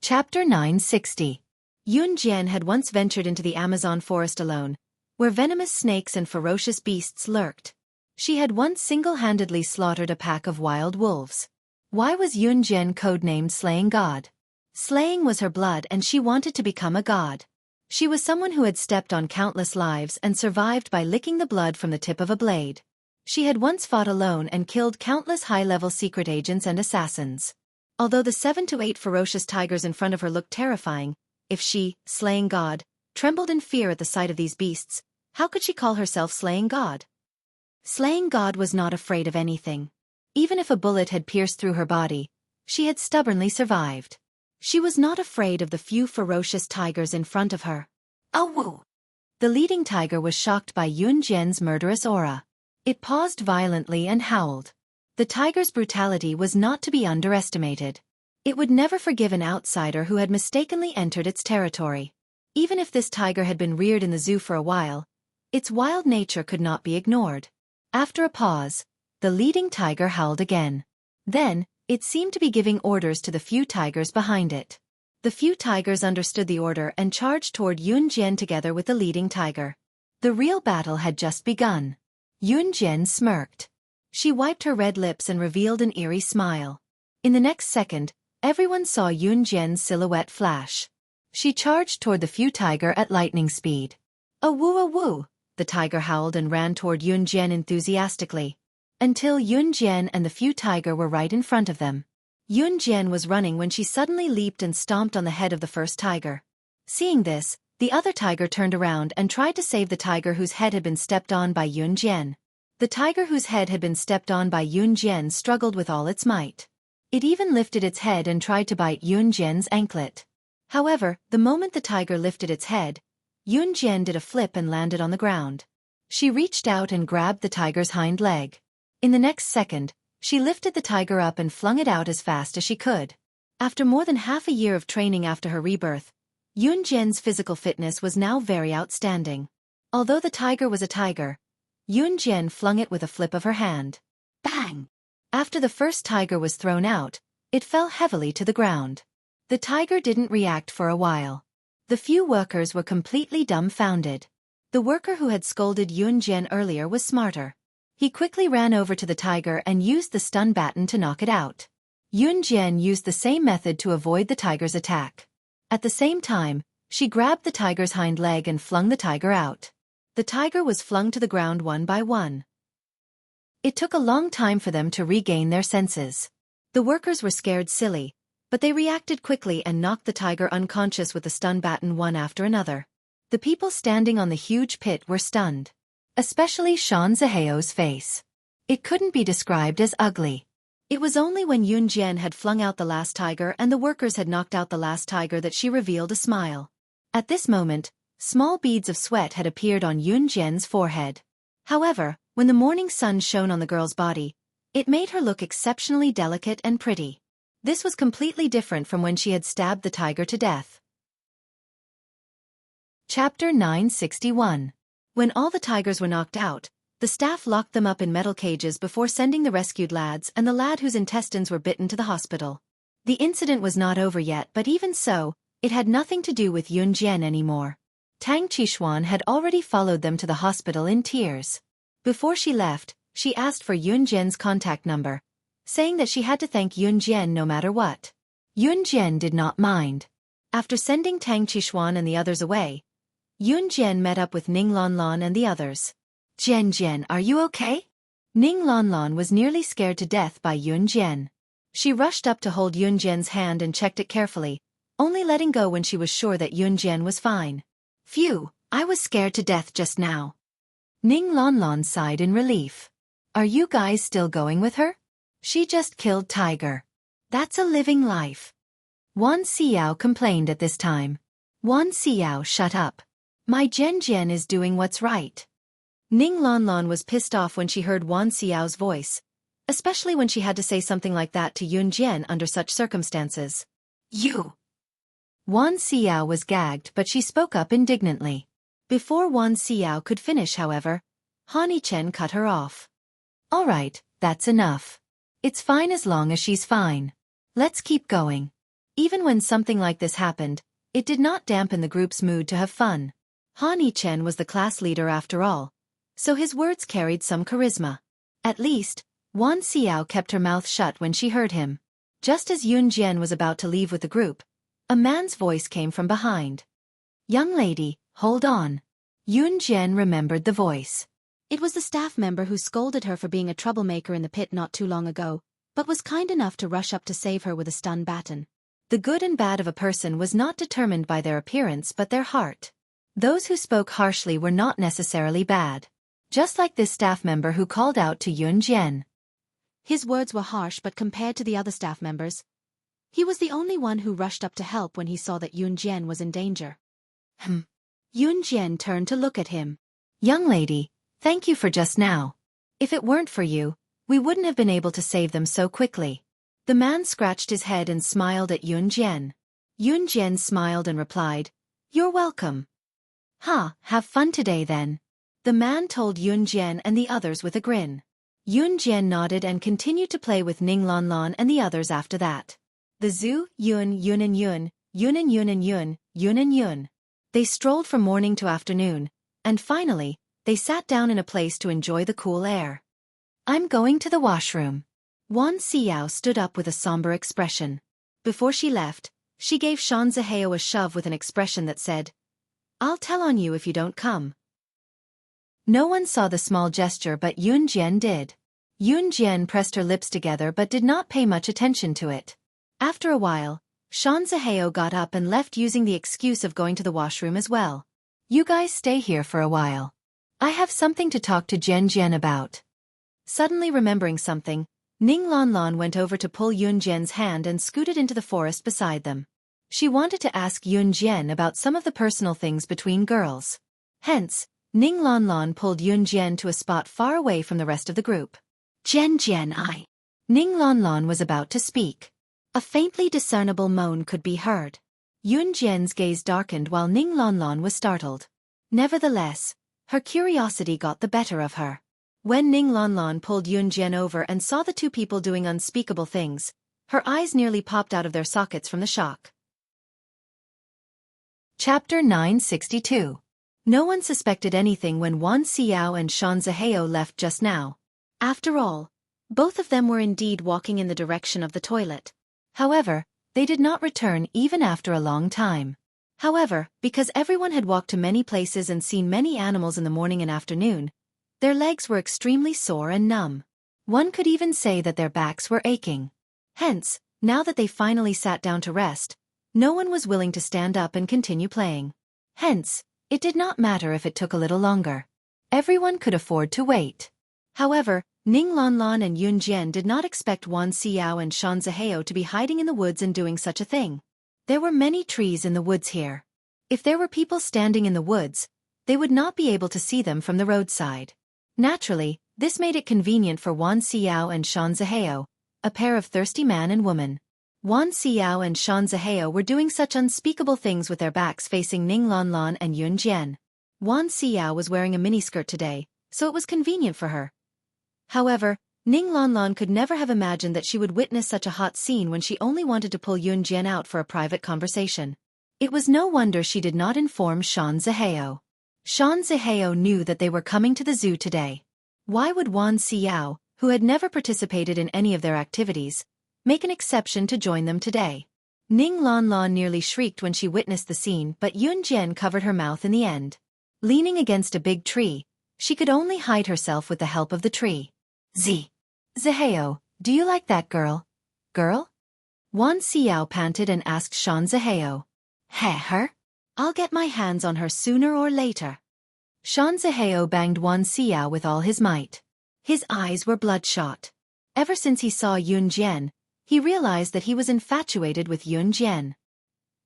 Chapter 960. Yun Jian had once ventured into the Amazon forest alone, where venomous snakes and ferocious beasts lurked. She had once single-handedly slaughtered a pack of wild wolves. Why was Yun Jian codenamed Slaying God? Slaying was her blood and she wanted to become a god. She was someone who had stepped on countless lives and survived by licking the blood from the tip of a blade. She had once fought alone and killed countless high-level secret agents and assassins. Although the 7 to 8 ferocious tigers in front of her looked terrifying, if she, Slaying God, trembled in fear at the sight of these beasts, how could she call herself Slaying God? Slaying God was not afraid of anything. Even if a bullet had pierced through her body, she had stubbornly survived. She was not afraid of the few ferocious tigers in front of her. Oh woo! The leading tiger was shocked by Yun Jian's murderous aura. It paused violently and howled. The tiger's brutality was not to be underestimated. It would never forgive an outsider who had mistakenly entered its territory. Even if this tiger had been reared in the zoo for a while, its wild nature could not be ignored. After a pause, the leading tiger howled again. Then, it seemed to be giving orders to the few tigers behind it. The few tigers understood the order and charged toward Yun Jian together with the leading tiger. The real battle had just begun. Yun Jian smirked. She wiped her red lips and revealed an eerie smile. In the next second, everyone saw Yun Jian's silhouette flash. She charged toward the few tiger at lightning speed. A woo! The tiger howled and ran toward Yun Jian enthusiastically. Until Yun Jian and the few tiger were right in front of them. Yun Jian was running when she suddenly leaped and stomped on the head of the first tiger. Seeing this, the other tiger turned around and tried to save the tiger whose head had been stepped on by Yun Jian. The tiger whose head had been stepped on by Yun Jian struggled with all its might. It even lifted its head and tried to bite Yun Jian's anklet. However, the moment the tiger lifted its head, Yun Jian did a flip and landed on the ground. She reached out and grabbed the tiger's hind leg. In the next second, she lifted the tiger up and flung it out as fast as she could. After more than half a year of training after her rebirth, Yun Jian's physical fitness was now very outstanding. Although the tiger was a tiger, Yun Jian flung it with a flip of her hand. Bang! After the first tiger was thrown out, it fell heavily to the ground. The tiger didn't react for a while. The few workers were completely dumbfounded. The worker who had scolded Yun Jian earlier was smarter. He quickly ran over to the tiger and used the stun baton to knock it out. Yun Jian used the same method to avoid the tiger's attack. At the same time, she grabbed the tiger's hind leg and flung the tiger out. The tiger was flung to the ground one by one. It took a long time for them to regain their senses. The workers were scared silly, but they reacted quickly and knocked the tiger unconscious with the stun baton one after another. The people standing on the huge pit were stunned. Especially Shan Zihao's face. It couldn't be described as ugly. It was only when Yun Jian had flung out the last tiger and the workers had knocked out the last tiger that she revealed a smile. At this moment, small beads of sweat had appeared on Yun Jian's forehead. However, when the morning sun shone on the girl's body, it made her look exceptionally delicate and pretty. This was completely different from when she had stabbed the tiger to death. Chapter 961. When all the tigers were knocked out, the staff locked them up in metal cages before sending the rescued lads and the lad whose intestines were bitten to the hospital. The incident was not over yet, but even so, it had nothing to do with Yun Jian anymore. Tang Qixuan had already followed them to the hospital in tears. Before she left, she asked for Yun Jian's contact number, saying that she had to thank Yun Jian no matter what. Yun Jian did not mind. After sending Tang Qixuan and the others away, Yun Jian met up with Ning Lanlan and the others. Jian, are you okay? Ning Lanlan was nearly scared to death by Yun Jian. She rushed up to hold Yun Jian's hand and checked it carefully, only letting go when she was sure that Yun Jian was fine. Phew, I was scared to death just now. Ning Lanlan sighed in relief. Are you guys still going with her? She just killed Tiger. That's a living life. Wan Xiao complained at this time. Wan Xiao, shut up. My Jian is doing what's right. Ning Lanlan was pissed off when she heard Wan Xiao's voice, especially when she had to say something like that to Yun Jian under such circumstances. You! Wan Xiao was gagged, but she spoke up indignantly. Before Wan Xiao could finish, however, Han Yichen cut her off. All right, that's enough. It's fine as long as she's fine. Let's keep going. Even when something like this happened, it did not dampen the group's mood to have fun. Han Yichen was the class leader after all, so his words carried some charisma. At least, Wan Xiao kept her mouth shut when she heard him. Just as Yun Jian was about to leave with the group, a man's voice came from behind. "Young lady, hold on." Yun Jian remembered the voice. It was the staff member who scolded her for being a troublemaker in the pit not too long ago, but was kind enough to rush up to save her with a stun baton. The good and bad of a person was not determined by their appearance but their heart. Those who spoke harshly were not necessarily bad. Just like this staff member who called out to Yun Jian. His words were harsh, but compared to the other staff members, he was the only one who rushed up to help when he saw that Yun Jian was in danger. Yun Jian turned to look at him. "Young lady, thank you for just now. If it weren't for you, we wouldn't have been able to save them so quickly." The man scratched his head and smiled at Yun Jian. Yun Jian smiled and replied, "You're welcome." Have fun today then." The man told Yun Jian and the others with a grin. Yun Jian nodded and continued to play with Ning Lanlan and the others after that. The zoo, Yun and Yun, Yun and Yun and Yun, Yun and Yun. They strolled from morning to afternoon, and finally, they sat down in a place to enjoy the cool air. "I'm going to the washroom." Wan Xiao stood up with a somber expression. Before she left, she gave Shan Zihao a shove with an expression that said, "I'll tell on you if you don't come." No one saw the small gesture but Yun Jian did. Yun Jian pressed her lips together but did not pay much attention to it. After a while, Shan Zihao got up and left using the excuse of going to the washroom as well. "You guys stay here for a while. I have something to talk to Jian Jian about." Suddenly remembering something, Ning Lanlan went over to pull Yun Jian's hand and scooted into the forest beside them. She wanted to ask Yun Jian about some of the personal things between girls. Hence, Ning Lanlan pulled Yun Jian to a spot far away from the rest of the group. "Jian Jian, Ning Lanlan was about to speak. A faintly discernible moan could be heard. Yun Jian's gaze darkened while Ning Lanlan was startled. Nevertheless, her curiosity got the better of her. When Ning Lanlan pulled Yun Jian over and saw the two people doing unspeakable things, her eyes nearly popped out of their sockets from the shock. Chapter 962. No one suspected anything when Wan Xiao and Shan Zihao left just now. After all, both of them were indeed walking in the direction of the toilet. However, they did not return even after a long time. However, because everyone had walked to many places and seen many animals in the morning and afternoon, their legs were extremely sore and numb. One could even say that their backs were aching. Hence, now that they finally sat down to rest, no one was willing to stand up and continue playing. Hence, it did not matter if it took a little longer. Everyone could afford to wait. However, Ning Lanlan and Yun Jian did not expect Wan Xiao and Shan Zihao to be hiding in the woods and doing such a thing. There were many trees in the woods here. If there were people standing in the woods, they would not be able to see them from the roadside. Naturally, this made it convenient for Wan Xiao and Shan Zihao, a pair of thirsty man and woman. Wan Xiao and Shan Zihao were doing such unspeakable things with their backs facing Ning Lanlan and Yun Jian. Wan Xiao was wearing a miniskirt today, so it was convenient for her. However, Ning Lanlan could never have imagined that she would witness such a hot scene when she only wanted to pull Yun Jian out for a private conversation. It was no wonder she did not inform Shan Zihao. Shan Zihao knew that they were coming to the zoo today. Why would Wan Xiao, who had never participated in any of their activities, make an exception to join them today? Ning Lanlan nearly shrieked when she witnessed the scene, but Yun Jian covered her mouth in the end. Leaning against a big tree, she could only hide herself with the help of the tree. Zihao, do you like that girl? Girl? Wan Xiao panted and asked Shan Zihao. Her? I'll get my hands on her sooner or later. Shan Zihao banged Wan Xiao with all his might. His eyes were bloodshot. Ever since he saw Yun Jian, he realized that he was infatuated with Yun Jian.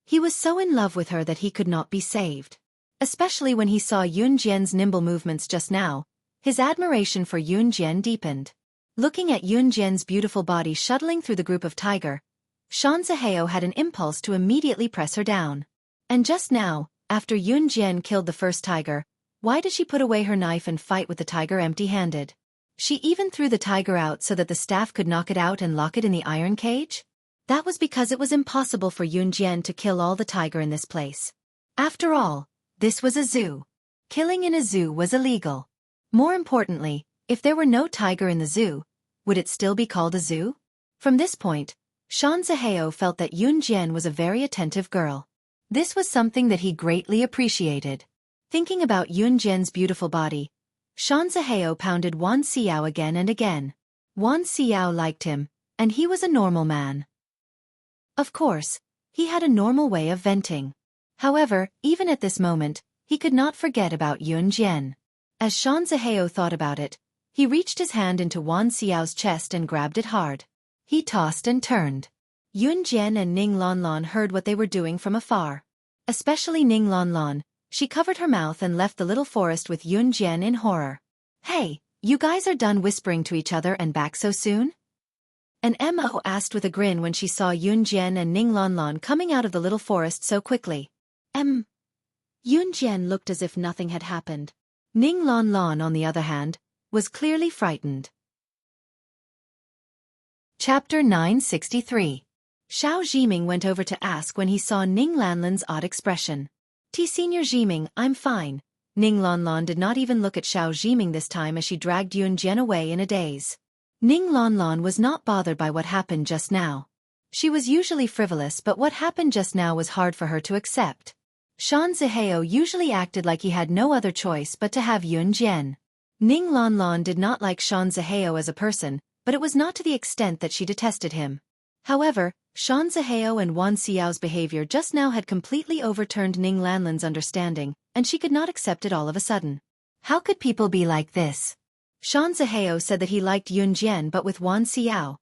He was so in love with her that he could not be saved. Especially when he saw Yun Jian's nimble movements just now, his admiration for Yun Jian deepened. Looking at Yun Jian's beautiful body shuttling through the group of tiger, Shan Zihao had an impulse to immediately press her down. And just now, after Yun Jian killed the first tiger, why did she put away her knife and fight with the tiger empty-handed? She even threw the tiger out so that the staff could knock it out and lock it in the iron cage? That was because it was impossible for Yunjian to kill all the tiger in this place. After all, this was a zoo. Killing in a zoo was illegal. More importantly, if there were no tiger in the zoo, would it still be called a zoo? From this point, Shanzihao felt that Yunjian was a very attentive girl. This was something that he greatly appreciated. Thinking about Yunjian's beautiful body, Shanzihao pounded Wan Xiao again and again. Wan Xiao liked him, and he was a normal man. Of course, he had a normal way of venting. However, even at this moment, he could not forget about Yunjian. As Shanzihao thought about it, he reached his hand into Wan Xiao's chest and grabbed it hard. He tossed and turned. Yunjian and Ning Lanlan heard what they were doing from afar. Especially Ning Lanlan, she covered her mouth and left the little forest with Yunjian in horror. "Hey, you guys are done whispering to each other and back so soon?" An Mo asked with a grin when she saw Yunjian and Ning Lanlan coming out of the little forest so quickly. Yunjian looked as if nothing had happened. Ning Lanlan, on the other hand, was clearly frightened. Chapter 963. Xiao Jiming went over to ask when he saw Ning Lanlan's odd expression. Senior Jiming, I'm fine." Ning Lanlan did not even look at Xiao Jiming this time as she dragged Yunjian away in a daze. Ning Lanlan was not bothered by what happened just now. She was usually frivolous, but what happened just now was hard for her to accept. Shanzihao usually acted like he had no other choice but to have Yunjian. Ning Lanlan did not like Shanzihao as a person, but it was not to the extent that she detested him. However, Shanzihao and Wan Xiao's behavior just now had completely overturned Ning Lanlan's understanding, and she could not accept it all of a sudden. How could people be like this? Shanzihao said that he liked Yunjian but with Wan Xiao.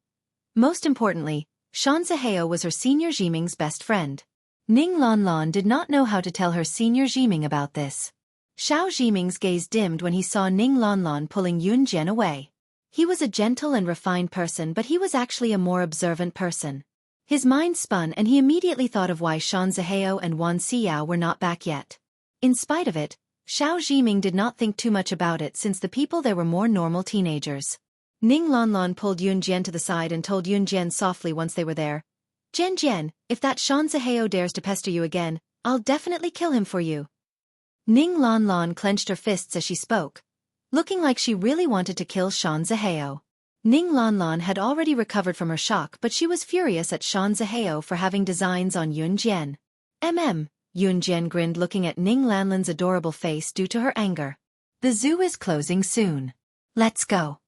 Most importantly, Shanzihao was her senior Jiming's best friend. Ning Lanlan did not know how to tell her senior Jiming about this. Xiao Jiming's gaze dimmed when he saw Ning Lanlan pulling Yunjian away. He was a gentle and refined person, but he was actually a more observant person. His mind spun and he immediately thought of why Shanzihao and Wan Xiao were not back yet. In spite of it, Xiao Jiming did not think too much about it since the people there were more normal teenagers. Ning Lanlan pulled Yunjian to the side and told Yunjian softly once they were there, "Jian, if that Shanzihao dares to pester you again, I'll definitely kill him for you." Ning Lanlan clenched her fists as she spoke, looking like she really wanted to kill Shanzihao. Ning Lanlan had already recovered from her shock, but she was furious at Shanzihao for having designs on Yunjian. Yunjian grinned, looking at Ning Lanlan's adorable face due to her anger. "The zoo is closing soon. Let's go."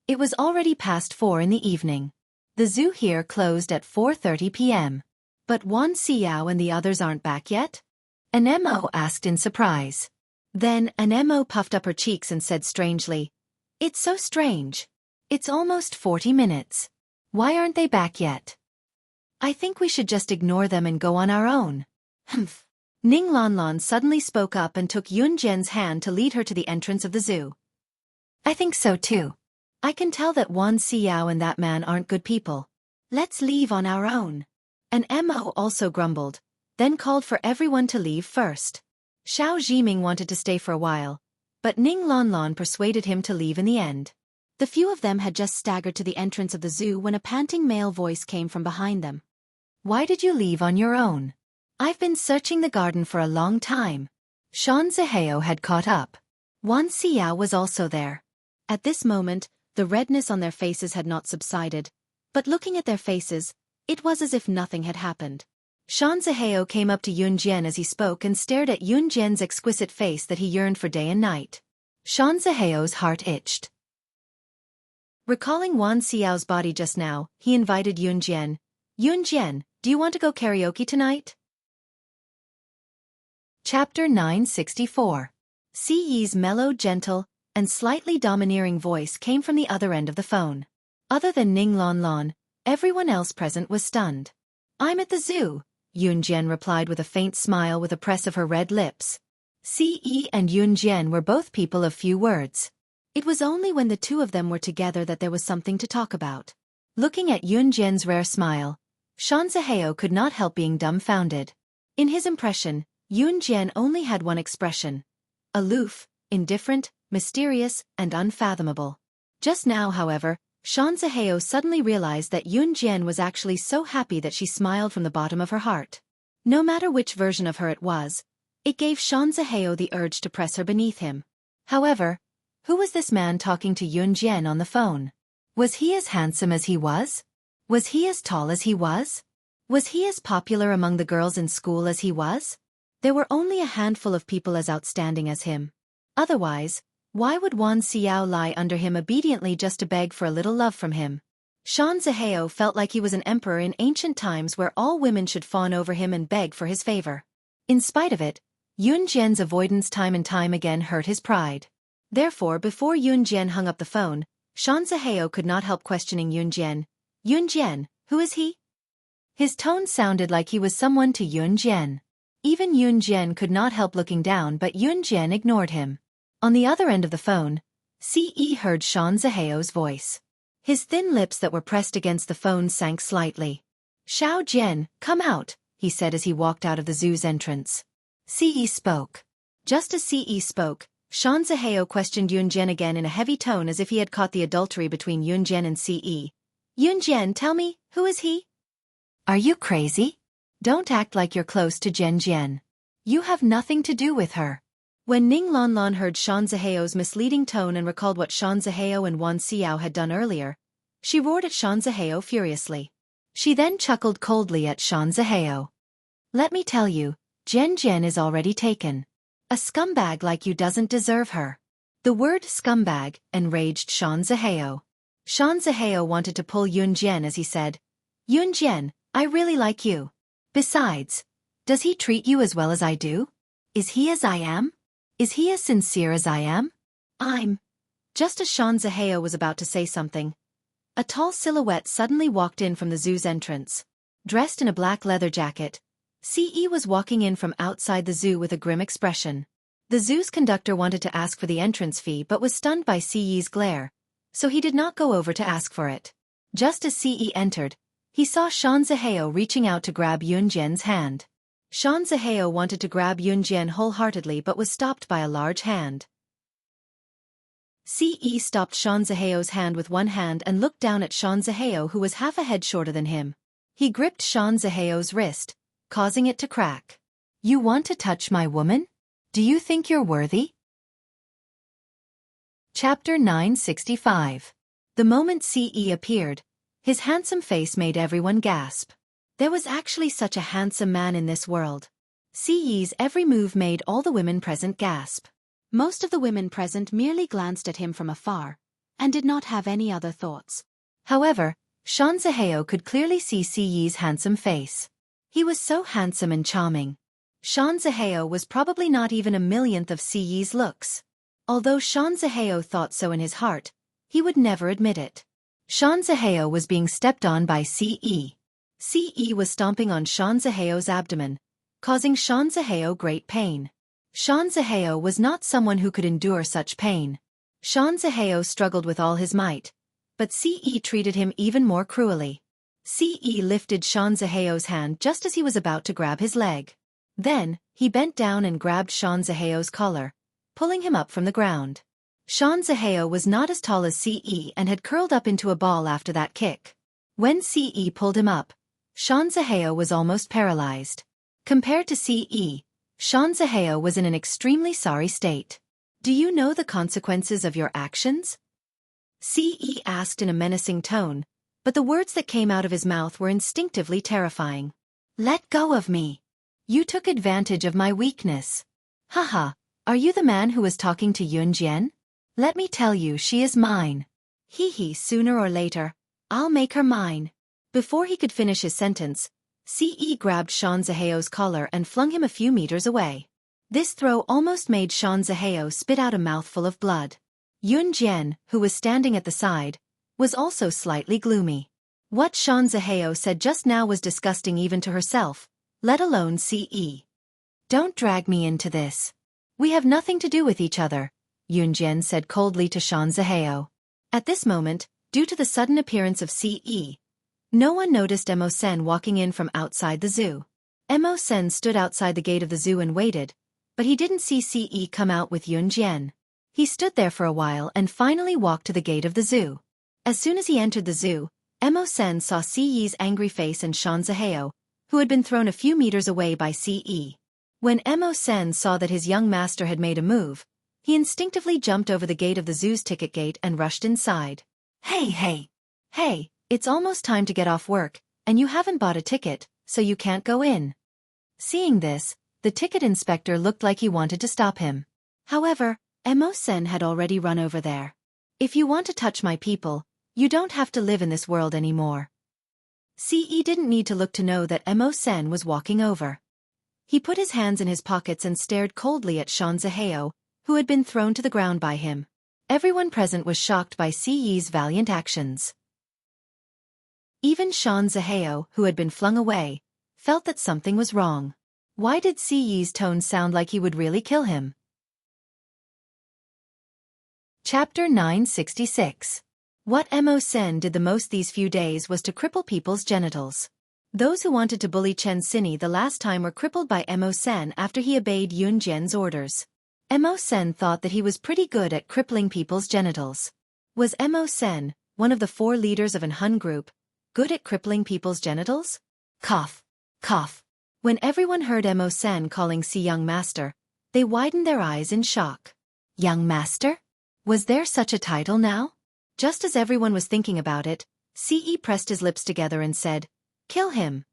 It was already past 4 in the evening. The zoo here closed at 4:30 p.m. But Wan Xiao and the others aren't back yet? An Mo asked in surprise. Then an Mo puffed up her cheeks and said strangely, "It's so strange. It's almost 40 minutes. Why aren't they back yet? I think we should just ignore them and go on our own." Humph. Ning Lanlan suddenly spoke up and took Yunjian's hand to lead her to the entrance of the zoo. "I think so too. I can tell that Wan Xiao and that man aren't good people. Let's leave on our own." An Mo also grumbled, then called for everyone to leave first. Xiao Jiming wanted to stay for a while, but Ning Lanlan persuaded him to leave in the end. The few of them had just staggered to the entrance of the zoo when a panting male voice came from behind them. "Why did you leave on your own? I've been searching the garden for a long time." Shanzihao had caught up. Wan Xiao was also there. At this moment, the redness on their faces had not subsided, but looking at their faces, it was as if nothing had happened. Shanzihao came up to Yunjian as he spoke and stared at Yunjian's exquisite face that he yearned for day and night. Shanzihao's heart itched. Recalling Wan Xiao's body just now, he invited Yunjian. "Yunjian, do you want to go karaoke tonight?" Chapter 964. Siyi's mellow, gentle, and slightly domineering voice came from the other end of the phone. Other than Ning Lanlan, everyone else present was stunned. "I'm at the zoo," Yunjian replied with a faint smile with a press of her red lips. Siyi and Yunjian were both people of few words. It was only when the two of them were together that there was something to talk about. Looking at Yunjian's rare smile, Shanzihao could not help being dumbfounded. In his impression, Yunjian only had one expression: aloof, indifferent, mysterious, and unfathomable. Just now, however, Shan Zihao suddenly realized that Yun Jian was actually so happy that she smiled from the bottom of her heart. No matter which version of her it was, it gave Shan Zihao the urge to press her beneath him. However, who was this man talking to Yun Jian on the phone? Was he as handsome as he was? Was he as tall as he was? Was he as popular among the girls in school as he was? There were only a handful of people as outstanding as him. Otherwise, why would Wan Xiao lie under him obediently just to beg for a little love from him? Shan Zihao felt like he was an emperor in ancient times where all women should fawn over him and beg for his favor. In spite of it, Yun Jian's avoidance time and time again hurt his pride. Therefore, before Yun Jian hung up the phone, Shan Zihao could not help questioning Yun Jian. Yun Jian, who is he? His tone sounded like he was someone to Yun Jian. Even Yun Jian could not help looking down, but Yun Jian ignored him. On the other end of the phone, Ce heard Shan Zihao's voice. His thin lips that were pressed against the phone sank slightly. "Xiao Jian, come out," he said as he walked out of the zoo's entrance. Ce spoke. Just as Ce spoke, Shan Zihao questioned Yun Jian again in a heavy tone as if he had caught the adultery between Yun Jian and Ce. "Yun Jian, tell me, who is he?" "Are you crazy? Don't act like you're close to Jian Jian. You have nothing to do with her." When Ning Lanlan heard Shan Zihao's misleading tone and recalled what Shan Zihao and Wan Xiao had done earlier, she roared at Shan Zihao furiously. She then chuckled coldly at Shan Zihao. "Let me tell you, Jian Jian is already taken. A scumbag like you doesn't deserve her." The word scumbag enraged Shan Zihao. Shan Zihao wanted to pull Yun Jian as he said, "Yun Jian, I really like you. Besides, does he treat you as well as I do? Is he as I am? Is he as sincere as I am? I'm..." Just as Shan Zihao was about to say something, a tall silhouette suddenly walked in from the zoo's entrance. Dressed in a black leather jacket, Ce was walking in from outside the zoo with a grim expression. The zoo's conductor wanted to ask for the entrance fee but was stunned by Ce's glare, so he did not go over to ask for it. Just as Ce entered, he saw Shan Zihao reaching out to grab Yun Jian's hand. Shan Zihao wanted to grab Yun Jian wholeheartedly but was stopped by a large hand. Ce stopped Shan Zihao's hand with one hand and looked down at Shan Zihao, who was half a head shorter than him. He gripped Shan Zihao's wrist, causing it to crack. "You want to touch my woman? Do you think you're worthy?" Chapter 965. The moment Ce appeared, his handsome face made everyone gasp. There was actually such a handsome man in this world. Ce's every move made all the women present gasp. Most of the women present merely glanced at him from afar, and did not have any other thoughts. However, Shan Zihao could clearly see Ce's handsome face. He was so handsome and charming. Shan Zihao was probably not even a millionth of Ce's looks. Although Shan Zihao thought so in his heart, he would never admit it. Shan Zihao was being stepped on by Ce. Ce was stomping on Shan Zihao's abdomen, causing Shan Zihao great pain. Shan Zihao was not someone who could endure such pain. Shan Zihao struggled with all his might, but Ce treated him even more cruelly. Ce lifted Shan Zihao's hand just as he was about to grab his leg. Then, he bent down and grabbed Shan Zihao's collar, pulling him up from the ground. Shan Zihao was not as tall as Ce and had curled up into a ball after that kick. When Ce pulled him up, Shan Zihao was almost paralyzed. Compared to Ce, Shan Zihao was in an extremely sorry state. "Do you know the consequences of your actions?" Ce asked in a menacing tone, but the words that came out of his mouth were instinctively terrifying. "Let go of me. You took advantage of my weakness. Haha, are you the man who was talking to Yun Jian? Let me tell you, she is mine. Hee, sooner or later, I'll make her mine." Before he could finish his sentence, Ce grabbed Shan Zihao's collar and flung him a few meters away. This throw almost made Shan Zihao spit out a mouthful of blood. Yun Jian, who was standing at the side, was also slightly gloomy. What Shan Zihao said just now was disgusting even to herself, let alone Ce. "Don't drag me into this. We have nothing to do with each other," Yun Jian said coldly to Shan Zihao. At this moment, due to the sudden appearance of Ce, no one noticed Mo Sen walking in from outside the zoo. Mo Sen stood outside the gate of the zoo and waited, but he didn't see Ce come out with Yun Jian. He stood there for a while and finally walked to the gate of the zoo. As soon as he entered the zoo, Mo-sen saw Si-yi's angry face and Shanzaheo, who had been thrown a few meters away by Si-yi. When Mo-sen saw that his young master had made a move, he instinctively jumped over the gate of the zoo's ticket gate and rushed inside. Hey, it's almost time to get off work, and you haven't bought a ticket, so you can't go in." Seeing this, the ticket inspector looked like he wanted to stop him. However, Mo-sen had already run over there. "If you want to touch my people, you don't have to live in this world anymore." Ce didn't need to look to know that Mo-sen was walking over. He put his hands in his pockets and stared coldly at Shanzaheo, who had been thrown to the ground by him. Everyone present was shocked by Ce-yi's valiant actions. Even Shanzaheo, who had been flung away, felt that something was wrong. Why did Ce-yi's tone sound like he would really kill him? Chapter 966. What Mo-sen did the most these few days was to cripple people's genitals. Those who wanted to bully Chen Sini the last time were crippled by Mo-sen after he obeyed Yun Jian's orders. Mo-sen thought that he was pretty good at crippling people's genitals. Was Mo-sen, one of the 4 leaders of an Hun group, good at crippling people's genitals? Cough. Cough. When everyone heard Mo-sen calling Si young master, they widened their eyes in shock. Young master? Was there such a title now? Just as everyone was thinking about it, Ce pressed his lips together and said, "Kill him."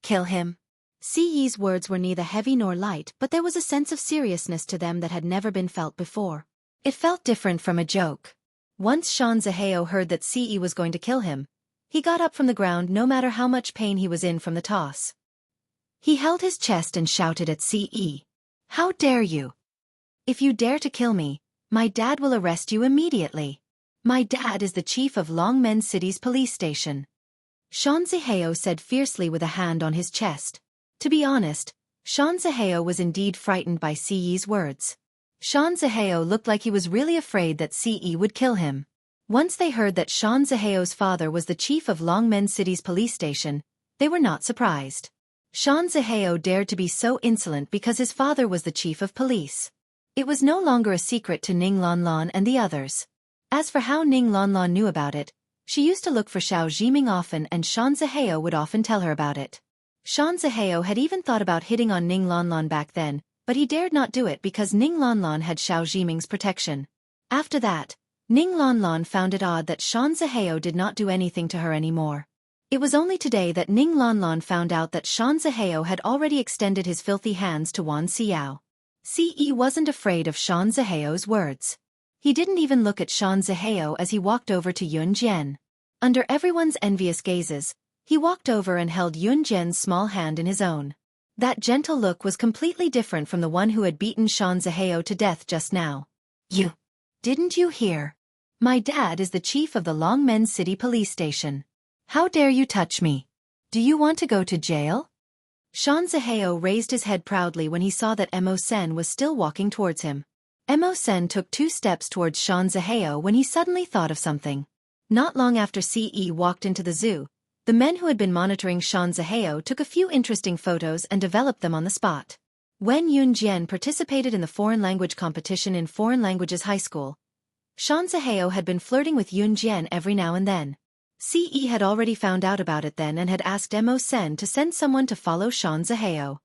Kill him. Ce's words were neither heavy nor light, but there was a sense of seriousness to them that had never been felt before. It felt different from a joke. Once Shanzaheo heard that Ce was going to kill him, he got up from the ground no matter how much pain he was in from the toss. He held his chest and shouted at Ce, "How dare you? If you dare to kill me, my dad will arrest you immediately. My dad is the chief of Longmen City's police station." Shanzaheo said fiercely with a hand on his chest. To be honest, Shanzaheo was indeed frightened by Ce's words. Shanzaheo looked like he was really afraid that Ce would kill him. Once they heard that Shanzaheo's father was the chief of Longmen City's police station, they were not surprised. Shanzaheo dared to be so insolent because his father was the chief of police. It was no longer a secret to Ning Lanlan and the others. As for how Ning Lanlan knew about it, she used to look for Xiao Jiming often and Shanzaheo would often tell her about it. Shanzaheo had even thought about hitting on Ning Lanlan back then, but he dared not do it because Ning Lanlan had Xiao Jiming's protection. After that, Ning Lanlan found it odd that Shanzaheo did not do anything to her anymore. It was only today that Ning Lanlan found out that Shanzaheo had already extended his filthy hands to Wan Xiao. Ce wasn't afraid of Shanzaheo's words. He didn't even look at Shanzaheo as he walked over to Yun Jian. Under everyone's envious gazes, he walked over and held Yun Jian's small hand in his own. That gentle look was completely different from the one who had beaten Shanzaheo to death just now. Didn't you hear? My dad is the chief of the Longmen City police station. How dare you touch me? Do you want to go to jail?" Shanzaheo raised his head proudly when he saw that Mo-sen was still walking towards him. Mo-sen took 2 steps towards Shanzaheo when he suddenly thought of something. Not long after Ce walked into the zoo, the men who had been monitoring Shanzaheo took a few interesting photos and developed them on the spot. When Yun Jian participated in the foreign language competition in Foreign Languages High School, Shanzaheo had been flirting with Yun Jian every now and then. Ce had already found out about it then and had asked Mo-sen to send someone to follow Shanzaheo.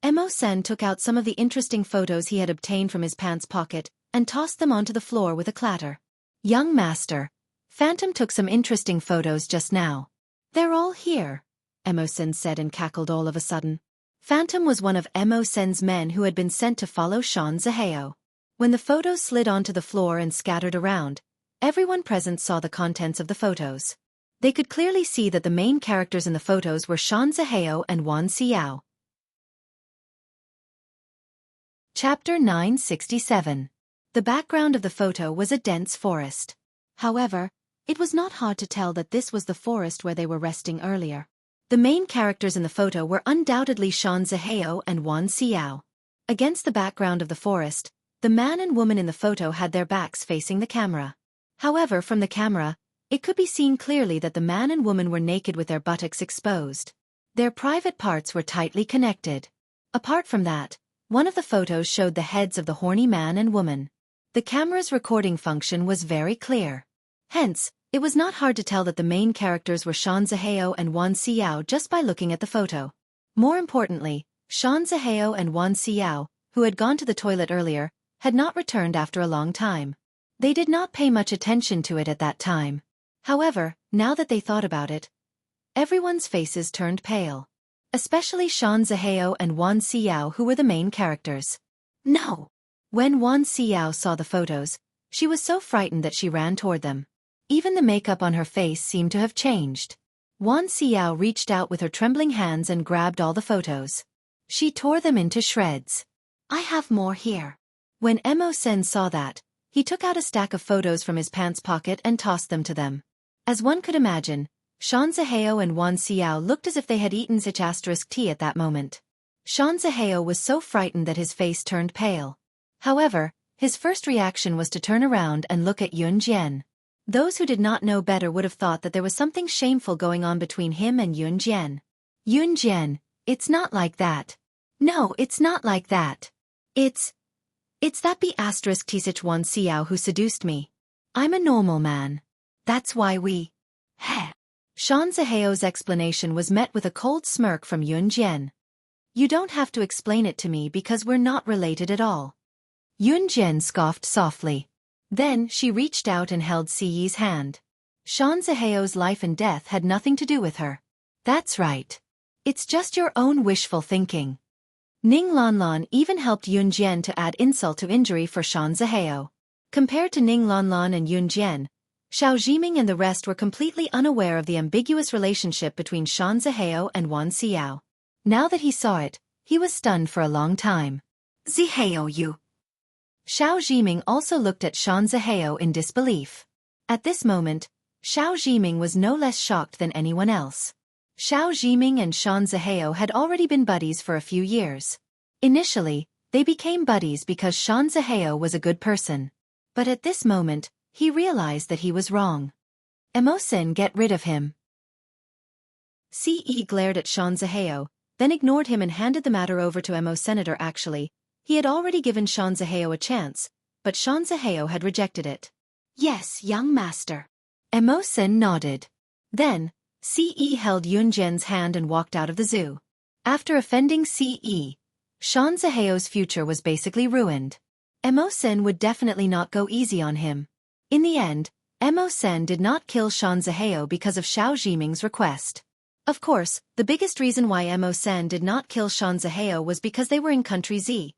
Mo-sen took out some of the interesting photos he had obtained from his pants pocket and tossed them onto the floor with a clatter. "Young master, Phantom took some interesting photos just now." "They're all here," Mo-sen said and cackled all of a sudden. Phantom was one of Mo-sen's men who had been sent to follow Shanzaheo. When the photos slid onto the floor and scattered around, everyone present saw the contents of the photos. They could clearly see that the main characters in the photos were Shanzaheo and Wan Xiao. Chapter 967. The background of the photo was a dense forest. However, it was not hard to tell that this was the forest where they were resting earlier. The main characters in the photo were undoubtedly Shanzaheo and Wan Xiao. Against the background of the forest, the man and woman in the photo had their backs facing the camera. However, from the camera, it could be seen clearly that the man and woman were naked with their buttocks exposed. Their private parts were tightly connected. Apart from that, one of the photos showed the heads of the horny man and woman. The camera's recording function was very clear. Hence, it was not hard to tell that the main characters were Shan Zihao and Wan Xiao just by looking at the photo. More importantly, Shan Zihao and Wan Xiao, who had gone to the toilet earlier, had not returned after a long time. They did not pay much attention to it at that time. However, now that they thought about it, everyone's faces turned pale. Especially Shan Zihao and Wan Xiao, who were the main characters. No! When Wan Xiao saw the photos, she was so frightened that she ran toward them. Even the makeup on her face seemed to have changed. Wan Xiao reached out with her trembling hands and grabbed all the photos. She tore them into shreds. I have more here. When Mo-sen saw that, he took out a stack of photos from his pants pocket and tossed them to them. As one could imagine, Shan Zihao and Wan Xiao looked as if they had eaten tea at that moment. Shan Zihao was so frightened that his face turned pale. However, his first reaction was to turn around and look at Yun Jian. Those who did not know better would have thought that there was something shameful going on between him and Yun Jian. Yun Jian, it's not like that. No, it's not like that. It's that B*T Wan Xiao who seduced me. I'm a normal man. That's why we... Heh. Shan Zihao's explanation was met with a cold smirk from Yun Jian. You don't have to explain it to me because we're not related at all. Yun Jian scoffed softly. Then she reached out and held Siyi's hand. Shan Zihao's life and death had nothing to do with her. That's right. It's just your own wishful thinking. Ning Lanlan even helped Yun Jian to add insult to injury for Shan Zihao. Compared to Ning Lanlan and Yun Jian, Xiao Jiming and the rest were completely unaware of the ambiguous relationship between Shan Zihao and Wan Xiao. Now that he saw it, he was stunned for a long time. Zihao you. Xiao Jiming also looked at Shan Zihao in disbelief. At this moment, Xiao Jiming was no less shocked than anyone else. Xiao Jiming and Shan Zihao had already been buddies for a few years. Initially, they became buddies because Shan Zihao was a good person. But at this moment, he realized that he was wrong. Mo-sen, get rid of him. Ce glared at Shan Zihao, then ignored him and handed the matter over to Mo-senator. Actually, he had already given Shan Zihao a chance, but Shan Zihao had rejected it. Yes, young master. Mo-sen nodded. Then, Ce held Yun Jian's hand and walked out of the zoo. After offending Ce, Shan Zihao's future was basically ruined. Mo-sen would definitely not go easy on him. In the end, Mo-sen did not kill Shan Zihao because of Xiao Jiming's request. Of course, the biggest reason why Mo-sen did not kill Shan Zihao was because they were in Country Z.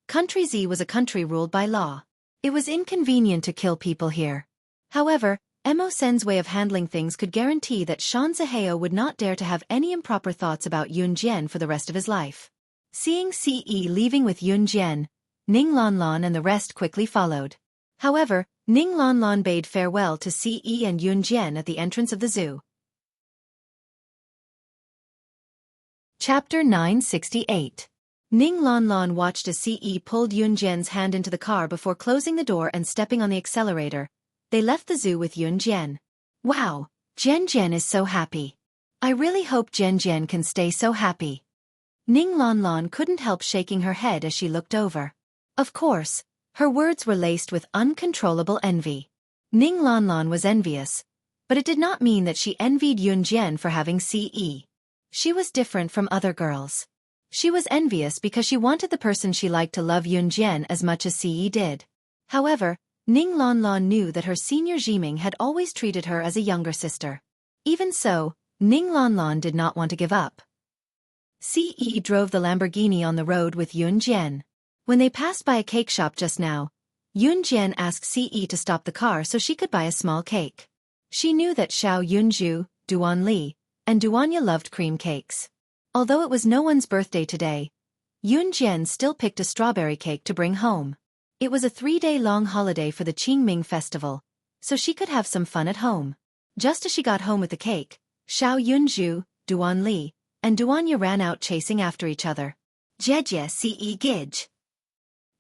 Country Z was a country ruled by law. It was inconvenient to kill people here. However, Mo-sen's way of handling things could guarantee that Shan Zihao would not dare to have any improper thoughts about Yun Jian for the rest of his life. Seeing Ce leaving with Yun Jian, Ning Lanlan and the rest quickly followed. However, Ning Lanlan bade farewell to Ce and Yun Jian at the entrance of the zoo. Chapter 968. Ning Lanlan watched as Ce pulled Yun Jian's hand into the car before closing the door and stepping on the accelerator. They left the zoo with Yun Jian. Wow, Jian Jian is so happy. I really hope Jian Jian can stay so happy. Ning Lanlan couldn't help shaking her head as she looked over. Of course, her words were laced with uncontrollable envy. Ning Lanlan was envious, but it did not mean that she envied Yun Jian for having Ce. She was different from other girls. She was envious because she wanted the person she liked to love Yun Jian as much as Ce did. However, Ning Lanlan knew that her senior Jiming had always treated her as a younger sister. Even so, Ning Lanlan did not want to give up. Ce drove the Lamborghini on the road with Yun Jian. When they passed by a cake shop just now, Yun Jian asked Ce to stop the car so she could buy a small cake. She knew that Xiao Yunju, Duan Li, and Duanya loved cream cakes. Although it was no one's birthday today, Yun Jian still picked a strawberry cake to bring home. It was a 3-day-long holiday for the Qingming festival, so she could have some fun at home. Just as she got home with the cake, Xiao Yunju, Duan Li, and Duanya ran out chasing after each other. Jejie Ce Gij.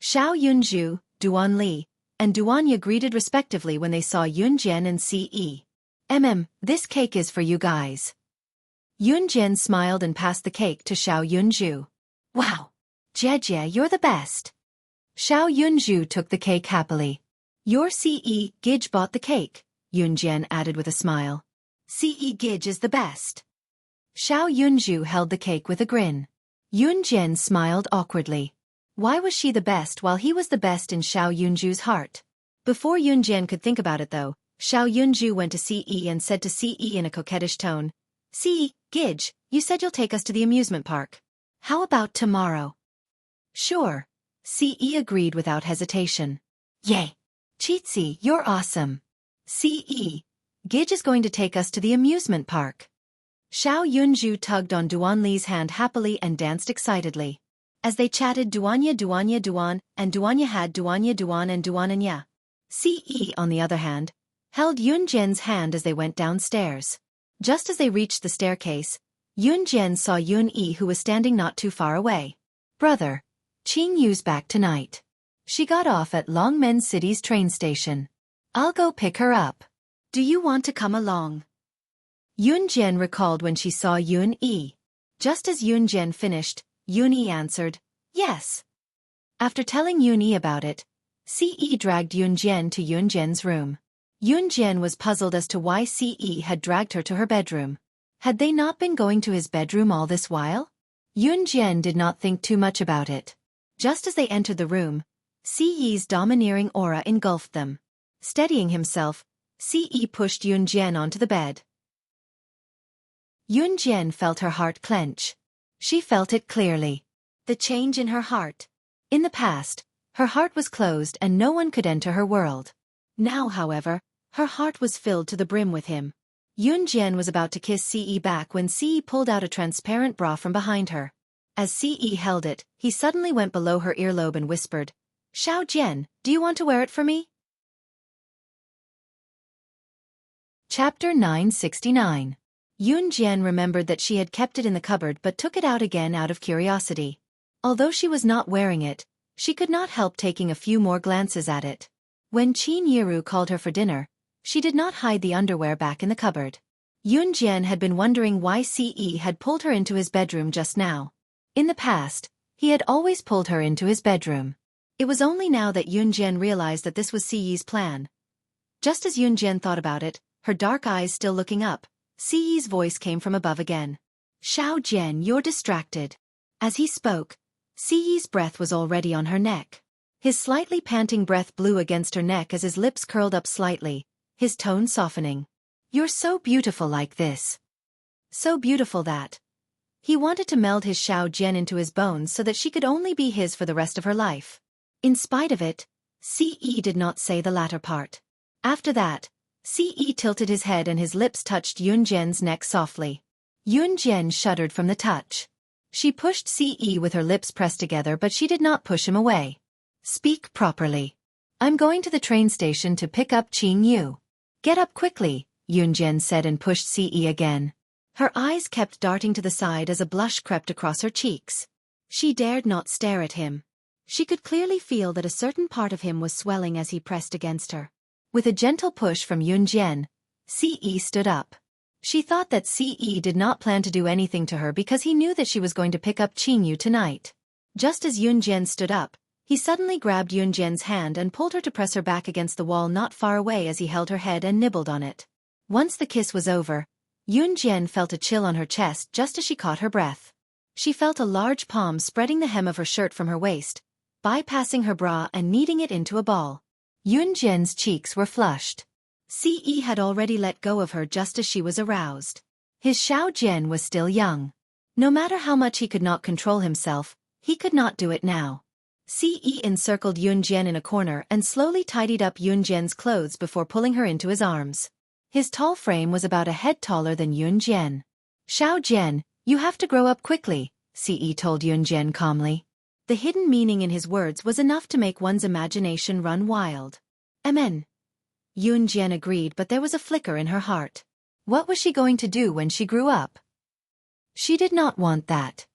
Xiao Yunju, Duan Li, and Duanya greeted respectively when they saw Yun Jian and Ce. This cake is for you guys. Yun Jian smiled and passed the cake to Xiao Yunju. Wow! Jejie, you're the best. Xiao Yunzhu took the cake happily. Your Ce Gij bought the cake, Yunjian added with a smile. Ce Gij is the best. Xiao Yunzhu held the cake with a grin. Yunjian smiled awkwardly. Why was she the best while he was the best in Xiao Yunzhu's heart? Before Yunjian could think about it though, Xiao Yunzhu went to Ce and said to Ce in a coquettish tone, Ce, Gij, you said you'll take us to the amusement park. How about tomorrow? Sure. Ce agreed without hesitation. Yay! Qixi, you're awesome. Ce, Gij is going to take us to the amusement park. Xiao Yunzhu tugged on Duanli's hand happily and danced excitedly. As they chatted Duanya Duan, and Duanya had Duanya Duan and Duananya. Ce, on the other hand, held Yunjian's hand as they went downstairs. Just as they reached the staircase, Yunjian saw Yun-Yi who was standing not too far away. Brother, Qing Yu's back tonight. She got off at Longmen City's train station. I'll go pick her up. Do you want to come along? Yunjian recalled when she saw Yun-Yi. Just as Yunjian finished, Yun-Yi answered, yes. After telling Yun-Yi about it, Ce dragged Yunjian to Yunjian's room. Yunjian was puzzled as to why Ce had dragged her to her bedroom. Had they not been going to his bedroom all this while? Yunjian did not think too much about it. Just as they entered the room, Ce's domineering aura engulfed them. Steadying himself, Ce pushed Yunjian onto the bed. Yunjian felt her heart clench. She felt it clearly. The change in her heart. In the past, her heart was closed and no one could enter her world. Now, however, her heart was filled to the brim with him. Yunjian was about to kiss Ce back when Ce pulled out a transparent bra from behind her. As Ce held it, he suddenly went below her earlobe and whispered, Xiao Jian, do you want to wear it for me? Chapter 969. Yunjian remembered that she had kept it in the cupboard but took it out again out of curiosity. Although she was not wearing it, she could not help taking a few more glances at it. When Qin Yiru called her for dinner, she did not hide the underwear back in the cupboard. Yunjian had been wondering why Ce had pulled her into his bedroom just now. In the past, he had always pulled her into his bedroom. It was only now that Yunjian realized that this was Ce's plan. Just as Yunjian thought about it, her dark eyes still looking up, Ce's voice came from above again. Xiao Jian, you're distracted. As he spoke, Ce's breath was already on her neck. His slightly panting breath blew against her neck as his lips curled up slightly, his tone softening. You're so beautiful like this. So beautiful that. He wanted to meld his Xiao Jian into his bones so that she could only be his for the rest of her life. In spite of it, Ce did not say the latter part. After that, Ce tilted his head and his lips touched Yunjian's neck softly. Yunjian shuddered from the touch. She pushed Ce with her lips pressed together but she did not push him away. Speak properly. I'm going to the train station to pick up Qing Yu. Get up quickly, Yunjian said and pushed Ce again. Her eyes kept darting to the side as a blush crept across her cheeks. She dared not stare at him. She could clearly feel that a certain part of him was swelling as he pressed against her. With a gentle push from Yunjian, Ce stood up. She thought that Ce did not plan to do anything to her because he knew that she was going to pick up Qing Yu tonight. Just as Yunjian stood up, he suddenly grabbed Yunjian's hand and pulled her to press her back against the wall not far away as he held her head and nibbled on it. Once the kiss was over, Yunjian felt a chill on her chest just as she caught her breath. She felt a large palm spreading the hem of her shirt from her waist, bypassing her bra and kneading it into a ball. Yunjian's cheeks were flushed. Ce had already let go of her just as she was aroused. His Xiao Jian was still young. No matter how much he could not control himself, he could not do it now. Ce encircled Yunjian in a corner and slowly tidied up Yunjian's clothes before pulling her into his arms. His tall frame was about a head taller than Yunjian. Xiao Jian, you have to grow up quickly, Ce told Yunjian calmly. The hidden meaning in his words was enough to make one's imagination run wild. Amen. Yunjian agreed, but there was a flicker in her heart. What was she going to do when she grew up? She did not want that.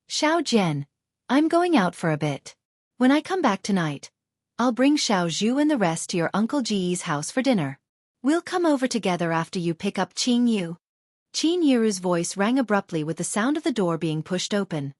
Xiao Jian, I'm going out for a bit. When I come back tonight, I'll bring Xiao Zhu and the rest to your Uncle Ji's house for dinner. We'll come over together after you pick up Qing Yu. Qin Yiru's voice rang abruptly with the sound of the door being pushed open.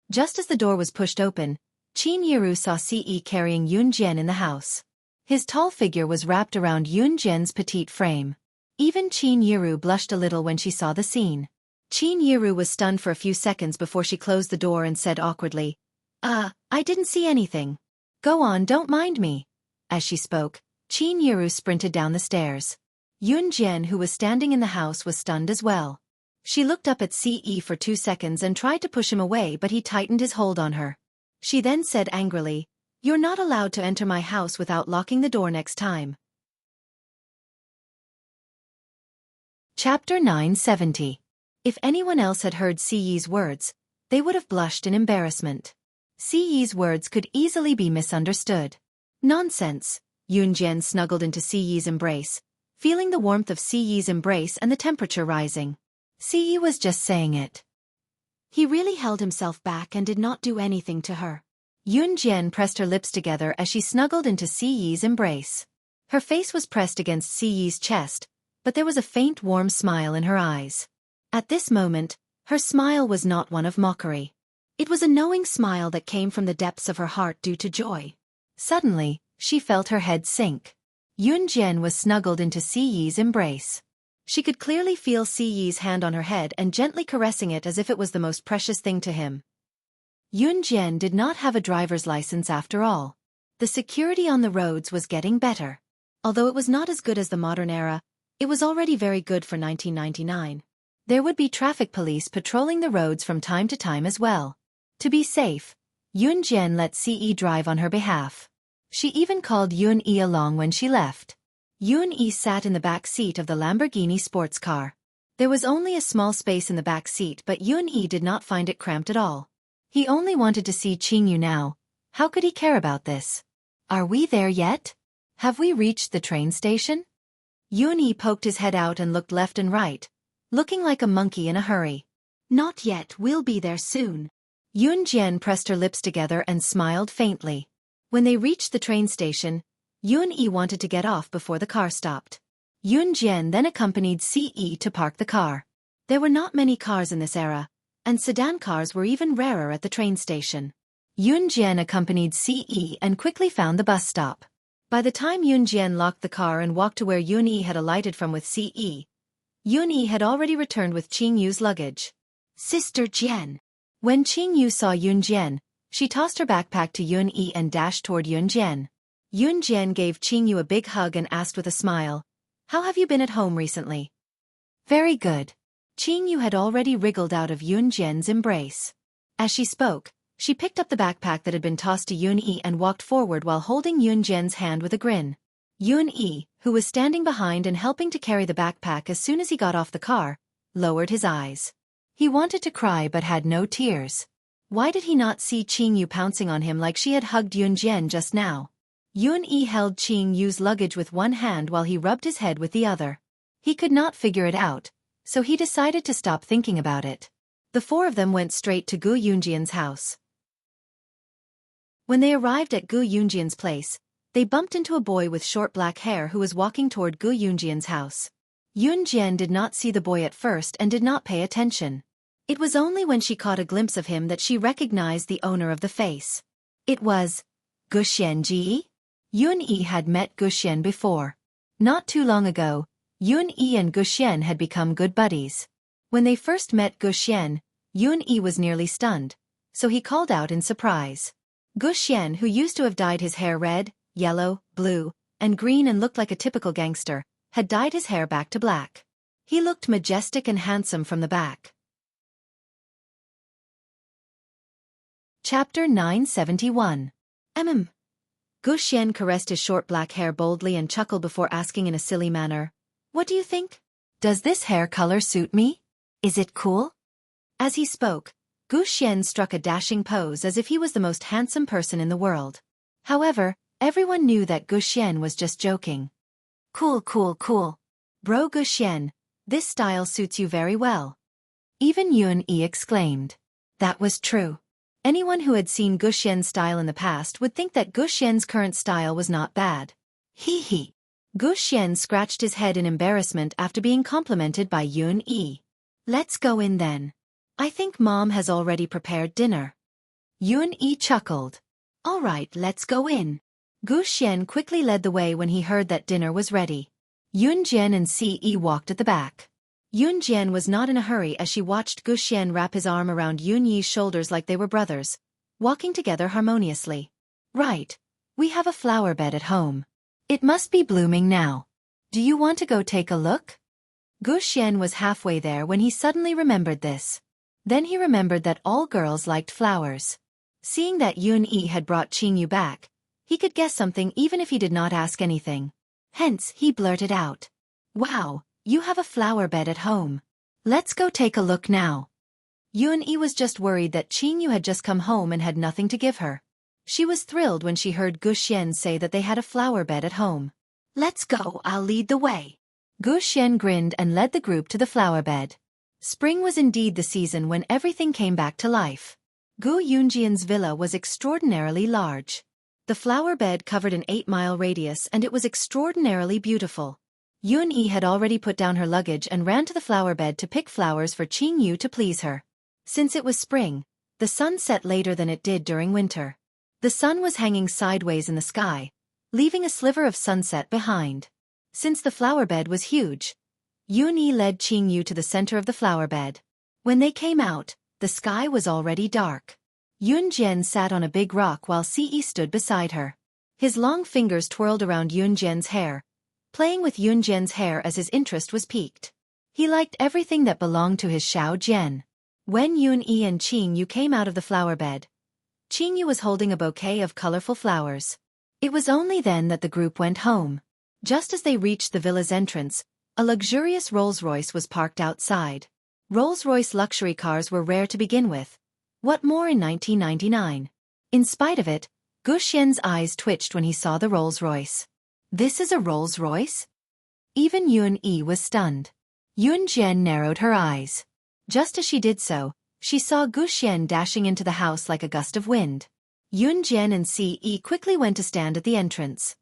Just as the door was pushed open, Qin Yiru saw Ce carrying Yun Jian in the house. His tall figure was wrapped around Yun Jian's petite frame. Even Qin Yiru blushed a little when she saw the scene. Qin Yiru was stunned for a few seconds before she closed the door and said awkwardly, I didn't see anything. Go on, don't mind me. As she spoke, Qin Yiru sprinted down the stairs. Yun Jian, who was standing in the house, was stunned as well. She looked up at Ce for 2 seconds and tried to push him away, but he tightened his hold on her. She then said angrily, "You're not allowed to enter my house without locking the door next time." Chapter 970. If anyone else had heard Ce's words, they would have blushed in embarrassment. Ce's words could easily be misunderstood. Nonsense. Yun Jian snuggled into Ce's embrace, feeling the warmth of Ce's embrace and the temperature rising. Ce was just saying it. He really held himself back and did not do anything to her. Yun Jian pressed her lips together as she snuggled into Ce's embrace. Her face was pressed against Ce's chest, but there was a faint warm smile in her eyes. At this moment, her smile was not one of mockery. It was a knowing smile that came from the depths of her heart due to joy. Suddenly, she felt her head sink. Yun Jian was snuggled into Ce's embrace. She could clearly feel Ce's hand on her head and gently caressing it as if it was the most precious thing to him. Yun Jian did not have a driver's license after all. The security on the roads was getting better. Although it was not as good as the modern era, it was already very good for 1999. There would be traffic police patrolling the roads from time to time as well. To be safe, Yun Jian let Ce drive on her behalf. She even called Yun Yi along when she left. Yun Yi sat in the back seat of the Lamborghini sports car. There was only a small space in the back seat, but Yun Yi did not find it cramped at all. He only wanted to see Qingyu now. How could he care about this? Are we there yet? Have we reached the train station? Yun Yi poked his head out and looked left and right, looking like a monkey in a hurry. Not yet, we'll be there soon. Yun Jian pressed her lips together and smiled faintly. When they reached the train station, Yun Yi wanted to get off before the car stopped. Yun Jian then accompanied Ce to park the car. There were not many cars in this era, and sedan cars were even rarer at the train station. Yun Jian accompanied Ce and quickly found the bus stop. By the time Yun Jian locked the car and walked to where Yun Yi had alighted from with Ce, Yun Yi had already returned with Qingyu's luggage. Sister Jian. When Qingyu saw Yun Jian, she tossed her backpack to Yun Yi and dashed toward Yun Jian. Yun Jian gave Qingyu a big hug and asked with a smile, "How have you been at home recently?" "Very good." Qingyu had already wriggled out of Yun Jian's embrace. As she spoke, she picked up the backpack that had been tossed to Yun Yi and walked forward while holding Yun Jian's hand with a grin. Yun Yi, who was standing behind and helping to carry the backpack as soon as he got off the car, lowered his eyes. He wanted to cry but had no tears. Why did he not see Qingyu pouncing on him like she had hugged Yun Jian just now? Yun Yi held Qingyu's luggage with one hand while he rubbed his head with the other. He could not figure it out, so he decided to stop thinking about it. The four of them went straight to Gu Yunjian's house. When they arrived at Gu Yunjian's place, they bumped into a boy with short black hair who was walking toward Gu Yunjian's house. Yun Jian did not see the boy at first and did not pay attention. It was only when she caught a glimpse of him that she recognized the owner of the face. It was Gu Xianji. Yun Yi had met Gu Xian before. Not too long ago, Yun Yi and Gu Xian had become good buddies. When they first met Gu Xian, Yun Yi was nearly stunned, so he called out in surprise. Gu Xian, who used to have dyed his hair red, yellow, blue, and green and looked like a typical gangster, had dyed his hair back to black. He looked majestic and handsome from the back. Chapter 971. Gu Xian caressed his short black hair boldly and chuckled before asking in a silly manner, "What do you think? Does this hair color suit me? Is it cool?" As he spoke, Gu Xian struck a dashing pose as if he was the most handsome person in the world. However, everyone knew that Gu Xian was just joking. Cool. Bro Gu Xian, this style suits you very well. Even Yun Yi exclaimed. That was true. Anyone who had seen Gu Xian's style in the past would think that Gu Xian's current style was not bad. Hee. Gu Xian scratched his head in embarrassment after being complimented by Yun Yi. Let's go in then. I think Mom has already prepared dinner. Yun Yi chuckled. All right, let's go in. Gu Xian quickly led the way when he heard that dinner was ready. Yun Jian and Ce walked at the back. Yun Jian was not in a hurry as she watched Gu Xian wrap his arm around Yun Yi's shoulders like they were brothers, walking together harmoniously. Right. We have a flower bed at home. It must be blooming now. Do you want to go take a look? Gu Xian was halfway there when he suddenly remembered this. Then he remembered that all girls liked flowers. Seeing that Yun Yi had brought Qingyu back, he could guess something even if he did not ask anything. Hence, he blurted out. Wow, you have a flower bed at home. Let's go take a look now. Yun Yi was just worried that Qingyu had just come home and had nothing to give her. She was thrilled when she heard Gu Xian say that they had a flower bed at home. Let's go, I'll lead the way. Gu Xian grinned and led the group to the flower bed. Spring was indeed the season when everything came back to life. Gu Yunjian's villa was extraordinarily large. The flower bed covered an 8-mile radius and it was extraordinarily beautiful. Yun Yi had already put down her luggage and ran to the flower bed to pick flowers for Qingyu to please her. Since it was spring, the sun set later than it did during winter. The sun was hanging sideways in the sky, leaving a sliver of sunset behind. Since the flower bed was huge, Yun Yi led Qingyu to the center of the flower bed. When they came out, the sky was already dark. Yun Jian sat on a big rock while Ce stood beside her. His long fingers twirled around Yun Jian's hair, playing with Yun Jian's hair as his interest was piqued. He liked everything that belonged to his Xiao Jian. When Yun Yi and Qingyu came out of the flower bed, Qingyu was holding a bouquet of colorful flowers. It was only then that the group went home. Just as they reached the villa's entrance, a luxurious Rolls-Royce was parked outside. Rolls-Royce luxury cars were rare to begin with. What more in 1999? In spite of it, Gu Xian's eyes twitched when he saw the Rolls-Royce. This is a Rolls-Royce? Even Yun Yi was stunned. Yun Jian narrowed her eyes. Just as she did so, she saw Gu Xian dashing into the house like a gust of wind. Yun Jian and Ce quickly went to stand at the entrance.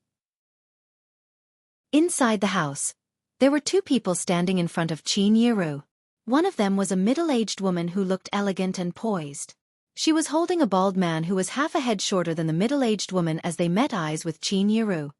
Inside the house, there were two people standing in front of Qin Yiru. One of them was a middle-aged woman who looked elegant and poised. She was holding a bald man who was half a head shorter than the middle-aged woman as they met eyes with Qin Yiru.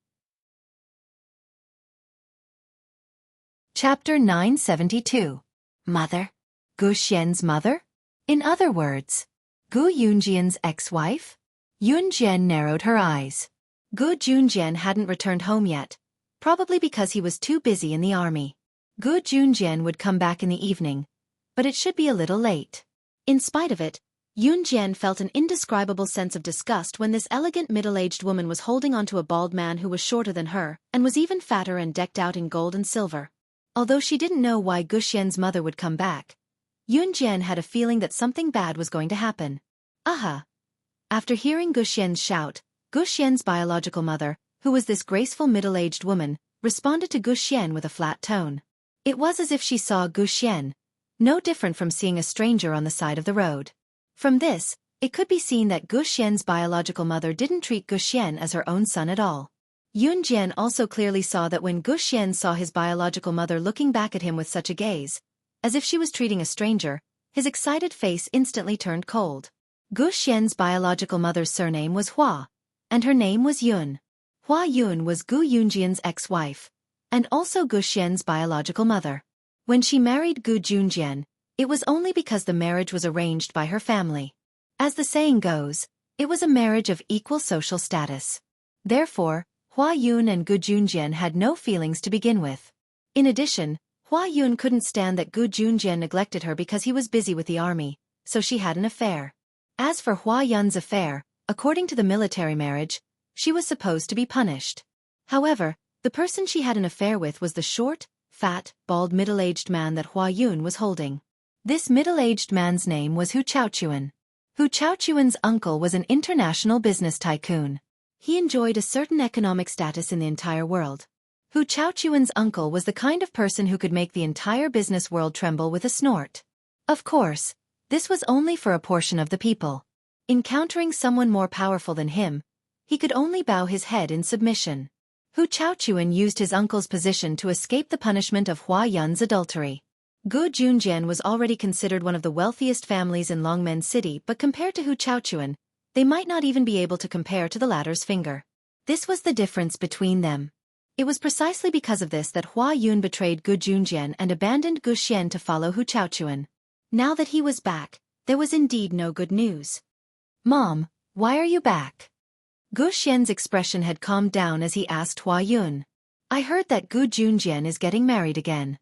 Chapter 972. Mother? Gu Xian's mother? In other words, Gu Yunjian's ex-wife? Yun Jian narrowed her eyes. Gu Junjian hadn't returned home yet, probably because he was too busy in the army. Gu Junjian would come back in the evening, but it should be a little late. In spite of it, Yun Jian felt an indescribable sense of disgust when this elegant middle-aged woman was holding onto a bald man who was shorter than her and was even fatter and decked out in gold and silver. Although she didn't know why Gu Xian's mother would come back, Yun Jian had a feeling that something bad was going to happen. Aha! After hearing Gu Xian's shout, Gu Xian's biological mother, who was this graceful middle-aged woman, responded to Gu Xian with a flat tone. It was as if she saw Gu Xian, no different from seeing a stranger on the side of the road. From this, it could be seen that Gu Xian's biological mother didn't treat Gu Xian as her own son at all. Yun Jian also clearly saw that when Gu Xian saw his biological mother looking back at him with such a gaze, as if she was treating a stranger, his excited face instantly turned cold. Gu Xian's biological mother's surname was Hua, and her name was Yun. Hua Yun was Gu Yunjian's ex-wife, and also Gu Xian's biological mother. When she married Gu Junjian, it was only because the marriage was arranged by her family. As the saying goes, it was a marriage of equal social status. Therefore, Hua Yun and Gu Junjian had no feelings to begin with. In addition, Hua Yun couldn't stand that Gu Junjian neglected her because he was busy with the army, so she had an affair. As for Hua Yun's affair, according to the military marriage, she was supposed to be punished. However, the person she had an affair with was the short, fat, bald middle-aged man that Hua Yun was holding. This middle-aged man's name was Hu Chaochuan. Hu Chaochuan's uncle was an international business tycoon. He enjoyed a certain economic status in the entire world. Hu Chaochuan's uncle was the kind of person who could make the entire business world tremble with a snort. Of course, this was only for a portion of the people. Encountering someone more powerful than him, he could only bow his head in submission. Hu Chaochuan used his uncle's position to escape the punishment of Hua Yun's adultery. Gu Junjian was already considered one of the wealthiest families in Longmen City, but compared to Hu Chaochuan, They might not even be able to compare to the latter's finger. This was the difference between them. It was precisely because of this that Hua Yun betrayed Gu Junjian and abandoned Gu Xian to follow Hu Chaochuan. Now that he was back, there was indeed no good news. "Mom, why are you back?" Gu Xian's expression had calmed down as he asked Hua Yun. "I heard that Gu Junjian is getting married again.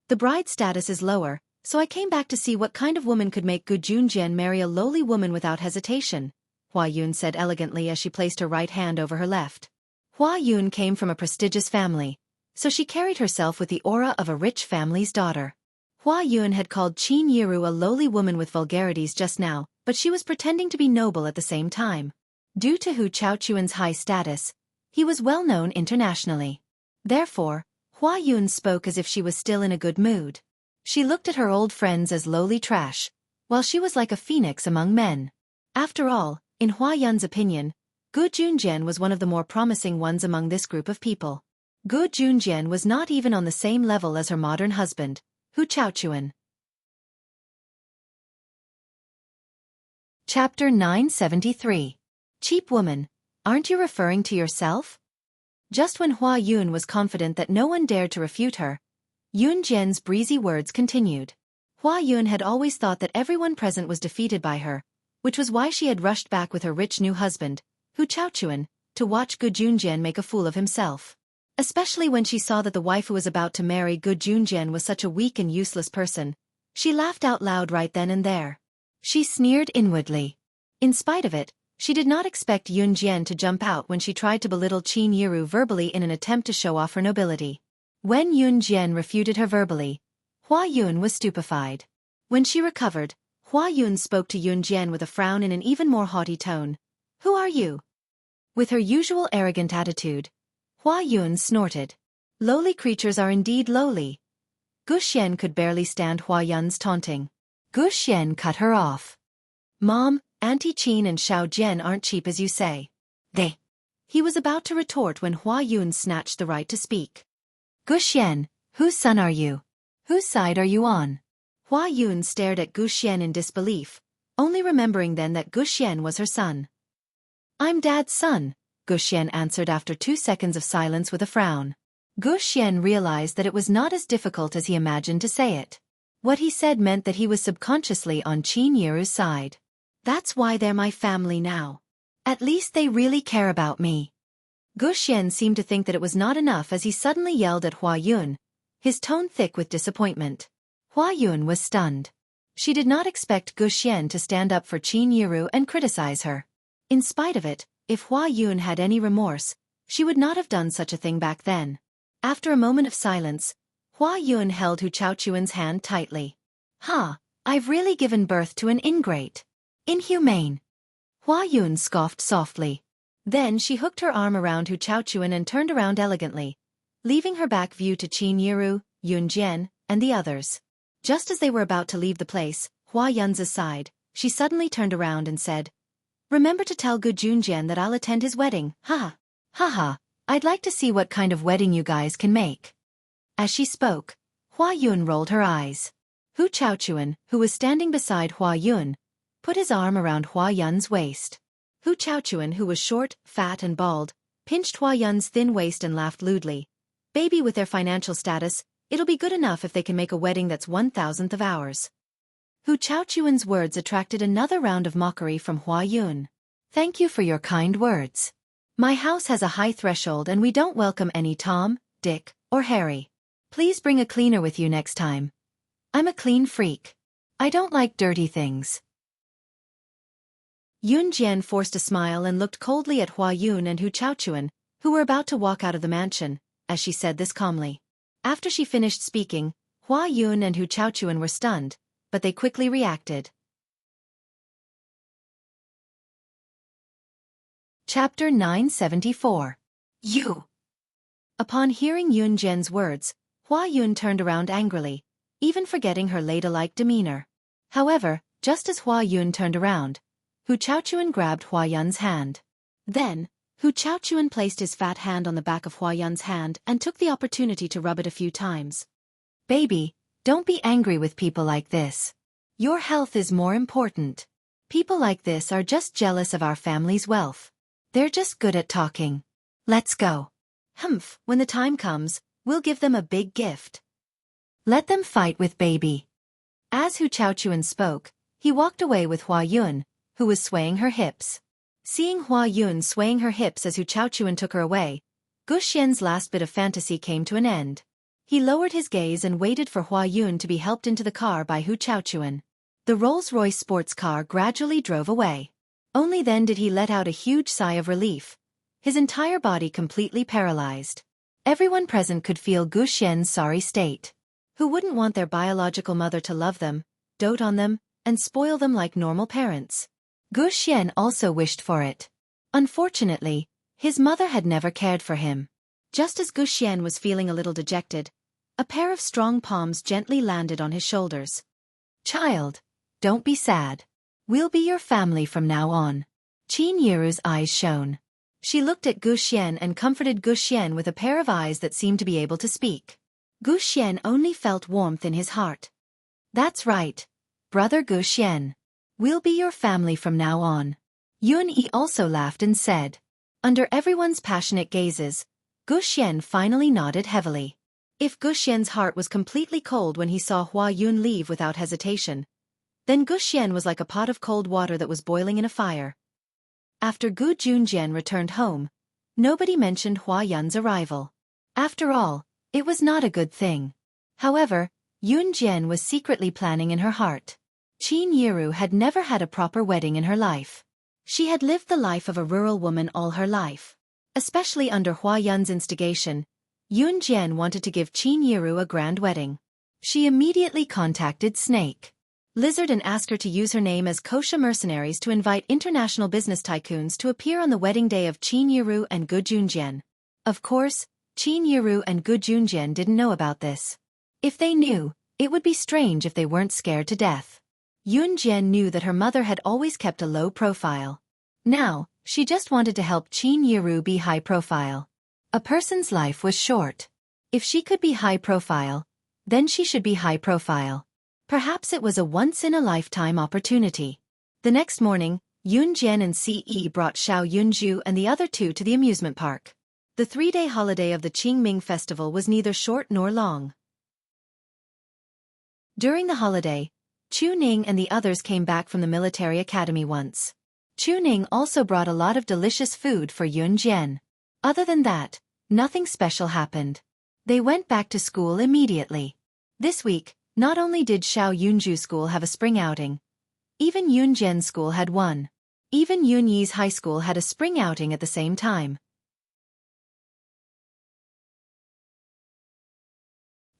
The bride's status is lower, so I came back to see what kind of woman could make Gu Junjian marry a lowly woman without hesitation," Hua Yun said elegantly as she placed her right hand over her left. Hua Yun came from a prestigious family, so she carried herself with the aura of a rich family's daughter. Hua Yun had called Qin Yiru a lowly woman with vulgarities just now, but she was pretending to be noble at the same time. Due to Hu Chaochuan's high status, he was well known internationally. Therefore, Hua Yun spoke as if she was still in a good mood. She looked at her old friends as lowly trash, while she was like a phoenix among men. After all, in Hua Yun's opinion, Gu Junjian was one of the more promising ones among this group of people. Gu Junjian was not even on the same level as her modern husband, Hu Chaochuan. Chapter 973. Cheap woman, aren't you referring to yourself? Just when Hua Yun was confident that no one dared to refute her, Yun Jian's breezy words continued. Hua Yun had always thought that everyone present was defeated by her, which was why she had rushed back with her rich new husband, Hu Chaochuan, to watch Gu Junjian make a fool of himself. Especially when she saw that the wife who was about to marry Gu Junjian was such a weak and useless person, she laughed out loud right then and there. She sneered inwardly. In spite of it, she did not expect Yun Jian to jump out when she tried to belittle Qin Yiru verbally in an attempt to show off her nobility. When Yun Jian refuted her verbally, Hua Yun was stupefied. When she recovered, Hua Yun spoke to Yun Jian with a frown in an even more haughty tone. "Who are you?" With her usual arrogant attitude, Hua Yun snorted. Lowly creatures are indeed lowly. Gu Xian could barely stand Hua Yun's taunting. Gu Xian cut her off. "Mom, Auntie Qin and Xiao Jian aren't cheap as you say. They." He was about to retort when Hua Yun snatched the right to speak. "Gu Xian, whose son are you? Whose side are you on?" Hua Yun stared at Gu Xian in disbelief, only remembering then that Gu Xian was her son. "I'm Dad's son," Gu Xian answered after 2 seconds of silence with a frown. Gu Xian realized that it was not as difficult as he imagined to say it. What he said meant that he was subconsciously on Qin Yiru's side. "That's why they're my family now. At least they really care about me." Gu Xian seemed to think that it was not enough as he suddenly yelled at Hua Yun, his tone thick with disappointment. Hua Yun was stunned. She did not expect Gu Xian to stand up for Qin Yiru and criticize her. In spite of it, if Hua Yun had any remorse, she would not have done such a thing back then. After a moment of silence, Hua Yun held Hu Chaochuan's hand tightly. I've really given birth to an ingrate. Inhumane." Hua Yun scoffed softly. Then she hooked her arm around Hu Chaochuan and turned around elegantly, leaving her back view to Qin Yiru, Yun Jian, and the others. Just as they were about to leave the place, Hua Yun's aside, she suddenly turned around and said, "Remember to tell Gu Junjian that I'll attend his wedding, haha. Haha, I'd like to see what kind of wedding you guys can make." As she spoke, Hua Yun rolled her eyes. Hu Chaochuan, who was standing beside Hua Yun, put his arm around Hua Yun's waist. Hu Chaochuan, who was short, fat and bald, pinched Hua Yun's thin waist and laughed lewdly. "Baby, with their financial status, it'll be good enough if they can make a wedding that's 1,000th of ours." Hu Chaochuan's words attracted another round of mockery from Hua Yun. "Thank you for your kind words. My house has a high threshold and we don't welcome any Tom, Dick, or Harry. Please bring a cleaner with you next time. I'm a clean freak. I don't like dirty things." Yun Jian forced a smile and looked coldly at Hua Yun and Hu Chaochuan, who were about to walk out of the mansion, as she said this calmly. After she finished speaking, Hua Yun and Hu Chaochuan were stunned, but they quickly reacted. Chapter 974. You. Upon hearing Yun Jian's words, Hua Yun turned around angrily, even forgetting her ladylike demeanor. However, just as Hua Yun turned around, Hu Chaochuan grabbed Hua Yun's hand. Then, Hu Chaochuan placed his fat hand on the back of Hua Yun's hand and took the opportunity to rub it a few times. "Baby, don't be angry with people like this. Your health is more important." People like this are just jealous of our family's wealth. They're just good at talking. Let's go. Humph, when the time comes, we'll give them a big gift. Let them fight with baby. As Hu Chaochuan spoke, he walked away with Hua Yun, who was swaying her hips. Seeing Hua Yun swaying her hips as Hu Chaochuan took her away, Gu Xian's last bit of fantasy came to an end. He lowered his gaze and waited for Hua Yun to be helped into the car by Hu Chaochuan. The Rolls-Royce sports car gradually drove away. Only then did he let out a huge sigh of relief, his entire body completely paralyzed. Everyone present could feel Gu Xian's sorry state. Who wouldn't want their biological mother to love them, dote on them, and spoil them like normal parents? Gu Xian also wished for it. Unfortunately, his mother had never cared for him. Just as Gu Xian was feeling a little dejected, a pair of strong palms gently landed on his shoulders. Child, don't be sad. We'll be your family from now on. Qin Yiru's eyes shone. She looked at Gu Xian and comforted Gu Xian with a pair of eyes that seemed to be able to speak. Gu Xian only felt warmth in his heart. That's right, brother Gu Xian. We'll be your family from now on. Yun Yi also laughed and said. Under everyone's passionate gazes, Gu Xian finally nodded heavily. If Gu Xian's heart was completely cold when he saw Hua Yun leave without hesitation, then Gu Xian was like a pot of cold water that was boiling in a fire. After Gu Junjian returned home, nobody mentioned Hua Yun's arrival. After all, it was not a good thing. However, Yun Jian was secretly planning in her heart. Qin Yiru had never had a proper wedding in her life. She had lived the life of a rural woman all her life. Especially under Hua Yun's instigation, Yun Jian wanted to give Qin Yiru a grand wedding. She immediately contacted Snake Lizard and asked her to use her name as kosha mercenaries to invite international business tycoons to appear on the wedding day of Qin Yiru and Gu Junjian. Of course, Qin Yiru and Gu Junjian didn't know about this. If they knew, it would be strange if they weren't scared to death. Yun Jian knew that her mother had always kept a low profile. Now, she just wanted to help Qin Yiru be high profile. A person's life was short. If she could be high profile, then she should be high profile. Perhaps it was a once-in-a-lifetime opportunity. The next morning, Yun Jian and Ce brought Xiao Yunju and the other two to the amusement park. The 3-day holiday of the Qingming festival was neither short nor long. During the holiday, Chu Ning and the others came back from the military academy once. Chu Ning also brought a lot of delicious food for Yun Jian. Other than that, nothing special happened. They went back to school immediately. This week, not only did Xiao Yunju's school have a spring outing, even Yun Jian's school had one. Even Yun Yi's high school had a spring outing at the same time.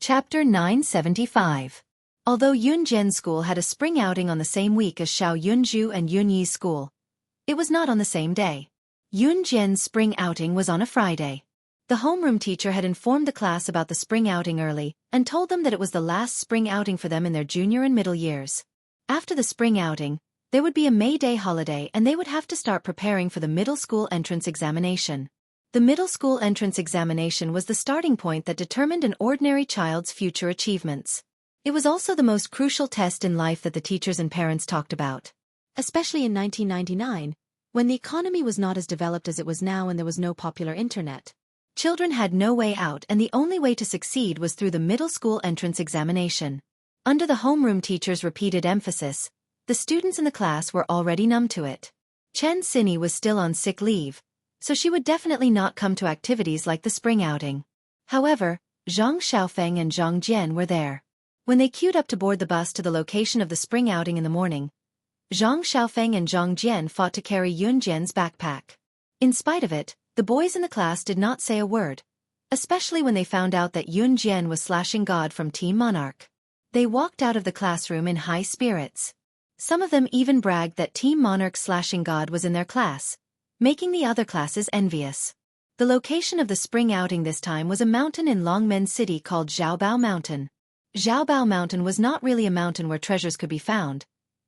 Chapter 975. Although Yun Jian's school had a spring outing on the same week as Xiao Yunju and Yun Yi's school, it was not on the same day. Yun Jian's spring outing was on a Friday. The homeroom teacher had informed the class about the spring outing early and told them that it was the last spring outing for them in their junior and middle years. After the spring outing, there would be a May Day holiday and they would have to start preparing for the middle school entrance examination. The middle school entrance examination was the starting point that determined an ordinary child's future achievements. It was also the most crucial test in life that the teachers and parents talked about. Especially in 1999, when the economy was not as developed as it was now and there was no popular internet. Children had no way out and the only way to succeed was through the middle school entrance examination. Under the homeroom teacher's repeated emphasis, the students in the class were already numb to it. Chen Xinyi was still on sick leave, so she would definitely not come to activities like the spring outing. However, Zhang Xiaofeng and Zhang Jian were there. When they queued up to board the bus to the location of the spring outing in the morning, Zhang Xiaofeng and Zhang Jian fought to carry Yun Jian's backpack. In spite of it, the boys in the class did not say a word, especially when they found out that Yun Jian was slashing God from Team Monarch. They walked out of the classroom in high spirits. Some of them even bragged that Team Monarch's slashing God was in their class, making the other classes envious. The location of the spring outing this time was a mountain in Longmen City called Zhaobao Mountain. Zhaobao Mountain was not really a mountain where treasures could be found,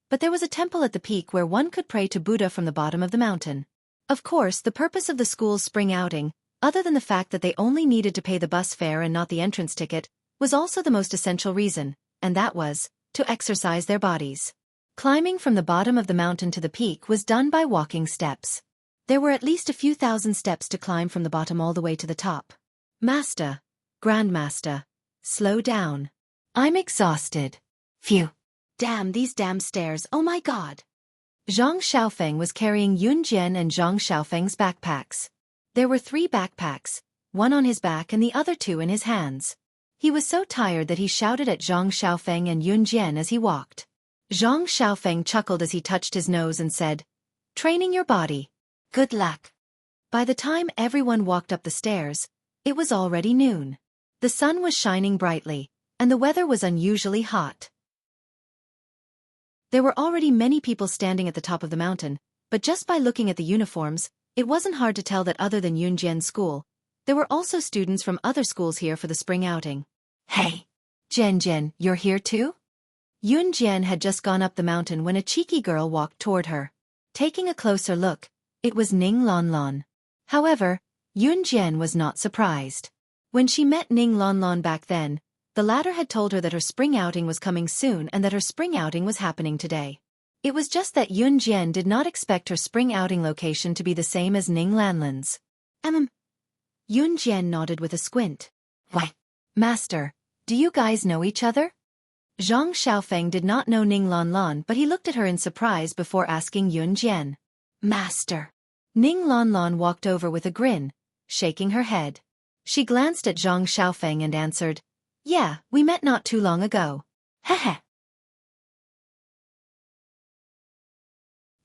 but there was a temple at the peak where one could pray to Buddha from the bottom of the mountain. Of course, the purpose of the school's spring outing, other than the fact that they only needed to pay the bus fare and not the entrance ticket, was also the most essential reason, and that was, to exercise their bodies. Climbing from the bottom of the mountain to the peak was done by walking steps. There were at least a few thousand steps to climb from the bottom all the way to the top. Master, Grandmaster, slow down. I'm exhausted. Phew. Damn these damn stairs, oh my god. Zhang Xiaofeng was carrying Yun Jian and Zhang Xiaofeng's backpacks. There were 3 backpacks, one on his back and the other 2 in his hands. He was so tired that he shouted at Zhang Xiaofeng and Yun Jian as he walked. Zhang Xiaofeng chuckled as he touched his nose and said, "Training your body. Good luck." By the time everyone walked up the stairs, it was already noon. The sun was shining brightly, and the weather was unusually hot. There were already many people standing at the top of the mountain, but just by looking at the uniforms, it wasn't hard to tell that other than Yun Jian's school, there were also students from other schools here for the spring outing. Hey! Jian, you're here too? Yun Jian had just gone up the mountain when a cheeky girl walked toward her. Taking a closer look, it was Ning Lanlan. However, Yun Jian was not surprised. When she met Ning Lanlan back then, the latter had told her that her spring outing was coming soon and that her spring outing was happening today. It was just that Yun Jian did not expect her spring outing location to be the same as Ning Lanlan's. Yun Jian nodded with a squint. Why? Master, do you guys know each other? Zhang Xiaofeng did not know Ning Lanlan, but he looked at her in surprise before asking Yun Jian. Master. Ning Lanlan walked over with a grin, shaking her head. She glanced at Zhang Xiaofeng and answered, "Yeah, we met not too long ago." Heh.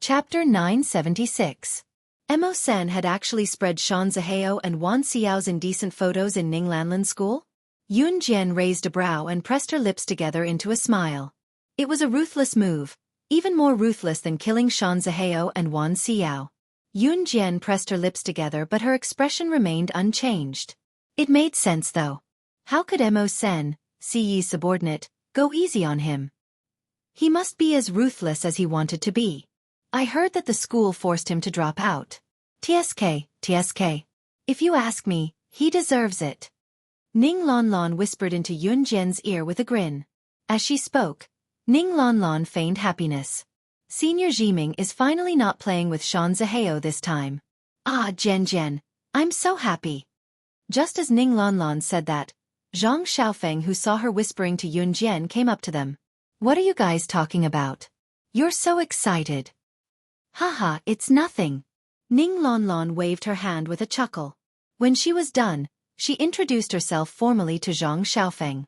Chapter 976. Mo Sen had actually spread Shan Zihao and Wan Xiao's indecent photos in Ning Lanlan's school? Yun Jian raised a brow and pressed her lips together into a smile. It was a ruthless move, even more ruthless than killing Shan Zihao and Wan Xiao. Yun Jian pressed her lips together, but her expression remained unchanged. It made sense though. How could Mo Sen, Siyi's subordinate, go easy on him? He must be as ruthless as he wanted to be. I heard that the school forced him to drop out. TSK. If you ask me, he deserves it. Ning Lanlan whispered into Yun Jian's ear with a grin. As she spoke, Ning Lanlan feigned happiness. Senior Jiming is finally not playing with Shan Zihao this time. Ah, Jian, I'm so happy. Just as Ning Lanlan said that, Zhang Xiaofeng, who saw her whispering to Yun Jian, came up to them. What are you guys talking about? You're so excited. Haha, it's nothing. Ning Lanlan waved her hand with a chuckle. When she was done, she introduced herself formally to Zhang Xiaofeng.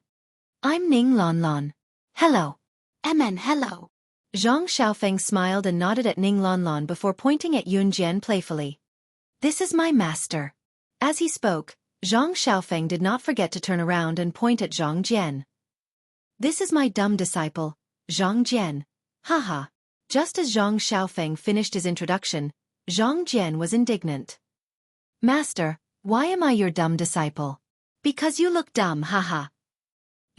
I'm Ning Lanlan. Hello. Hello. Zhang Xiaofeng smiled and nodded at Ning Lanlan before pointing at Yun Jian playfully. This is my master. As he spoke, Zhang Xiaofeng did not forget to turn around and point at Zhang Jian. This is my dumb disciple, Zhang Jian. Haha. Just as Zhang Xiaofeng finished his introduction, Zhang Jian was indignant. Master, why am I your dumb disciple? Because you look dumb, haha.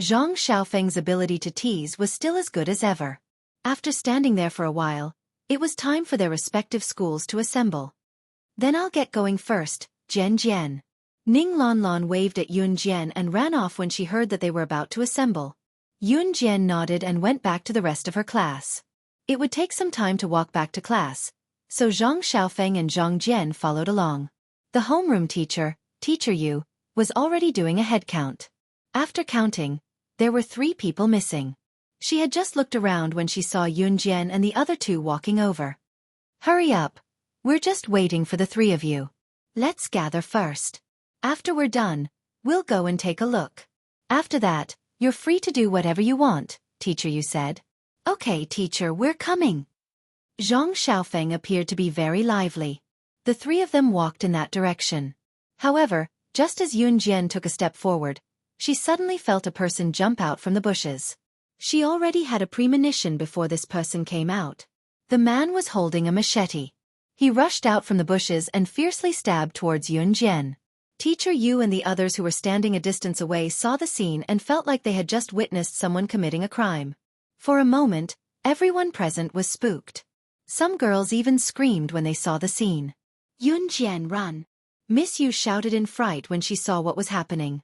Zhang Xiaofeng's ability to tease was still as good as ever. After standing there for a while, it was time for their respective schools to assemble. Then I'll get going first, Jian. Ning Lanlan waved at Yun Jian and ran off when she heard that they were about to assemble. Yun Jian nodded and went back to the rest of her class. It would take some time to walk back to class, so Zhang Xiaofeng and Zhang Jian followed along. The homeroom teacher, Teacher Yu, was already doing a head count. After counting, there were 3 people missing. She had just looked around when she saw Yun Jian and the other 2 walking over. Hurry up. We're just waiting for the 3 of you. Let's gather first. After we're done, we'll go and take a look. After that, you're free to do whatever you want, Teacher Yu said. Okay, teacher, we're coming. Zhang Xiaofeng appeared to be very lively. The 3 of them walked in that direction. However, just as Yun Jian took a step forward, she suddenly felt a person jump out from the bushes. She already had a premonition before this person came out. The man was holding a machete. He rushed out from the bushes and fiercely stabbed towards Yun Jian. Teacher Yu and the others who were standing a distance away saw the scene and felt like they had just witnessed someone committing a crime. For a moment, everyone present was spooked. Some girls even screamed when they saw the scene. Yun Jian, run! Miss Yu shouted in fright when she saw what was happening.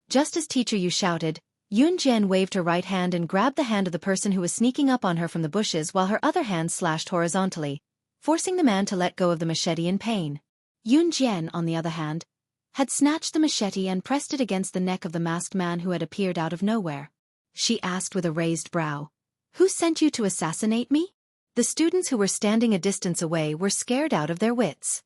Just as Teacher Yu shouted, Yunjian waved her right hand and grabbed the hand of the person who was sneaking up on her from the bushes while her other hand slashed horizontally, forcing the man to let go of the machete in pain. Yunjian, on the other hand, had snatched the machete and pressed it against the neck of the masked man who had appeared out of nowhere. She asked with a raised brow, "Who sent you to assassinate me?" The students who were standing a distance away were scared out of their wits.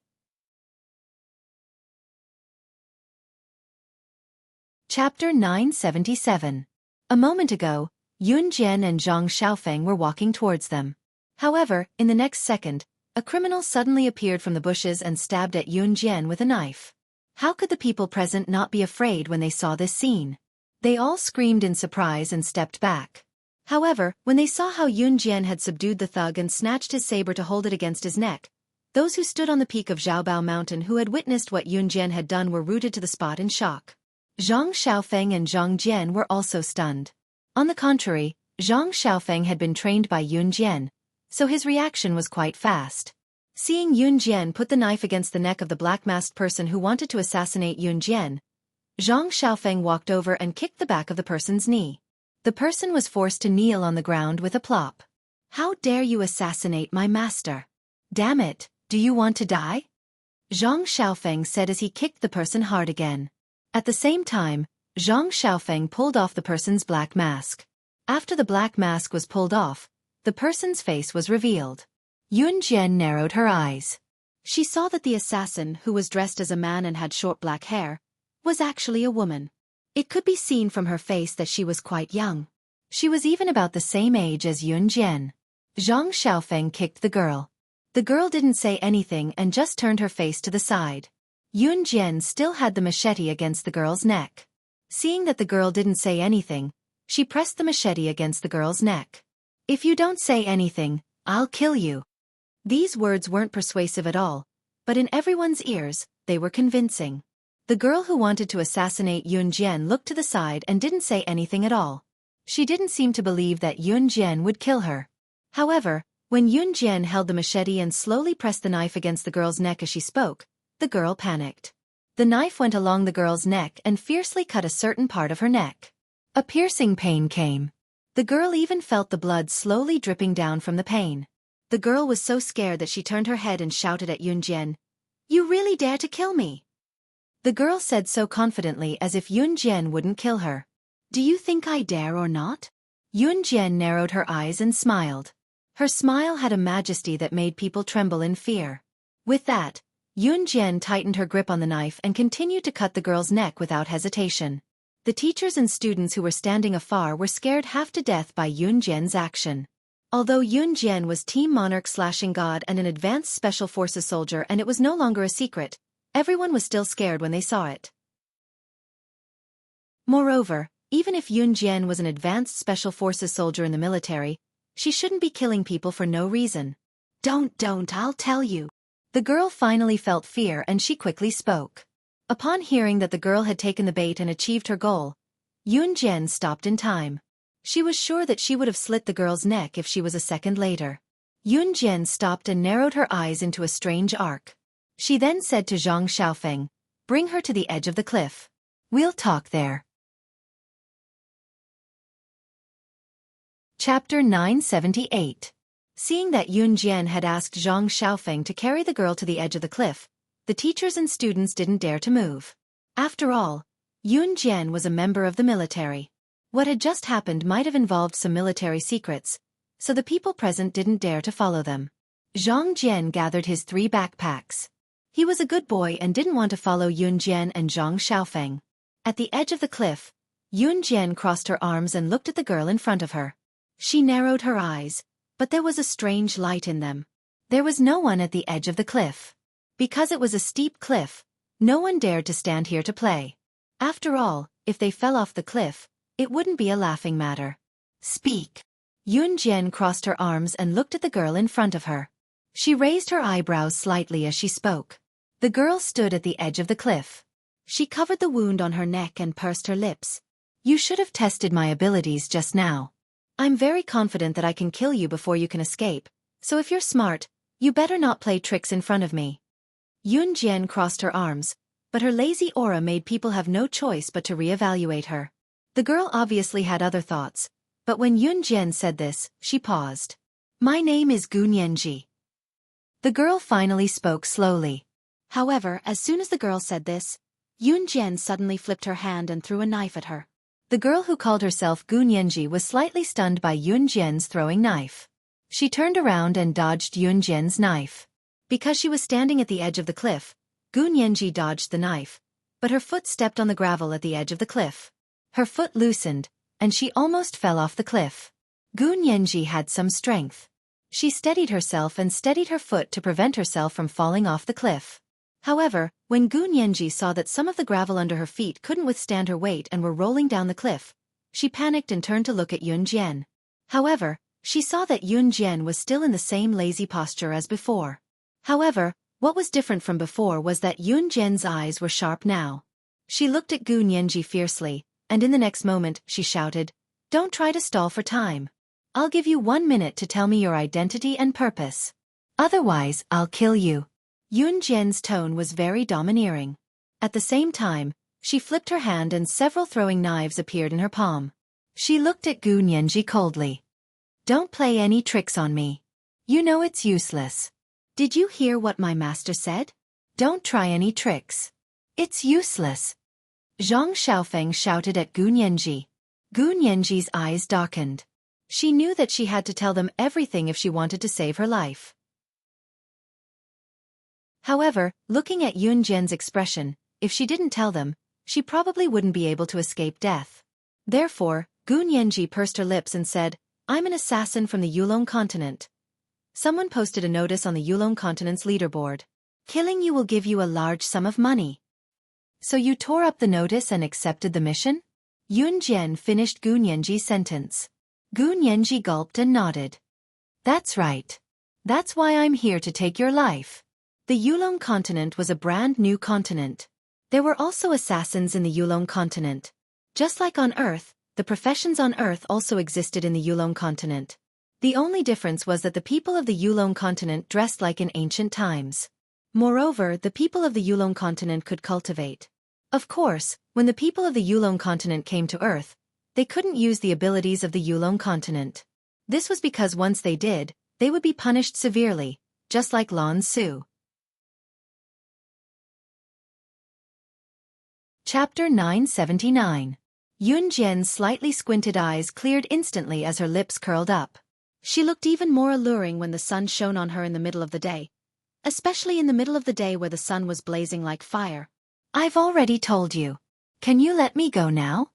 Chapter 977. A moment ago, Yunjian and Zhang Xiaofeng were walking towards them. However, in the next second, a criminal suddenly appeared from the bushes and stabbed at Yunjian with a knife. How could the people present not be afraid when they saw this scene? They all screamed in surprise and stepped back. However, when they saw how Yunjian had subdued the thug and snatched his saber to hold it against his neck, those who stood on the peak of Zhaobao Mountain who had witnessed what Yunjian had done were rooted to the spot in shock. Zhang Xiaofeng and Zhang Jian were also stunned. On the contrary, Zhang Xiaofeng had been trained by Yunjian, so his reaction was quite fast. Seeing Yunjian put the knife against the neck of the black-masked person who wanted to assassinate Yunjian, Zhang Xiaofeng walked over and kicked the back of the person's knee. The person was forced to kneel on the ground with a plop. "How dare you assassinate my master? Damn it, do you want to die?" Zhang Xiaofeng said as he kicked the person hard again. At the same time, Zhang Xiaofeng pulled off the person's black mask. After the black mask was pulled off, the person's face was revealed. Yunjian narrowed her eyes. She saw that the assassin, who was dressed as a man and had short black hair, was actually a woman. It could be seen from her face that she was quite young. She was even about the same age as Yunjian. Zhang Xiaofeng kicked the girl. The girl didn't say anything and just turned her face to the side. Yunjian still had the machete against the girl's neck. Seeing that the girl didn't say anything, she pressed the machete against the girl's neck. "If you don't say anything, I'll kill you." These words weren't persuasive at all, but in everyone's ears, they were convincing. The girl who wanted to assassinate Yunjian looked to the side and didn't say anything at all. She didn't seem to believe that Yunjian would kill her. However, when Yunjian held the machete and slowly pressed the knife against the girl's neck as she spoke, the girl panicked. The knife went along the girl's neck and fiercely cut a certain part of her neck. A piercing pain came. The girl even felt the blood slowly dripping down from the pain. The girl was so scared that she turned her head and shouted at Yunjian, "You really dare to kill me?" The girl said so confidently as if Yunjian wouldn't kill her. "Do you think I dare or not?" Yunjian narrowed her eyes and smiled. Her smile had a majesty that made people tremble in fear. With that, Yunjian tightened her grip on the knife and continued to cut the girl's neck without hesitation. The teachers and students who were standing afar were scared half to death by Yunjian's action. Although Yunjian was Team Monarch Slashing God and an advanced Special Forces soldier and it was no longer a secret, everyone was still scared when they saw it. Moreover, even if Yunjian was an advanced Special Forces soldier in the military, she shouldn't be killing people for no reason. Don't, I'll tell you." The girl finally felt fear and she quickly spoke. Upon hearing that the girl had taken the bait and achieved her goal, Yunjian stopped in time. She was sure that she would have slit the girl's neck if she was a second later. Yunjian stopped and narrowed her eyes into a strange arc. She then said to Zhang Xiaofeng, "Bring her to the edge of the cliff. We'll talk there." Chapter 978. Seeing that Yunjian had asked Zhang Xiaofeng to carry the girl to the edge of the cliff, the teachers and students didn't dare to move. After all, Yunjian was a member of the military. What had just happened might have involved some military secrets, so the people present didn't dare to follow them. Zhang Jian gathered his 3 backpacks. He was a good boy and didn't want to follow Yunjian and Zhang Xiaofeng. At the edge of the cliff, Yunjian crossed her arms and looked at the girl in front of her. She narrowed her eyes, but there was a strange light in them. There was no one at the edge of the cliff. Because it was a steep cliff, no one dared to stand here to play. After all, if they fell off the cliff, it wouldn't be a laughing matter. "Speak." Yunjian crossed her arms and looked at the girl in front of her. She raised her eyebrows slightly as she spoke. The girl stood at the edge of the cliff. She covered the wound on her neck and pursed her lips. "You should have tested my abilities just now. I'm very confident that I can kill you before you can escape, so if you're smart, you better not play tricks in front of me." Yunjian crossed her arms, but her lazy aura made people have no choice but to reevaluate her. The girl obviously had other thoughts, but when Yun Jian said this, she paused. My name is Gu Nianji. The girl finally spoke slowly. However, as soon as the girl said this, Yun Jian suddenly flipped her hand and threw a knife at her. The girl who called herself Gu Nianji was slightly stunned by Yun Jian's throwing knife. She turned around and dodged Yun Jian's knife. Because she was standing at the edge of the cliff, Gu Nianji dodged the knife, but her foot stepped on the gravel at the edge of the cliff. Her foot loosened, and she almost fell off the cliff. Gu Nianji had some strength. She steadied herself and steadied her foot to prevent herself from falling off the cliff. However, when Gu Nianji saw that some of the gravel under her feet couldn't withstand her weight and were rolling down the cliff, she panicked and turned to look at Yun Jian. However, she saw that Yun Jian was still in the same lazy posture as before. However, what was different from before was that Yun Jian's eyes were sharp now. She looked at Gu Nianji fiercely, and in the next moment, she shouted, "Don't try to stall for time. I'll give you 1 minute to tell me your identity and purpose. Otherwise, I'll kill you." Yun Jian's tone was very domineering. At the same time, she flipped her hand and several throwing knives appeared in her palm. She looked at Gu Nianji coldly. "Don't play any tricks on me. You know it's useless. Did you hear what my master said? Don't try any tricks. It's useless." Zhang Xiaofeng shouted at Gu Nianji. Gu Nianji's eyes darkened. She knew that she had to tell them everything if she wanted to save her life. However, looking at Yun Jian's expression, if she didn't tell them, she probably wouldn't be able to escape death. Therefore, Gu Nianji pursed her lips and said, "I'm an assassin from the Yulong continent. Someone posted a notice on the Yulong continent's leaderboard. Killing you will give you a large sum of money. So you tore up the notice and accepted the mission?" Yun Jian finished Gu Nianji's sentence. Gu Nianji gulped and nodded. "That's right. That's why I'm here to take your life." The Yulong continent was a brand new continent. There were also assassins in the Yulong continent. Just like on Earth, the professions on Earth also existed in the Yulong continent. The only difference was that the people of the Yulong continent dressed like in ancient times. Moreover, the people of the Yulong continent could cultivate. Of course, when the people of the Yulong continent came to Earth, they couldn't use the abilities of the Yulong continent. This was because once they did, they would be punished severely, just like Lan Su. Chapter 979. Yun Jian's slightly squinted eyes cleared instantly as her lips curled up. She looked even more alluring when the sun shone on her in the middle of the day, especially in the middle of the day where the sun was blazing like fire. "I've already told you. Can you let me go now?"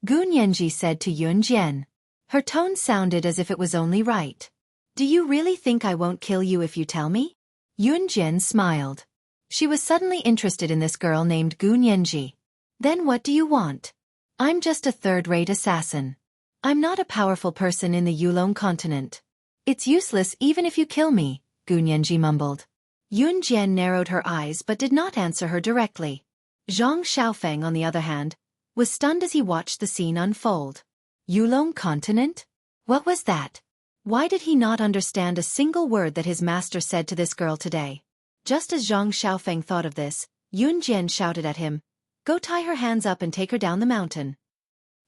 Gu Nianji said to Yun Jian. Her tone sounded as if it was only right. "Do you really think I won't kill you if you tell me?" Yun Jian smiled. She was suddenly interested in this girl named Gu Nianji. "Then what do you want? I'm just a third-rate assassin. I'm not a powerful person in the Yulong continent. It's useless even if you kill me," Gu Nianji mumbled. Yun Jian narrowed her eyes but did not answer her directly. Zhang Xiaofeng, on the other hand, was stunned as he watched the scene unfold. Yulong continent? What was that? Why did he not understand a single word that his master said to this girl today? Just as Zhang Xiaofeng thought of this, Yun Jian shouted at him, "Go tie her hands up and take her down the mountain."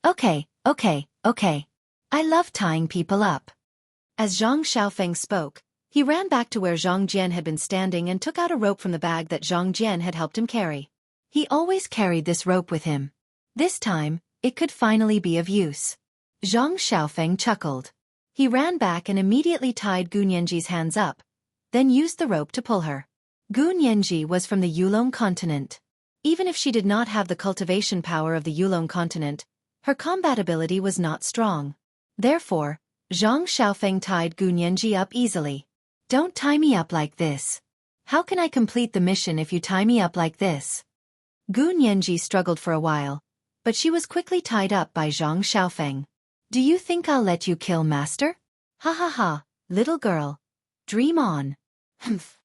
Okay. I love tying people up." As Zhang Xiaofeng spoke, he ran back to where Zhang Jian had been standing and took out a rope from the bag that Zhang Jian had helped him carry. He always carried this rope with him. This time, it could finally be of use. Zhang Xiaofeng chuckled. He ran back and immediately tied Gu Nianji's hands up, then used the rope to pull her. Gu Nianji was from the Yulong continent. Even if she did not have the cultivation power of the Yulong continent, her combat ability was not strong. Therefore, Zhang Xiaofeng tied Gu Nianji up easily. "Don't tie me up like this. How can I complete the mission if you tie me up like this?" Gu Nianji struggled for a while, but she was quickly tied up by Zhang Xiaofeng. "Do you think I'll let you kill master? Ha ha ha, little girl. Dream on." Humph.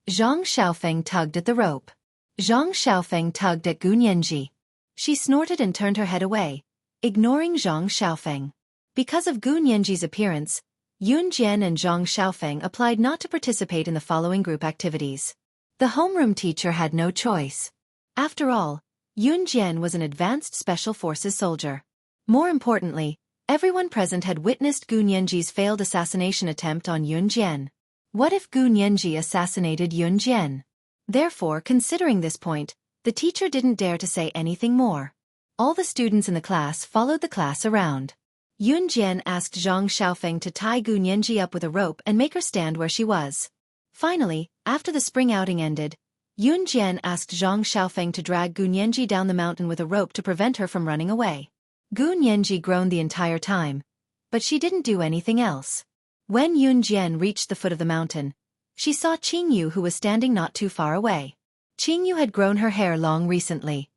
Zhang Xiaofeng tugged at the rope. Zhang Xiaofeng tugged at Gu Nianji. She snorted and turned her head away, ignoring Zhang Xiaofeng. Because of Gu Nianji's appearance, Yun Jian and Zhang Xiaofeng applied not to participate in the following group activities. The homeroom teacher had no choice. After all, Yun Jian was an advanced special forces soldier. More importantly, everyone present had witnessed Gu Nianji's failed assassination attempt on Yun Jian. What if Gu Nianji assassinated Yun Jian? Therefore, considering this point, the teacher didn't dare to say anything more. All the students in the class followed the class around. Yun Jian asked Zhang Xiaofeng to tie Gu Nianji up with a rope and make her stand where she was. Finally, after the spring outing ended, Yun Jian asked Zhang Xiaofeng to drag Gu Nianji down the mountain with a rope to prevent her from running away. Gu Nianji groaned the entire time, but she didn't do anything else. When Yun Jian reached the foot of the mountain, she saw Qingyu, who was standing not too far away. Qingyu had grown her hair long recently.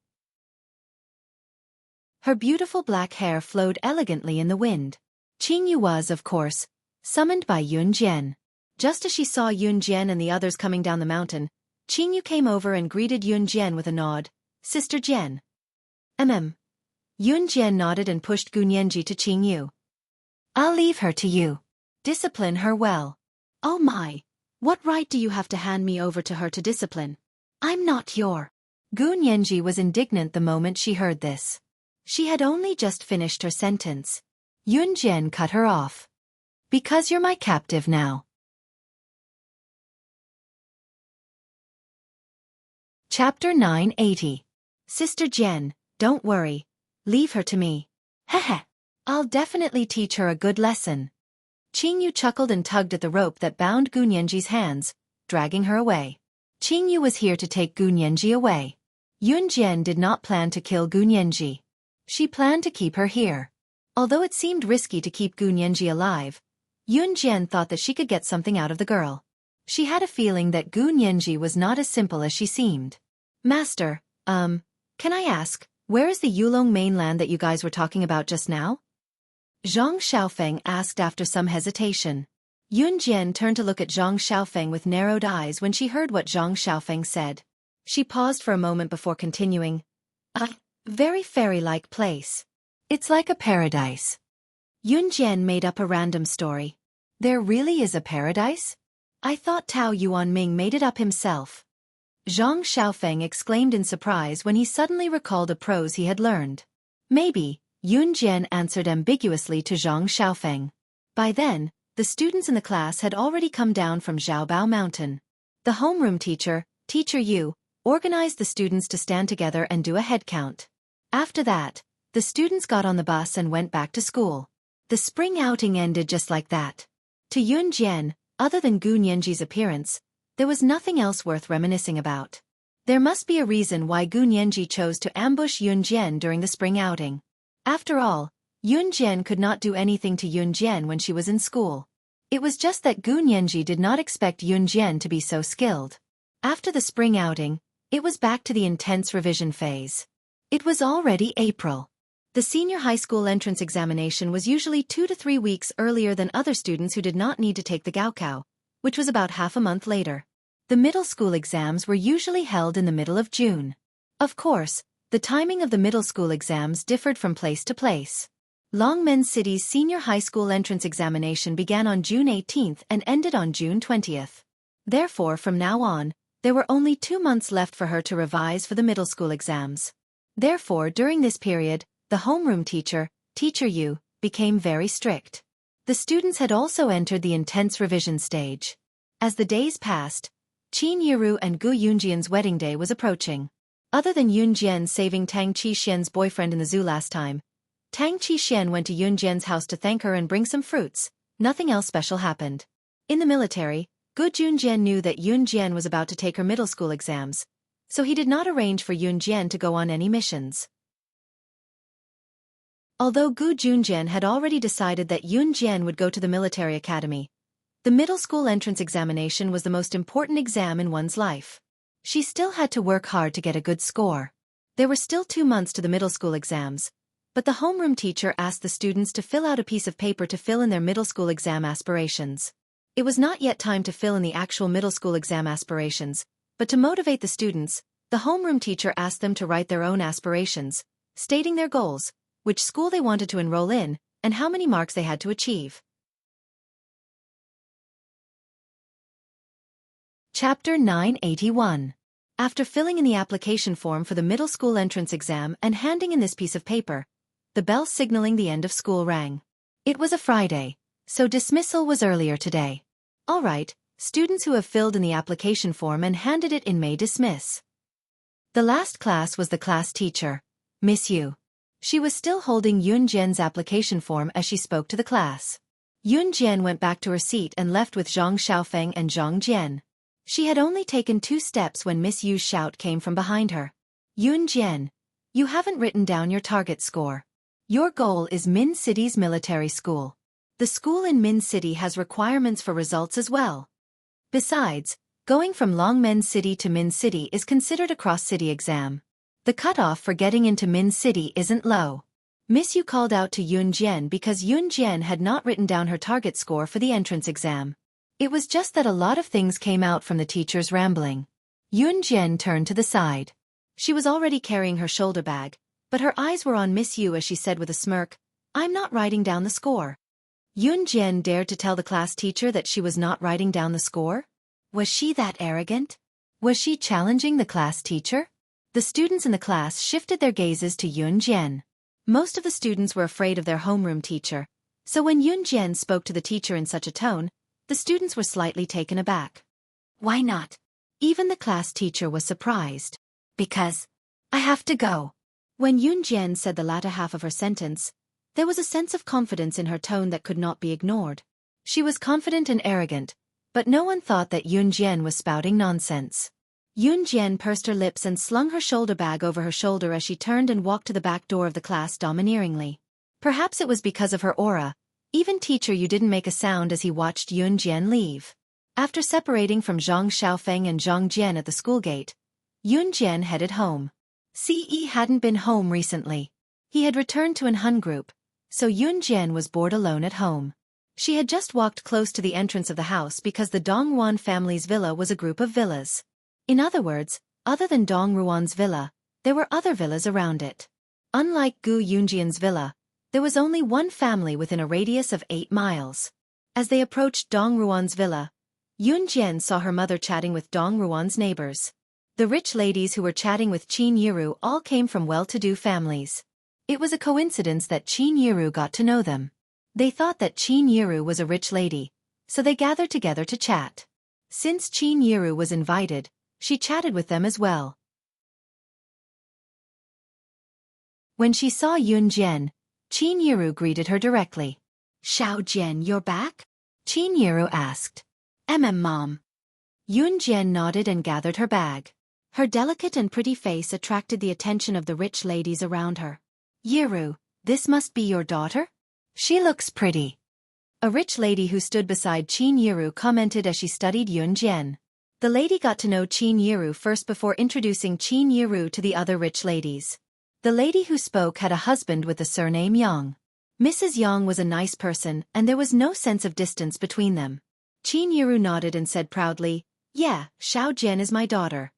Her beautiful black hair flowed elegantly in the wind. Qingyu was, of course, summoned by Yun Jian. Just as she saw Yun Jian and the others coming down the mountain, Qingyu came over and greeted Yun Jian with a nod. "Sister Jian." Yun Jian nodded and pushed Gu Nianji to Qingyu. "I'll leave her to you. Discipline her well." "Oh my! What right do you have to hand me over to her to discipline? I'm not your—" Gu Nianji was indignant the moment she heard this. She had only just finished her sentence. Yun Jian cut her off. "Because you're my captive now." Chapter 980. Sister Jian, don't worry. Leave her to me. Heh. I'll definitely teach her a good lesson. Qingyu chuckled and tugged at the rope that bound Gu Nianji's hands, dragging her away. Qingyu was here to take Gu Nianji away. Yun Jian did not plan to kill Gu Nianji. She planned to keep her here. Although it seemed risky to keep Gu Nianji alive, Yun Jian thought that she could get something out of the girl. She had a feeling that Gu Nianji was not as simple as she seemed. "Master, can I ask, where is the Yulong mainland that you guys were talking about just now?" Zhang Xiaofeng asked after some hesitation. Yun Jian turned to look at Zhang Xiaofeng with narrowed eyes when she heard what Zhang Xiaofeng said. She paused for a moment before continuing. "A very fairy-like place. It's like a paradise." Yun Jian made up a random story. "There really is a paradise? I thought Tao Yuanming made it up himself." Zhang Xiaofeng exclaimed in surprise when he suddenly recalled a prose he had learned. "Maybe," Yun Jian answered ambiguously to Zhang Xiaofeng. By then, the students in the class had already come down from Zhaobao Mountain. The homeroom teacher, Teacher Yu, organized the students to stand together and do a head count. After that, the students got on the bus and went back to school. The spring outing ended just like that. To Yun Jian, other than Gu Nianji's appearance, there was nothing else worth reminiscing about. There must be a reason why Gu Nianji chose to ambush Yun Jian during the spring outing. After all, Yun Jian could not do anything to Yun Jian when she was in school. It was just that Gu Nianji did not expect Yun Jian to be so skilled. After the spring outing, it was back to the intense revision phase. It was already April. The senior high school entrance examination was usually 2 to 3 weeks earlier than other students who did not need to take the Gaokao, which was about half a month later. The middle school exams were usually held in the middle of June. Of course, the timing of the middle school exams differed from place to place. Longmen City's senior high school entrance examination began on June 18th and ended on June 20th. Therefore, from now on, there were only 2 months left for her to revise for the middle school exams. Therefore, during this period, the homeroom teacher, Teacher Yu, became very strict. The students had also entered the intense revision stage. As the days passed, Qin Yiru and Gu Yunjian's wedding day was approaching. Other than Yun Jian saving Tang Qixuan's boyfriend in the zoo last time, Tang Qixuan went to Yun Jian's house to thank her and bring some fruits. Nothing else special happened. In the military, Gu Junjian knew that Yun Jian was about to take her middle school exams, so he did not arrange for Yun Jian to go on any missions. Although Gu Junjian had already decided that Yun Jian would go to the military academy, the middle school entrance examination was the most important exam in one's life. She still had to work hard to get a good score. There were still 2 months to the middle school exams, but the homeroom teacher asked the students to fill out a piece of paper to fill in their middle school exam aspirations. It was not yet time to fill in the actual middle school exam aspirations, but to motivate the students, the homeroom teacher asked them to write their own aspirations, stating their goals, which school they wanted to enroll in, and how many marks they had to achieve. Chapter 981. After filling in the application form for the middle school entrance exam and handing in this piece of paper, the bell signaling the end of school rang. It was a Friday, so dismissal was earlier today. All right, students who have filled in the application form and handed it in may dismiss. The last class was the class teacher, Miss Yu. She was still holding Yun Jian's application form as she spoke to the class. Yun Jian went back to her seat and left with Zhang Xiaofeng and Zhang Jian. She had only taken 2 steps when Miss Yu's shout came from behind her. Yun Jian, you haven't written down your target score. Your goal is Min City's military school. The school in Min City has requirements for results as well. Besides, going from Longmen City to Min City is considered a cross-city exam. The cutoff for getting into Min City isn't low. Miss Yu called out to Yun Jian because Yun Jian had not written down her target score for the entrance exam. It was just that a lot of things came out from the teacher's rambling. Yun Jian turned to the side. She was already carrying her shoulder bag, but her eyes were on Miss Yu as she said with a smirk, "I'm not writing down the score." Yun Jian dared to tell the class teacher that she was not writing down the score? Was she that arrogant? Was she challenging the class teacher? The students in the class shifted their gazes to Yun Jian. Most of the students were afraid of their homeroom teacher, so when Yun Jian spoke to the teacher in such a tone, the students were slightly taken aback. Why not? Even the class teacher was surprised. Because I have to go. When Yun Jian said the latter half of her sentence, there was a sense of confidence in her tone that could not be ignored. She was confident and arrogant, but no one thought that Yun Jian was spouting nonsense. Yun Jian pursed her lips and slung her shoulder bag over her shoulder as she turned and walked to the back door of the class domineeringly. Perhaps it was because of her aura. Even Teacher Yu didn't make a sound as he watched Yun Jian leave. After separating from Zhang Xiaofeng and Zhang Jian at the school gate, Yun Jian headed home. Ce hadn't been home recently. He had returned to an Hun group, so Yun Jian was bored alone at home. She had just walked close to the entrance of the house because the Dongruan family's villa was a group of villas. In other words, other than Dongruan's villa, there were other villas around it. Unlike Gu Yunjian's villa, there was only one family within a radius of 8 miles. As they approached Dongruan's villa, Yun Jian saw her mother chatting with Dongruan's neighbors. The rich ladies who were chatting with Qin Yiru all came from well-to-do families. It was a coincidence that Qin Yiru got to know them. They thought that Qin Yiru was a rich lady, so they gathered together to chat. Since Qin Yiru was invited, she chatted with them as well. When she saw Yun Jian, Qin Yiru greeted her directly. "Xiao Jian, you're back?" Qin Yiru asked. Mom." Yun Jian nodded and gathered her bag. Her delicate and pretty face attracted the attention of the rich ladies around her. "Yiru, this must be your daughter? She looks pretty." A rich lady who stood beside Qin Yiru commented as she studied Yun Jian. The lady got to know Qin Yiru first before introducing Qin Yiru to the other rich ladies. The lady who spoke had a husband with the surname Yang. Mrs. Yang was a nice person and there was no sense of distance between them. Qin Yiru nodded and said proudly, "Yeah, Xiao Jian is my daughter."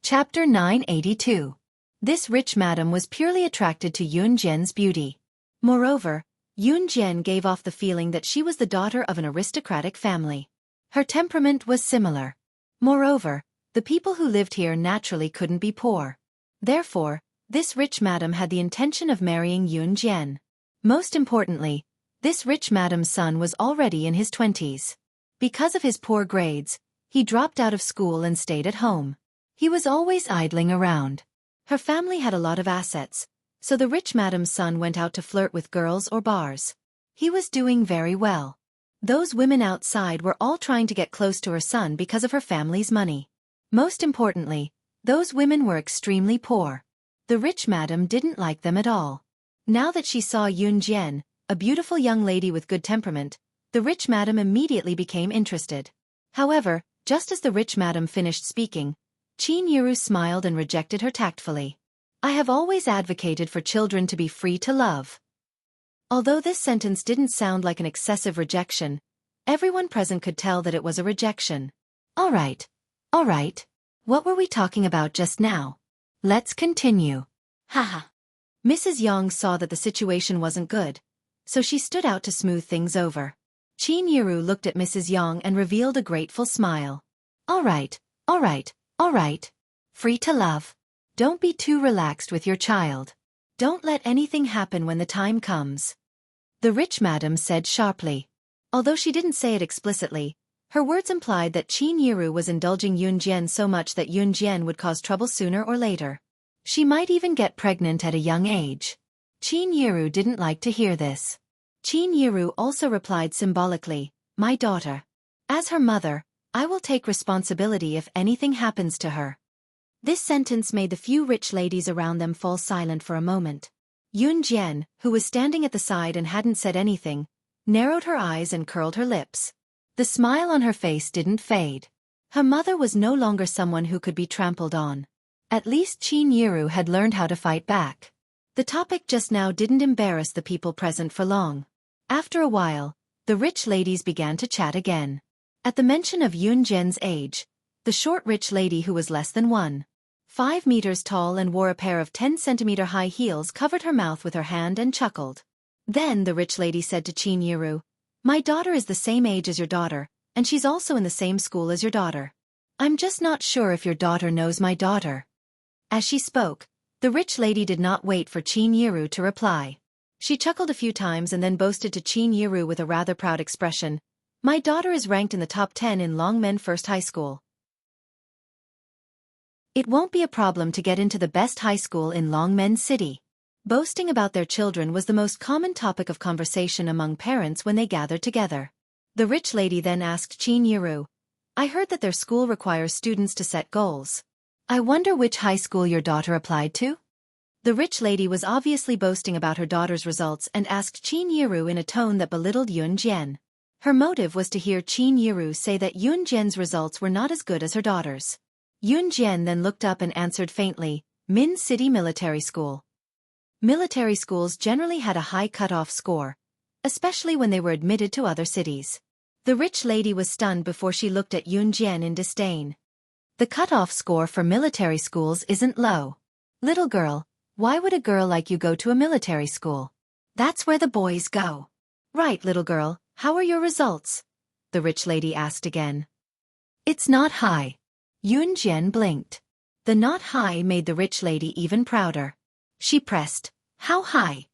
Chapter 982. This rich madam was purely attracted to Yun Jian's beauty. Moreover, Yun Jian gave off the feeling that she was the daughter of an aristocratic family. Her temperament was similar. Moreover, the people who lived here naturally couldn't be poor. Therefore, this rich madam had the intention of marrying Yun Jian. Most importantly, this rich madam's son was already in his 20s. Because of his poor grades, he dropped out of school and stayed at home. He was always idling around. Her family had a lot of assets, so the rich madam's son went out to flirt with girls or bars. He was doing very well. Those women outside were all trying to get close to her son because of her family's money. Most importantly, those women were extremely poor. The rich madam didn't like them at all. Now that she saw Yun Jian, a beautiful young lady with good temperament, the rich madam immediately became interested. However, just as the rich madam finished speaking, Qin Yiru smiled and rejected her tactfully. "I have always advocated for children to be free to love." Although this sentence didn't sound like an excessive rejection, everyone present could tell that it was a rejection. All right. What were we talking about just now? Let's continue. Haha. Mrs. Yang saw that the situation wasn't good, so she stood out to smooth things over. Qin Yiru looked at Mrs. Yang and revealed a grateful smile. All right. Free to love. Don't be too relaxed with your child. Don't let anything happen when the time comes. The rich madam said sharply. Although she didn't say it explicitly, her words implied that Qin Yiru was indulging Yun Jian so much that Yun Jian would cause trouble sooner or later. She might even get pregnant at a young age. Qin Yiru didn't like to hear this. Qin Yiru also replied symbolically, "My daughter. As her mother, I will take responsibility if anything happens to her." This sentence made the few rich ladies around them fall silent for a moment. Yun Jian, who was standing at the side and hadn't said anything, narrowed her eyes and curled her lips. The smile on her face didn't fade. Her mother was no longer someone who could be trampled on. At least Qin Yiru had learned how to fight back. The topic just now didn't embarrass the people present for long. After a while, the rich ladies began to chat again. At the mention of Yun Jian's age, the short rich lady who was less than 1.5 meters tall and wore a pair of 10-centimeter high heels covered her mouth with her hand and chuckled. Then the rich lady said to Qin Yiru, "My daughter is the same age as your daughter, and she's also in the same school as your daughter. I'm just not sure if your daughter knows my daughter." As she spoke, the rich lady did not wait for Qin Yiru to reply. She chuckled a few times and then boasted to Qin Yiru with a rather proud expression, "My daughter is ranked in the top 10 in Longmen First High School. It won't be a problem to get into the best high school in Longmen City." Boasting about their children was the most common topic of conversation among parents when they gathered together. The rich lady then asked Qin Yiru, "I heard that their school requires students to set goals. I wonder which high school your daughter applied to?" The rich lady was obviously boasting about her daughter's results and asked Qin Yiru in a tone that belittled Yun Jian. Her motive was to hear Qin Yiru say that Yun Jian's results were not as good as her daughter's. Yun Jian then looked up and answered faintly, "Min City Military School." Military schools generally had a high cutoff score, especially when they were admitted to other cities. The rich lady was stunned before she looked at Yun Jian in disdain. "The cutoff score for military schools isn't low. Little girl, why would a girl like you go to a military school? That's where the boys go." "Right, little girl, how are your results?" the rich lady asked again. "It's not high." Yun Jian blinked. The "not high" made the rich lady even prouder. She pressed, "How high?"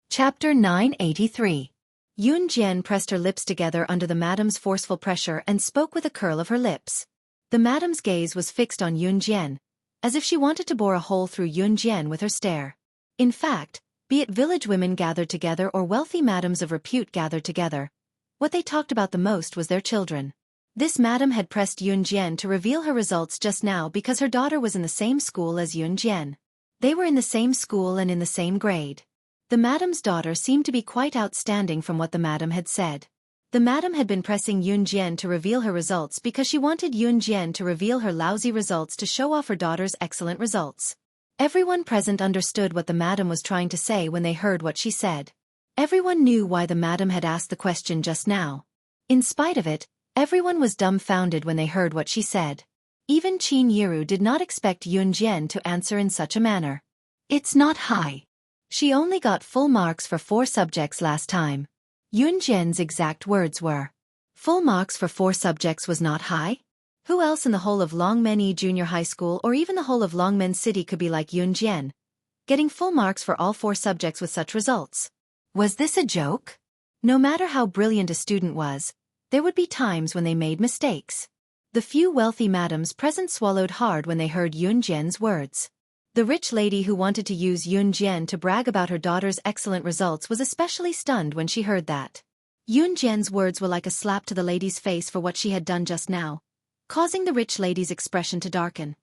Chapter 983. Yun Jian pressed her lips together under the madam's forceful pressure and spoke with a curl of her lips. The madam's gaze was fixed on Yun Jian, as if she wanted to bore a hole through Yun Jian with her stare. In fact, be it village women gathered together or wealthy madams of repute gathered together, what they talked about the most was their children. This madam had pressed Yun Jian to reveal her results just now because her daughter was in the same school as Yun Jian. They were in the same school and in the same grade. The madam's daughter seemed to be quite outstanding from what the madam had said. The madam had been pressing Yun Jian to reveal her results because she wanted Yun Jian to reveal her lousy results to show off her daughter's excellent results. Everyone present understood what the madam was trying to say when they heard what she said. Everyone knew why the madam had asked the question just now. In spite of it, everyone was dumbfounded when they heard what she said. Even Qin Yiru did not expect Yun Jian to answer in such a manner. "It's not high. She only got full marks for 4 subjects last time." Yun Jian's exact words were, "Full marks for 4 subjects was not high? Who else in the whole of Longmen Junior High School or even the whole of Longmen City could be like Yun Jian, getting full marks for all 4 subjects with such results? Was this a joke?" No matter how brilliant a student was, there would be times when they made mistakes. The few wealthy madams present swallowed hard when they heard Yun Jian's words. The rich lady who wanted to use Yun Jian to brag about her daughter's excellent results was especially stunned when she heard that. Yun Jian's words were like a slap to the lady's face for what she had done just now, causing the rich lady's expression to darken.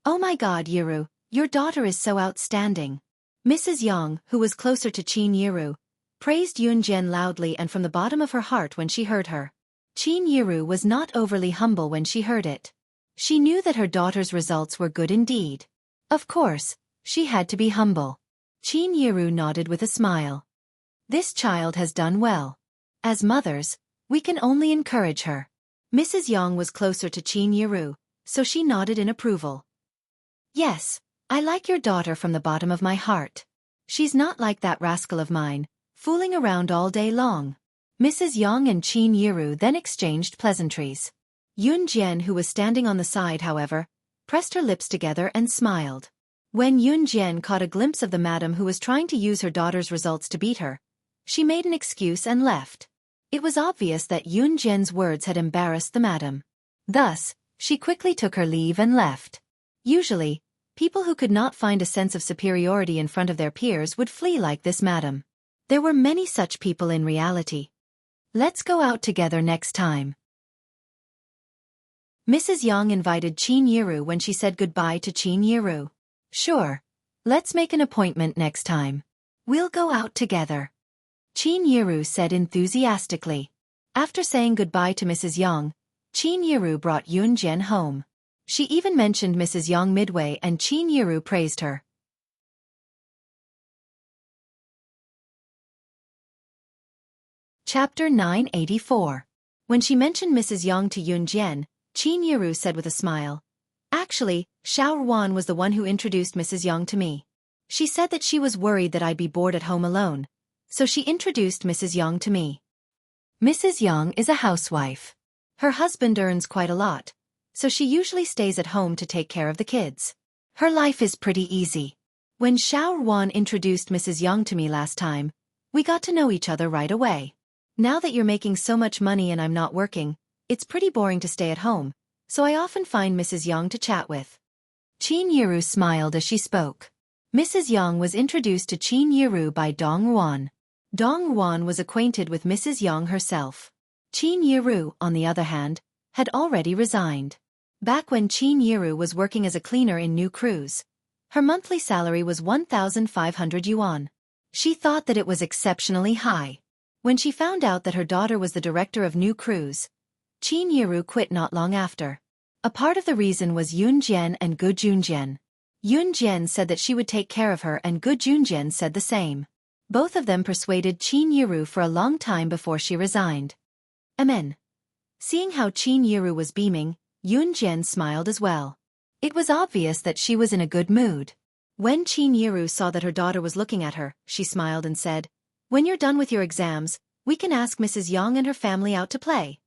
"Oh my God, Yiru, your daughter is so outstanding." Mrs. Yang, who was closer to Qin Yiru, praised Yun Jian loudly and from the bottom of her heart when she heard her. Qin Yiru was not overly humble when she heard it. She knew that her daughter's results were good indeed. Of course, she had to be humble. Qin Yiru nodded with a smile. "This child has done well. As mothers, we can only encourage her." Mrs. Yang was closer to Qin Yiru, so she nodded in approval. "Yes, I like your daughter from the bottom of my heart. She's not like that rascal of mine, fooling around all day long." Mrs. Yang and Qin Yiru then exchanged pleasantries. Yun Jian, who was standing on the side, however, pressed her lips together and smiled. When Yun Jian caught a glimpse of the madam who was trying to use her daughter's results to beat her, she made an excuse and left. It was obvious that Yun Jian's words had embarrassed the madam. Thus, she quickly took her leave and left. Usually, people who could not find a sense of superiority in front of their peers would flee like this madam. There were many such people in reality. Let's go out together next time. Mrs. Yang invited Qin Yiru when she said goodbye to Qin Yiru. Sure. Let's make an appointment next time. We'll go out together. Qin Yiru said enthusiastically. After saying goodbye to Mrs. Yang, Qin Yiru brought Yun Jian home. She even mentioned Mrs. Yang midway and Qin Yiru praised her. Chapter 984. When she mentioned Mrs. Yang to Yun Jian, Qin Yiru said with a smile, "Actually, Xiao Ruan was the one who introduced Mrs. Yang to me. She said that she was worried that I'd be bored at home alone, so she introduced Mrs. Yang to me." Mrs. Yang is a housewife. Her husband earns quite a lot, so she usually stays at home to take care of the kids. Her life is pretty easy. When Xiao Ruan introduced Mrs. Yang to me last time, we got to know each other right away. Now that you're making so much money and I'm not working, it's pretty boring to stay at home, so I often find Mrs. Yang to chat with. Qin Yiru smiled as she spoke. Mrs. Yang was introduced to Qin Yiru by Dong Ruan. Dong Ruan was acquainted with Mrs. Yang herself. Qin Yiru, on the other hand, had already resigned. Back when Qin Yiru was working as a cleaner in New Cruise, her monthly salary was 1,500 yuan. She thought that it was exceptionally high. When she found out that her daughter was the director of New Cruise, Qin Yiru quit not long after. A part of the reason was Yun Jian and Gu Junjian. Yun Jian said that she would take care of her and Gu Junjian said the same. Both of them persuaded Qin Yiru for a long time before she resigned. Amen. Seeing how Qin Yiru was beaming, Yun Jian smiled as well. It was obvious that she was in a good mood. When Qin Yiru saw that her daughter was looking at her, she smiled and said, "When you're done with your exams, we can ask Mrs. Yang and her family out to play."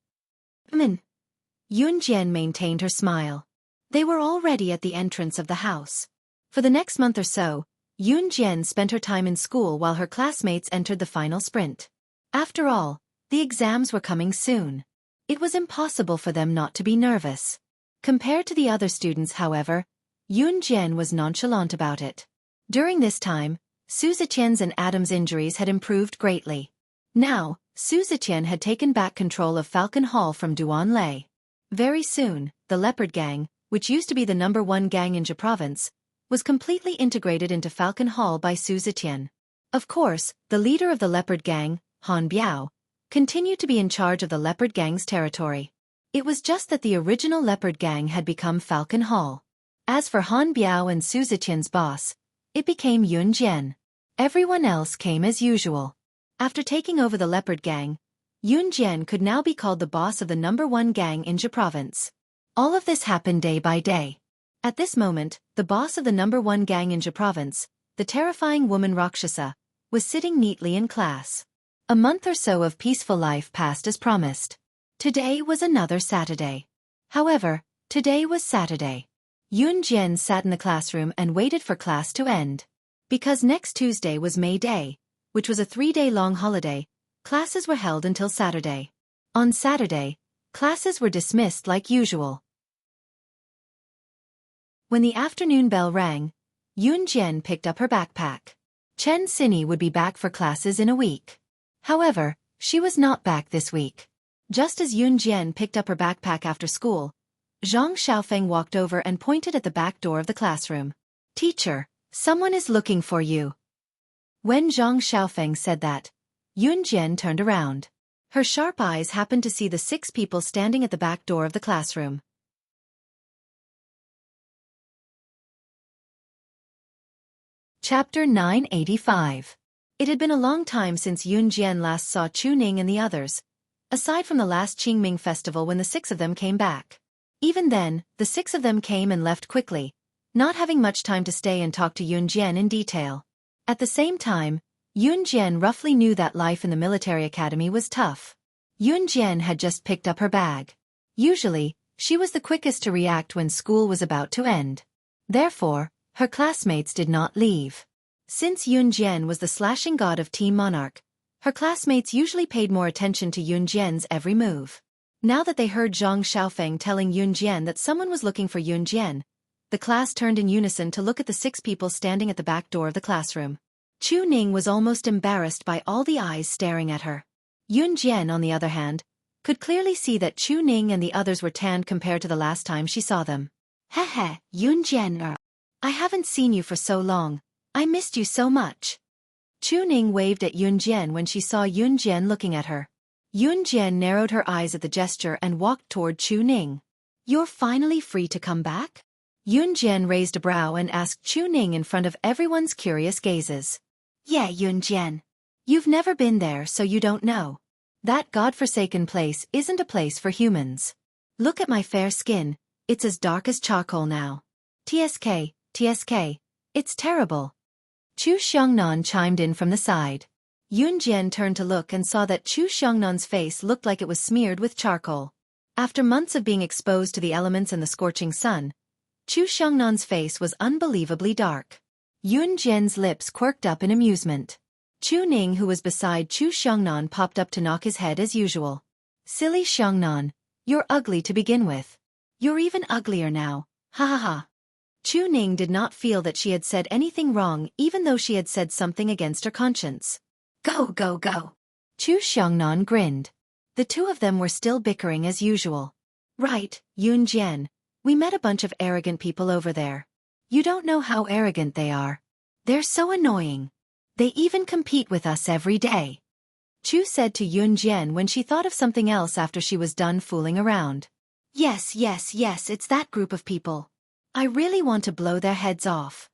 Yun Jian maintained her smile. They were already at the entrance of the house. For the next month or so, Yun Jian spent her time in school while her classmates entered the final sprint. After all, the exams were coming soon. It was impossible for them not to be nervous. Compared to the other students, however, Yun Jian was nonchalant about it. During this time, Su Ziqian's and Adam's injuries had improved greatly. Now, Su Ziqian had taken back control of Falcon Hall from Duan Lei. Very soon, the Leopard Gang, which used to be the #1 gang in Jia Province, was completely integrated into Falcon Hall by Su Ziqian. Of course, the leader of the Leopard Gang, Han Biao, continued to be in charge of the Leopard Gang's territory. It was just that the original Leopard Gang had become Falcon Hall. As for Han Biao and Su Ziqian's boss, it became Yun Jian. Everyone else came as usual. After taking over the Leopard Gang, Yun Jian could now be called the boss of the #1 gang in Jia Province. All of this happened day by day. At this moment, the boss of the #1 gang in Jia Province, the terrifying woman Rakshasa, was sitting neatly in class. A month or so of peaceful life passed as promised. Today was another Saturday. However, today was Saturday. Yun Jian sat in the classroom and waited for class to end. Because next Tuesday was May Day, which was a 3-day-long holiday, classes were held until Saturday. On Saturday, classes were dismissed like usual. When the afternoon bell rang, Yun Jian picked up her backpack. Chen Sini would be back for classes in a week. However, she was not back this week. Just as Yun Jian picked up her backpack after school, Zhang Xiaofeng walked over and pointed at the back door of the classroom. "Teacher, someone is looking for you." When Zhang Xiaofeng said that, Yun Jian turned around. Her sharp eyes happened to see the 6 people standing at the back door of the classroom. Chapter 985. It had been a long time since Yun Jian last saw Chu Ning and the others, aside from the last Qingming festival when the 6 of them came back. Even then, the 6 of them came and left quickly, not having much time to stay and talk to Yun Jian in detail. At the same time, Yun Jian roughly knew that life in the military academy was tough. Yun Jian had just picked up her bag. Usually, She was the quickest to react when school was about to end. Therefore, her classmates did not leave. Since Yunjian was the slashing god of Team Monarch, her classmates usually paid more attention to Yunjian's every move. Now that they heard Zhang Xiaofeng telling Yunjian that someone was looking for Yunjian, the class turned in unison to look at the 6 people standing at the back door of the classroom. Chu Ning was almost embarrassed by all the eyes staring at her. Yunjian, on the other hand, could clearly see that Chu Ning and the others were tanned compared to the last time she saw them. Hehe, Yunjian. I haven't seen you for so long. I missed you so much. Chu Ning waved at Yunjian when she saw Yunjian looking at her. Yunjian narrowed her eyes at the gesture and walked toward Chu Ning. You're finally free to come back? Yunjian raised a brow and asked Chu Ning in front of everyone's curious gazes. Yeah, Yunjian. You've never been there, so you don't know. That godforsaken place isn't a place for humans. Look at my fair skin, it's as dark as charcoal now. TSK, it's terrible. Chu Xiongnan chimed in from the side. Yunjian turned to look and saw that Chu Xiongnan face looked like it was smeared with charcoal. After months of being exposed to the elements and the scorching sun, Chu Xiongnan face was unbelievably dark. Yunjian's lips quirked up in amusement. Chu Ning, who was beside Chu Xiongnan, popped up to knock his head as usual. Silly Xiongnan, you're ugly to begin with. You're even uglier now, ha ha ha. Chu Ning did not feel that she had said anything wrong even though she had said something against her conscience. Go, go, go. Chu Xiongnan grinned. The 2 of them were still bickering as usual. Right, Yunjian. We met a bunch of arrogant people over there. You don't know how arrogant they are. They're so annoying. They even compete with us every day. Chu said to Yunjian when she thought of something else after she was done fooling around. Yes, it's that group of people. I really want to blow their heads off.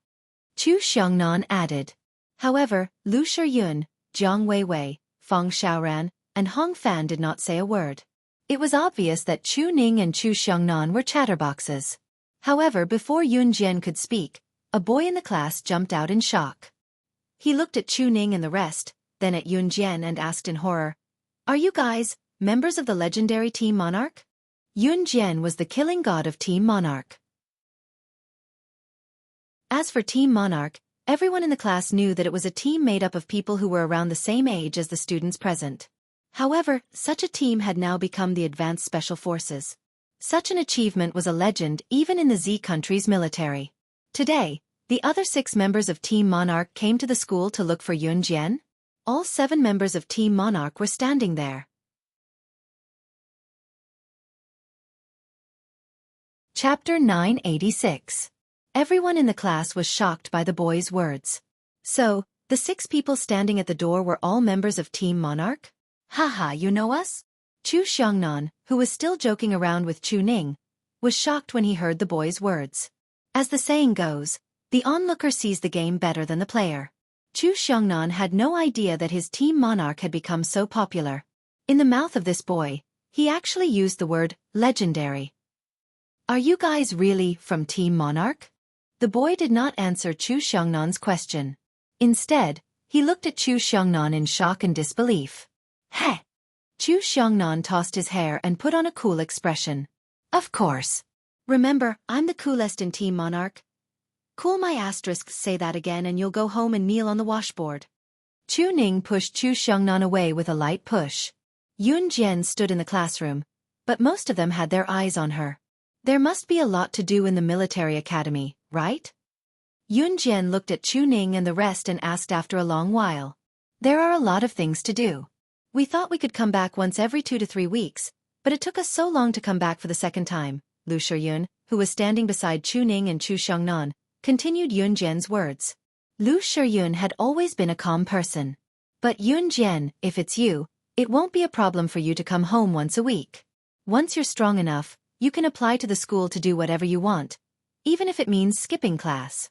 Chu Xiongnan added. However, Lu Shiyun, Jiang Weiwei, Feng Xiaoran, and Hong Fan did not say a word. It was obvious that Chu Ning and Chu Xiongnan were chatterboxes. However, before Yunjian could speak, a boy in the class jumped out in shock. He looked at Chu Ning and the rest, then at Yunjian and asked in horror, Are you guys members of the legendary Team Monarch? Yunjian was the killing god of Team Monarch. As for Team Monarch, everyone in the class knew that it was a team made up of people who were around the same age as the students present. However, such a team had now become the Advanced Special Forces. Such an achievement was a legend even in the Z country's military. Today, the other 6 members of Team Monarch came to the school to look for Yunjian. All 7 members of Team Monarch were standing there. Chapter 986. Everyone in the class was shocked by the boy's words. So, the 6 people standing at the door were all members of Team Monarch? Haha, you know us? Chu Xiongnan, who was still joking around with Chu Ning, was shocked when he heard the boy's words. As the saying goes, the onlooker sees the game better than the player. Chu Xiongnan had no idea that his Team Monarch had become so popular. In the mouth of this boy, he actually used the word legendary. Are you guys really from Team Monarch? The boy did not answer Chu Xiongnan question. Instead, he looked at Chu Xiongnan in shock and disbelief. Heh! Chu Xiongnan tossed his hair and put on a cool expression. Of course. Remember, I'm the coolest in Team Monarch. Cool my asterisks, say that again and you'll go home and kneel on the washboard. Chu Ning pushed Chu Xiongnan away with a light push. Yunjian stood in the classroom, but most of them had their eyes on her. There must be a lot to do in the military academy, right? Yunjian looked at Chu Ning and the rest and asked after a long while. There are a lot of things to do. We thought we could come back once every 2 to 3 weeks, but it took us so long to come back for the second time. Lu Shiyun, who was standing beside Chu Ning and Chu Xiongnan, continued Yunjian's words. Lu Shiyun had always been a calm person. But Yunjian, if it's you, it won't be a problem for you to come home once a week. Once you're strong enough, you can apply to the school to do whatever you want, even if it means skipping class.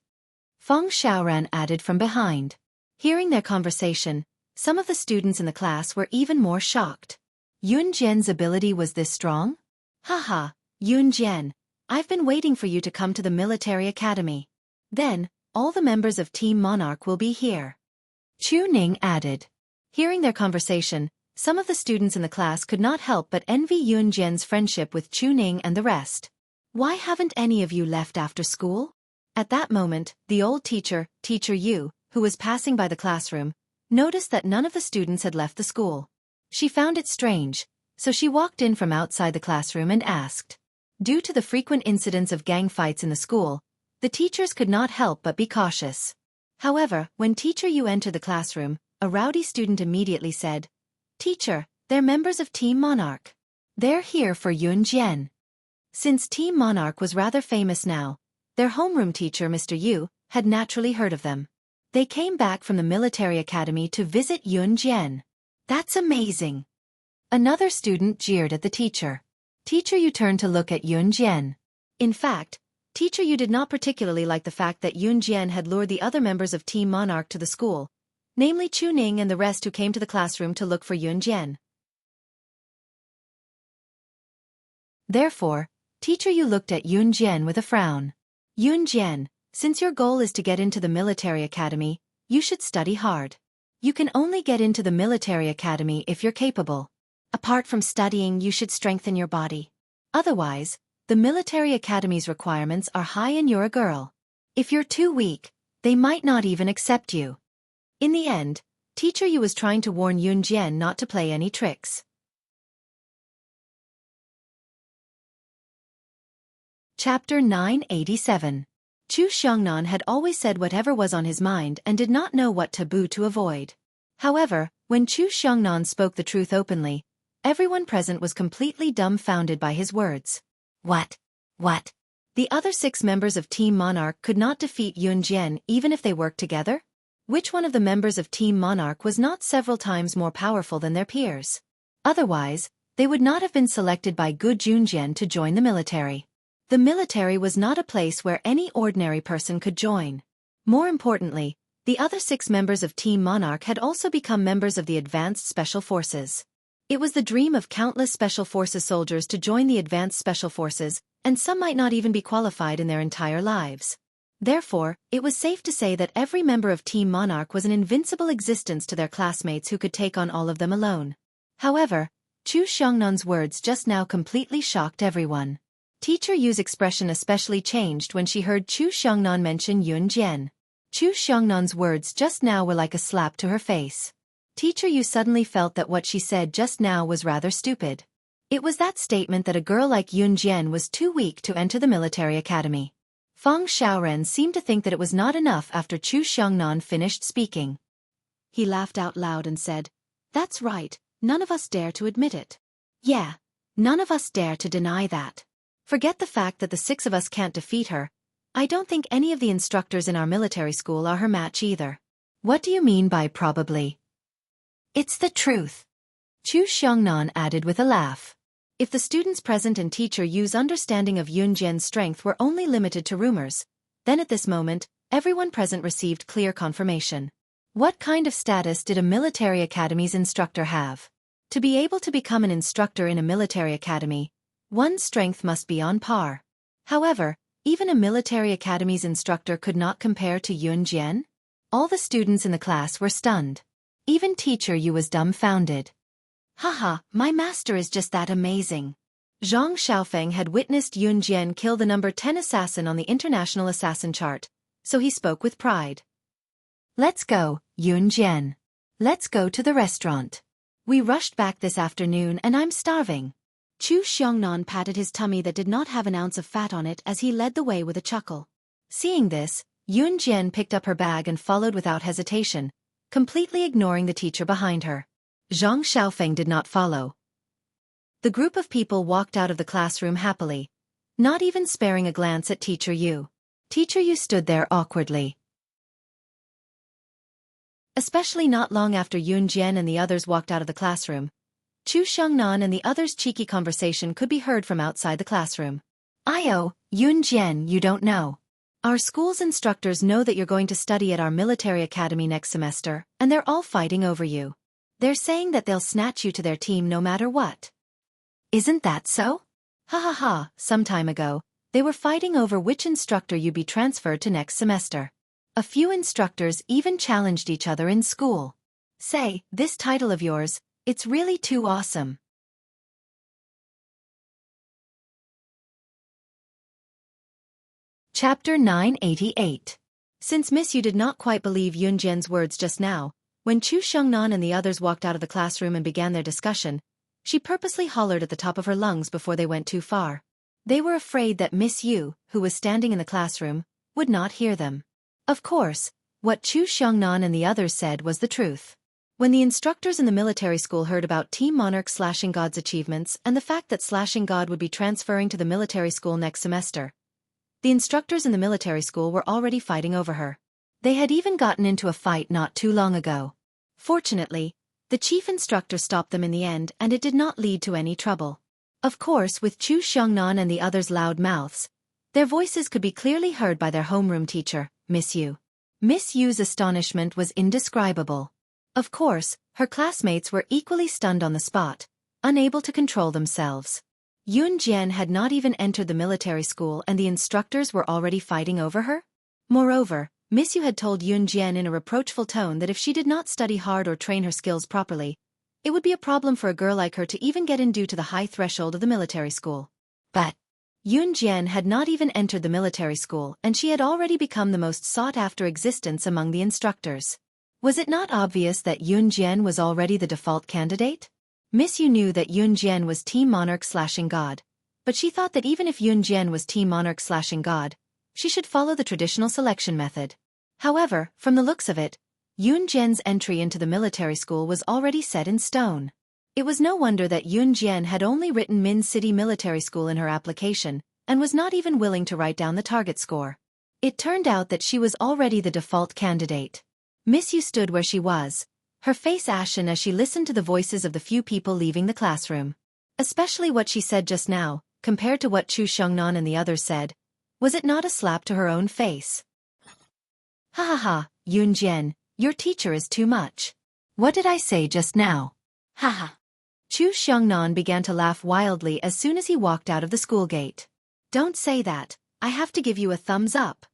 Feng Xiaoran added from behind. Hearing their conversation, some of the students in the class were even more shocked. Yunjian's ability was this strong? Haha, Yunjian, I've been waiting for you to come to the military academy. Then, all the members of Team Monarch will be here. Chu Ning added. Hearing their conversation, Some of the students in the class could not help but envy Yunjian's friendship with Chuning and the rest. Why haven't any of you left after school? At that moment, the old teacher, Teacher Yu, who was passing by the classroom, noticed that none of the students had left the school. She found it strange, so she walked in from outside the classroom and asked. Due to the frequent incidents of gang fights in the school, the teachers could not help but be cautious. However, when Teacher Yu entered the classroom, a rowdy student immediately said, "Teacher, they're members of Team Monarch. They're here for Yunjian." Since Team Monarch was rather famous now, their homeroom teacher Mr. Yu had naturally heard of them. They came back from the military academy to visit Yunjian. That's amazing. Another student jeered at the teacher. Teacher Yu turned to look at Yunjian. In fact, Teacher Yu did not particularly like the fact that Yunjian had lured the other members of Team Monarch to the school, namely Chuning and the rest who came to the classroom to look for Yunjian. Therefore, Teacher Yu looked at Yunjian with a frown. "Yunjian, since your goal is to get into the military academy, you should study hard. You can only get into the military academy if you're capable. Apart from studying, you should strengthen your body. Otherwise, the military academy's requirements are high and you're a girl. If you're too weak, they might not even accept you." In the end, Teacher Yu was trying to warn Yunjian not to play any tricks. Chapter 987. Chu Xiongnan had always said whatever was on his mind and did not know what taboo to avoid. However, when Chu Xiongnan spoke the truth openly, everyone present was completely dumbfounded by his words. What? The other 6 members of Team Monarch could not defeat Yunjian even if they worked together? Which one of the members of Team Monarch was not several times more powerful than their peers? Otherwise, they would not have been selected by Gu Junjian to join the military. The military was not a place where any ordinary person could join. More importantly, the other 6 members of Team Monarch had also become members of the Advanced Special Forces. It was the dream of countless Special Forces soldiers to join the Advanced Special Forces, and some might not even be qualified in their entire lives. Therefore, it was safe to say that every member of Team Monarch was an invincible existence to their classmates who could take on all of them alone. However, Chu Xiongnan words just now completely shocked everyone. Teacher Yu's expression especially changed when she heard Chu Xiongnan mention Yunjian. Chu Xiongnan words just now were like a slap to her face. Teacher Yu suddenly felt that what she said just now was rather stupid. It was that statement that a girl like Yunjian was too weak to enter the military academy. Feng Xiaoren seemed to think that it was not enough after Chu Xiongnan finished speaking. He laughed out loud and said, "That's right, none of us dare to admit it. Yeah, none of us dare to deny that. Forget the fact that the 6 of us can't defeat her. I don't think any of the instructors in our military school are her match either." "What do you mean by probably?" "It's the truth," Chu Xiongnan added with a laugh. If the students present and Teacher Yu's understanding of Yunjian's strength were only limited to rumors, then at this moment, everyone present received clear confirmation. What kind of status did a military academy's instructor have? To be able to become an instructor in a military academy, one's strength must be on par. However, even a military academy's instructor could not compare to Yunjian? All the students in the class were stunned. Even Teacher Yu was dumbfounded. Haha, my master is just that amazing. Zhang Xiaofeng had witnessed Yunjian kill the number 10 assassin on the international assassin chart, so he spoke with pride. "Let's go, Yunjian. Let's go to the restaurant. We rushed back this afternoon and I'm starving." Chu Xiongnan patted his tummy that did not have an ounce of fat on it as he led the way with a chuckle. Seeing this, Yunjian picked up her bag and followed without hesitation, completely ignoring the teacher behind her. Zhang Xiaofeng did not follow. The group of people walked out of the classroom happily, not even sparing a glance at Teacher Yu. Teacher Yu stood there awkwardly. Especially not long after Yunjian and the others walked out of the classroom, Chu Xiongnan and the others' cheeky conversation could be heard from outside the classroom. "Io, Yunjian, you don't know. Our school's instructors know that you're going to study at our military academy next semester, and they're all fighting over you. They're saying that they'll snatch you to their team no matter what." "Isn't that so?" "Ha ha ha, some time ago, they were fighting over which instructor you'd be transferred to next semester. A few instructors even challenged each other in school. Say, this title of yours, It's really too awesome. Chapter 988. Since Miss Yu did not quite believe Yunjian's words just now, when Chu Xiongnan and the others walked out of the classroom and began their discussion, she purposely hollered at the top of her lungs before they went too far. They were afraid that Miss Yu, who was standing in the classroom, would not hear them. Of course, what Chu Xiongnan and the others said was the truth. When the instructors in the military school heard about Team Monarch Slashing God's achievements and the fact that Slashing God would be transferring to the military school next semester, the instructors in the military school were already fighting over her. They had even gotten into a fight not too long ago. Fortunately, the chief instructor stopped them in the end and it did not lead to any trouble. Of course, with Chu Xiongnan and the others' loud mouths, their voices could be clearly heard by their homeroom teacher, Miss Yu. Miss Yu's astonishment was indescribable. Of course, her classmates were equally stunned on the spot, unable to control themselves. Yun Jian had not even entered the military school and the instructors were already fighting over her? Moreover, Miss Yu had told Yun Jian in a reproachful tone that if she did not study hard or train her skills properly, it would be a problem for a girl like her to even get in due to the high threshold of the military school. But Yun Jian had not even entered the military school and she had already become the most sought-after existence among the instructors. Was it not obvious that Yun Jian was already the default candidate? Miss Yu knew that Yun Jian was Team Monarch Slashing God, but she thought that even if Yun Jian was Team Monarch Slashing God, she should follow the traditional selection method. However, from the looks of it, Yun Jian's entry into the military school was already set in stone. It was no wonder that Yun Jian had only written Min City Military School in her application and was not even willing to write down the target score. It turned out that she was already the default candidate. Miss Yu stood where she was, her face ashen as she listened to the voices of the few people leaving the classroom. Especially what she said just now, compared to what Chu Xiongnan and the others said. Was it not a slap to her own face? Ha ha ha, Yun Jian, your teacher is too much. What did I say just now? Ha ha. Chu Xiongnan began to laugh wildly as soon as he walked out of the school gate. Don't say that, I have to give you a thumbs up.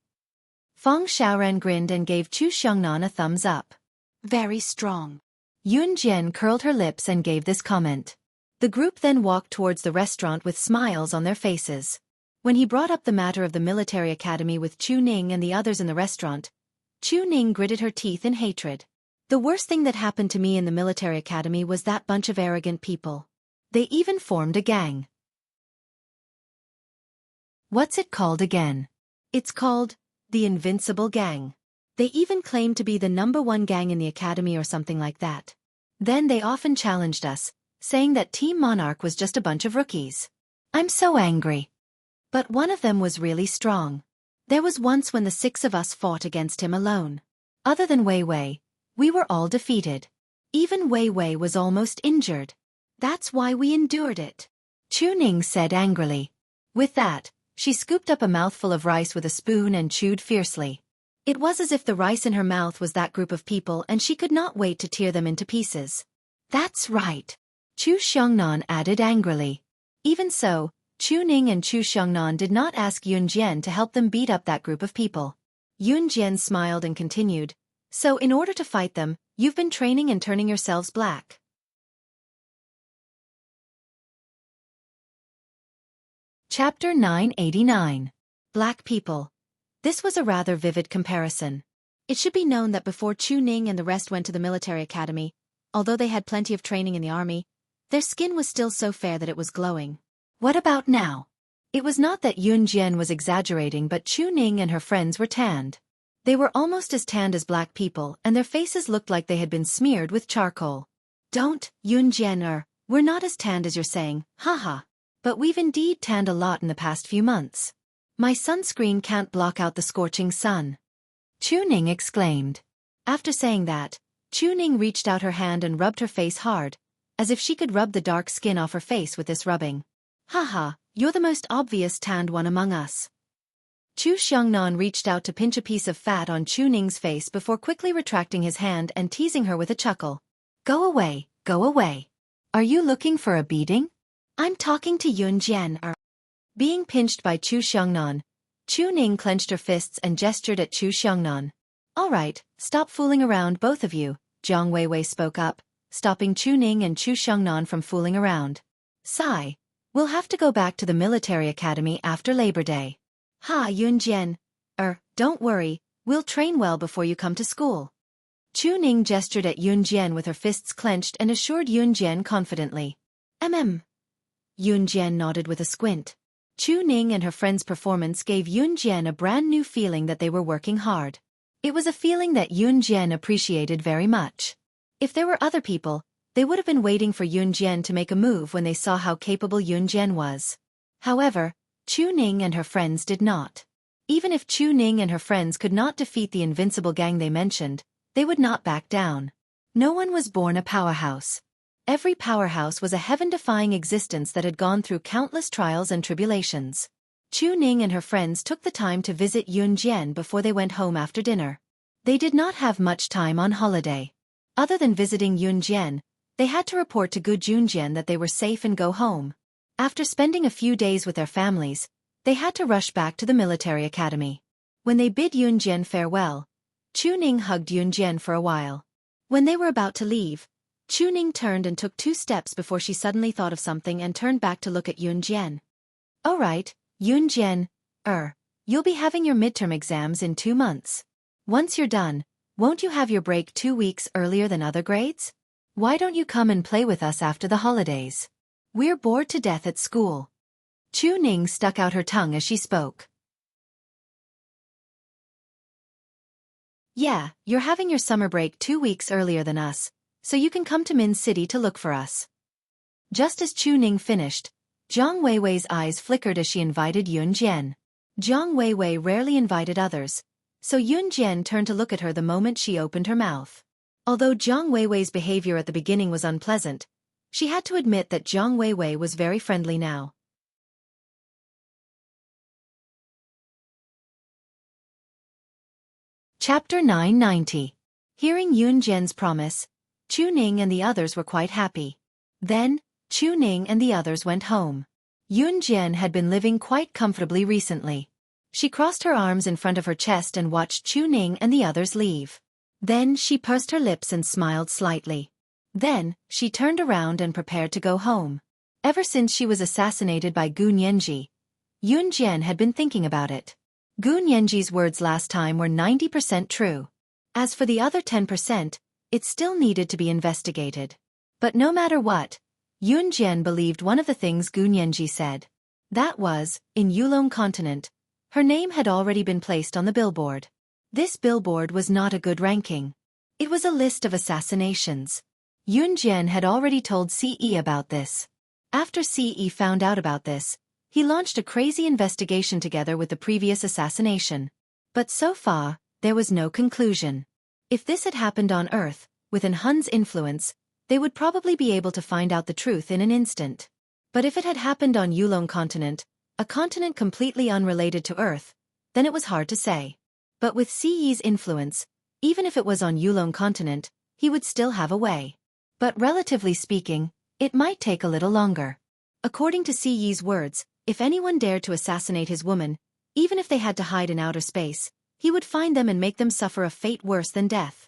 Feng Xiaoran grinned and gave Chu Xiongnan a thumbs up. Very strong. Yun Jian curled her lips and gave this comment. The group then walked towards the restaurant with smiles on their faces. When he brought up the matter of the military academy with Chu Ning and the others in the restaurant, Chu Ning gritted her teeth in hatred. The worst thing that happened to me in the military academy was that bunch of arrogant people. They even formed a gang. What's it called again? It's called the Invincible Gang. They even claimed to be the #1 gang in the academy or something like that. Then they often challenged us, saying that Team Monarch was just a bunch of rookies. I'm so angry. But one of them was really strong. There was once when the 6 of us fought against him alone. Other than Wei Wei, we were all defeated. Even Wei Wei was almost injured. That's why we endured it. Chu Ning said angrily. With that, she scooped up a mouthful of rice with a spoon and chewed fiercely. It was as if the rice in her mouth was that group of people and she could not wait to tear them into pieces. That's right. Chu Xiongnan added angrily. Even so, Chu Ning and Chu Xiongnan did not ask Yun Jian to help them beat up that group of people. Yun Jian smiled and continued, so in order to fight them, you've been training and turning yourselves black. Chapter 989. Black People. This was a rather vivid comparison. It should be known that before Chu Ning and the rest went to the military academy, although they had plenty of training in the army, their skin was still so fair that it was glowing. What about now? It was not that Yun Jian was exaggerating, but Chu Ning and her friends were tanned. They were almost as tanned as black people and their faces looked like they had been smeared with charcoal. Don't, Yun Jian, we're not as tanned as you're saying, haha. But we've indeed tanned a lot in the past few months. My sunscreen can't block out the scorching sun. Chu Ning exclaimed. After saying that, Chu Ning reached out her hand and rubbed her face hard, as if she could rub the dark skin off her face with this rubbing. Haha, you're the most obvious tanned one among us. Chu Xiongnan reached out to pinch a piece of fat on Chu Ning's face before quickly retracting his hand and teasing her with a chuckle. Go away, go away. Are you looking for a beating? I'm talking to Yun Jian. Being pinched by Chu Xiongnan, Chu Ning clenched her fists and gestured at Chu Xiongnan. All right, stop fooling around both of you, Jiang Weiwei spoke up, stopping Chu Ning and Chu Xiangnan from fooling around. Sigh. We'll have to go back to the military academy after Labor Day. Ha, Yunjian. Don't worry, we'll train well before you come to school. Chu Ning gestured at Yunjian with her fists clenched and assured Yunjian confidently. Yunjian nodded with a squint. Chu Ning and her friend's performance gave Yunjian a brand new feeling that they were working hard. It was a feeling that Yunjian appreciated very much. If there were other people, they would have been waiting for Yunjian to make a move when they saw how capable Yunjian was. However, Chu Ning and her friends did not. Even if Chu Ning and her friends could not defeat the invincible gang they mentioned, they would not back down. No one was born a powerhouse. Every powerhouse was a heaven-defying existence that had gone through countless trials and tribulations. Chu Ning and her friends took the time to visit Yunjian before they went home after dinner. They did not have much time on holiday. Other than visiting Yunjian, they had to report to Gu Junjian that they were safe and go home. After spending a few days with their families, they had to rush back to the military academy. When they bid Yunjian farewell, Chu Ning hugged Yunjian for a while. When they were about to leave, Chu Ning turned and took 2 steps before she suddenly thought of something and turned back to look at Yunjian. All right, Yunjian, you'll be having your midterm exams in 2 months. Once you're done, won't you have your break 2 weeks earlier than other grades? Why don't you come and play with us after the holidays? We're bored to death at school. Chu Ning stuck out her tongue as she spoke. Yeah, you're having your summer break 2 weeks earlier than us, so you can come to Min City to look for us. Just as Chu Ning finished, Zhang Weiwei's eyes flickered as she invited Yunjian. Zhang Weiwei rarely invited others, so Yunjian turned to look at her the moment she opened her mouth. Although Zhang Weiwei's behavior at the beginning was unpleasant, she had to admit that Zhang Weiwei was very friendly now. Chapter 990. Hearing Yunjian's promise, Chu Ning and the others were quite happy. Then, Chu Ning and the others went home. Yunjian had been living quite comfortably recently. She crossed her arms in front of her chest and watched Chu Ning and the others leave. Then she pursed her lips and smiled slightly. Then, she turned around and prepared to go home. Ever since she was assassinated by Gu Nianji, Yunjian had been thinking about it. Gu Nianji's words last time were 90% true. As for the other 10%, it still needed to be investigated. But no matter what, Yunjian believed one of the things Gu Nianji said. That was, in Yulong Continent, her name had already been placed on the billboard. This billboard was not a good ranking. It was a list of assassinations. Yunjian had already told CE about this. After CE found out about this, he launched a crazy investigation together with the previous assassination. But so far, there was no conclusion. If this had happened on Earth, within Hun's influence, they would probably be able to find out the truth in an instant. But if it had happened on Yulong Continent, a continent completely unrelated to Earth, then it was hard to say. But with CE's influence, even if it was on Yulong Continent, he would still have a way. But relatively speaking, it might take a little longer. According to CE's words, if anyone dared to assassinate his woman, even if they had to hide in outer space, he would find them and make them suffer a fate worse than death.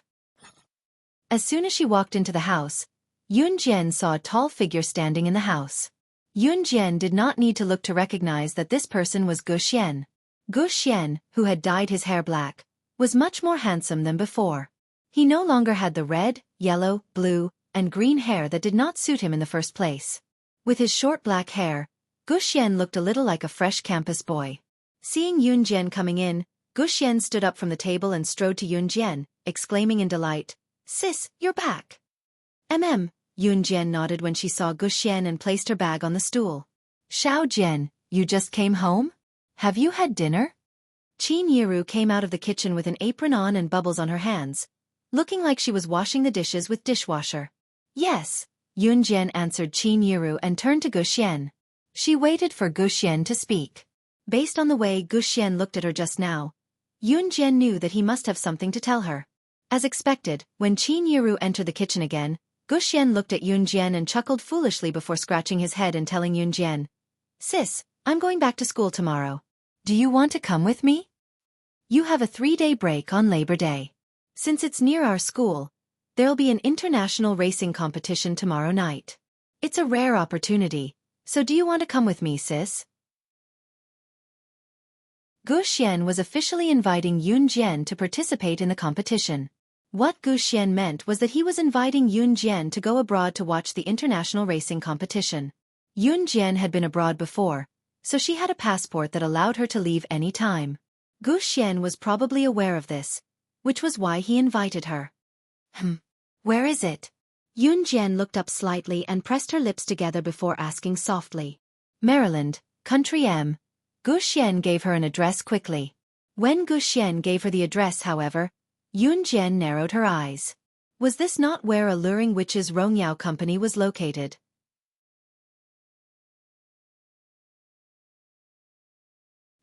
As soon as she walked into the house, Yunjian saw a tall figure standing in the house. Yunjian did not need to look to recognize that this person was Gu Xian. Gu Xian, who had dyed his hair black, was much more handsome than before. He no longer had the red, yellow, blue, and green hair that did not suit him in the first place. With his short black hair, Gu Xian looked a little like a fresh campus boy. Seeing Yunjian coming in, Gu Xian stood up from the table and strode to Yunjian, exclaiming in delight, "Sis, you're back." Yunjian nodded when she saw Gu Xian and placed her bag on the stool. "Xiao Jian, you just came home? Have you had dinner?" Qin Yiru came out of the kitchen with an apron on and bubbles on her hands, looking like she was washing the dishes with dishwasher. "Yes," Yunjian answered Qin Yiru and turned to Gu Xian. She waited for Gu Xian to speak. Based on the way Gu Xian looked at her just now, Yunjian knew that he must have something to tell her. As expected, when Qin Yiru entered the kitchen again, Gu Xian looked at Yunjian and chuckled foolishly before scratching his head and telling Yunjian, "Sis, I'm going back to school tomorrow. Do you want to come with me? You have a 3-day break on Labor Day." Since it's near our school, There'll be an international racing competition tomorrow night. It's a rare opportunity, so do you want to come with me, sis? Gu Xian was officially inviting Yun Jian to participate in the competition. What Gu Xian meant was that he was inviting Yun Jian to go abroad to watch the international racing competition. Yun Jian had been abroad before, so she had a passport that allowed her to leave any time. Gu Xian was probably aware of this, which was why he invited her. Where is it? Yun Jian looked up slightly and pressed her lips together before asking softly. Maryland, Country M. Gu Xian gave her an address quickly. When Gu Xian gave her the address, however, Yun Jian narrowed her eyes. Was this not where Alluring Witch's Rongyao company was located?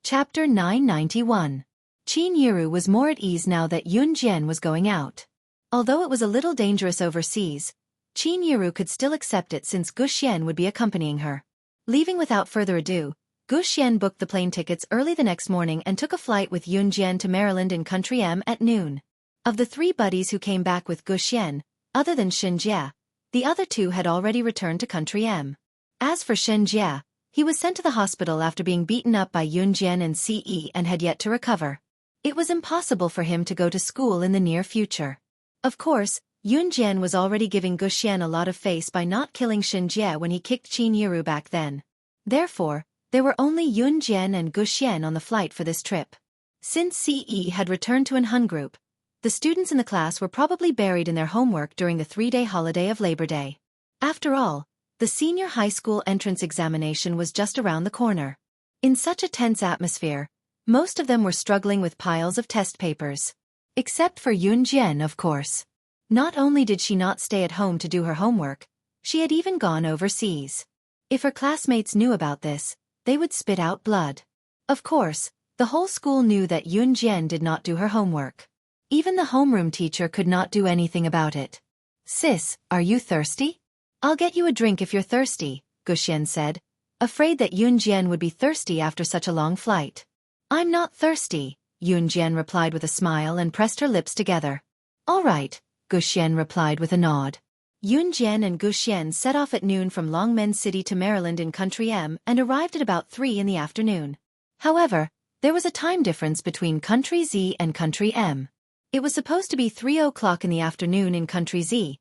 Chapter 991. Qin Yiru was more at ease now that Yun Jian was going out. Although it was a little dangerous overseas, Qin Yiru could still accept it since Gu Xian would be accompanying her. Leaving without further ado, Gu Xian booked the plane tickets early the next morning and took a flight with Yun Jian to Maryland in Country M at noon. Of the 3 buddies who came back with Gu Xian, other than Shen Jia, the other 2 had already returned to Country M. As for Shen Jia, he was sent to the hospital after being beaten up by Yun Jian and Ce and had yet to recover. It was impossible for him to go to school in the near future. Of course, Yun Jian was already giving Gu Xian a lot of face by not killing Shen Jia when he kicked Qin Yiru back then. Therefore, there were only Yun Jian and Gu Xian on the flight for this trip. Since Ce had returned to an Hun group, the students in the class were probably buried in their homework during the 3-day holiday of Labor Day. After all, the senior high school entrance examination was just around the corner. In such a tense atmosphere, most of them were struggling with piles of test papers. Except for Yun Jian, of course. Not only did she not stay at home to do her homework, she had even gone overseas. If her classmates knew about this, they would spit out blood. Of course, the whole school knew that Yun Jian did not do her homework. Even the homeroom teacher could not do anything about it. Sis, are you thirsty? I'll get you a drink if you're thirsty, Gu Xian said, afraid that Yun Jian would be thirsty after such a long flight. I'm not thirsty, Yun Jian replied with a smile and pressed her lips together. All right, Gu Xian replied with a nod. Yun Jian and Gu Xian set off at noon from Longmen City to Maryland in Country M and arrived at about 3 in the afternoon. However, there was a time difference between Country Z and Country M. It was supposed to be 3 o'clock in the afternoon in Country Z,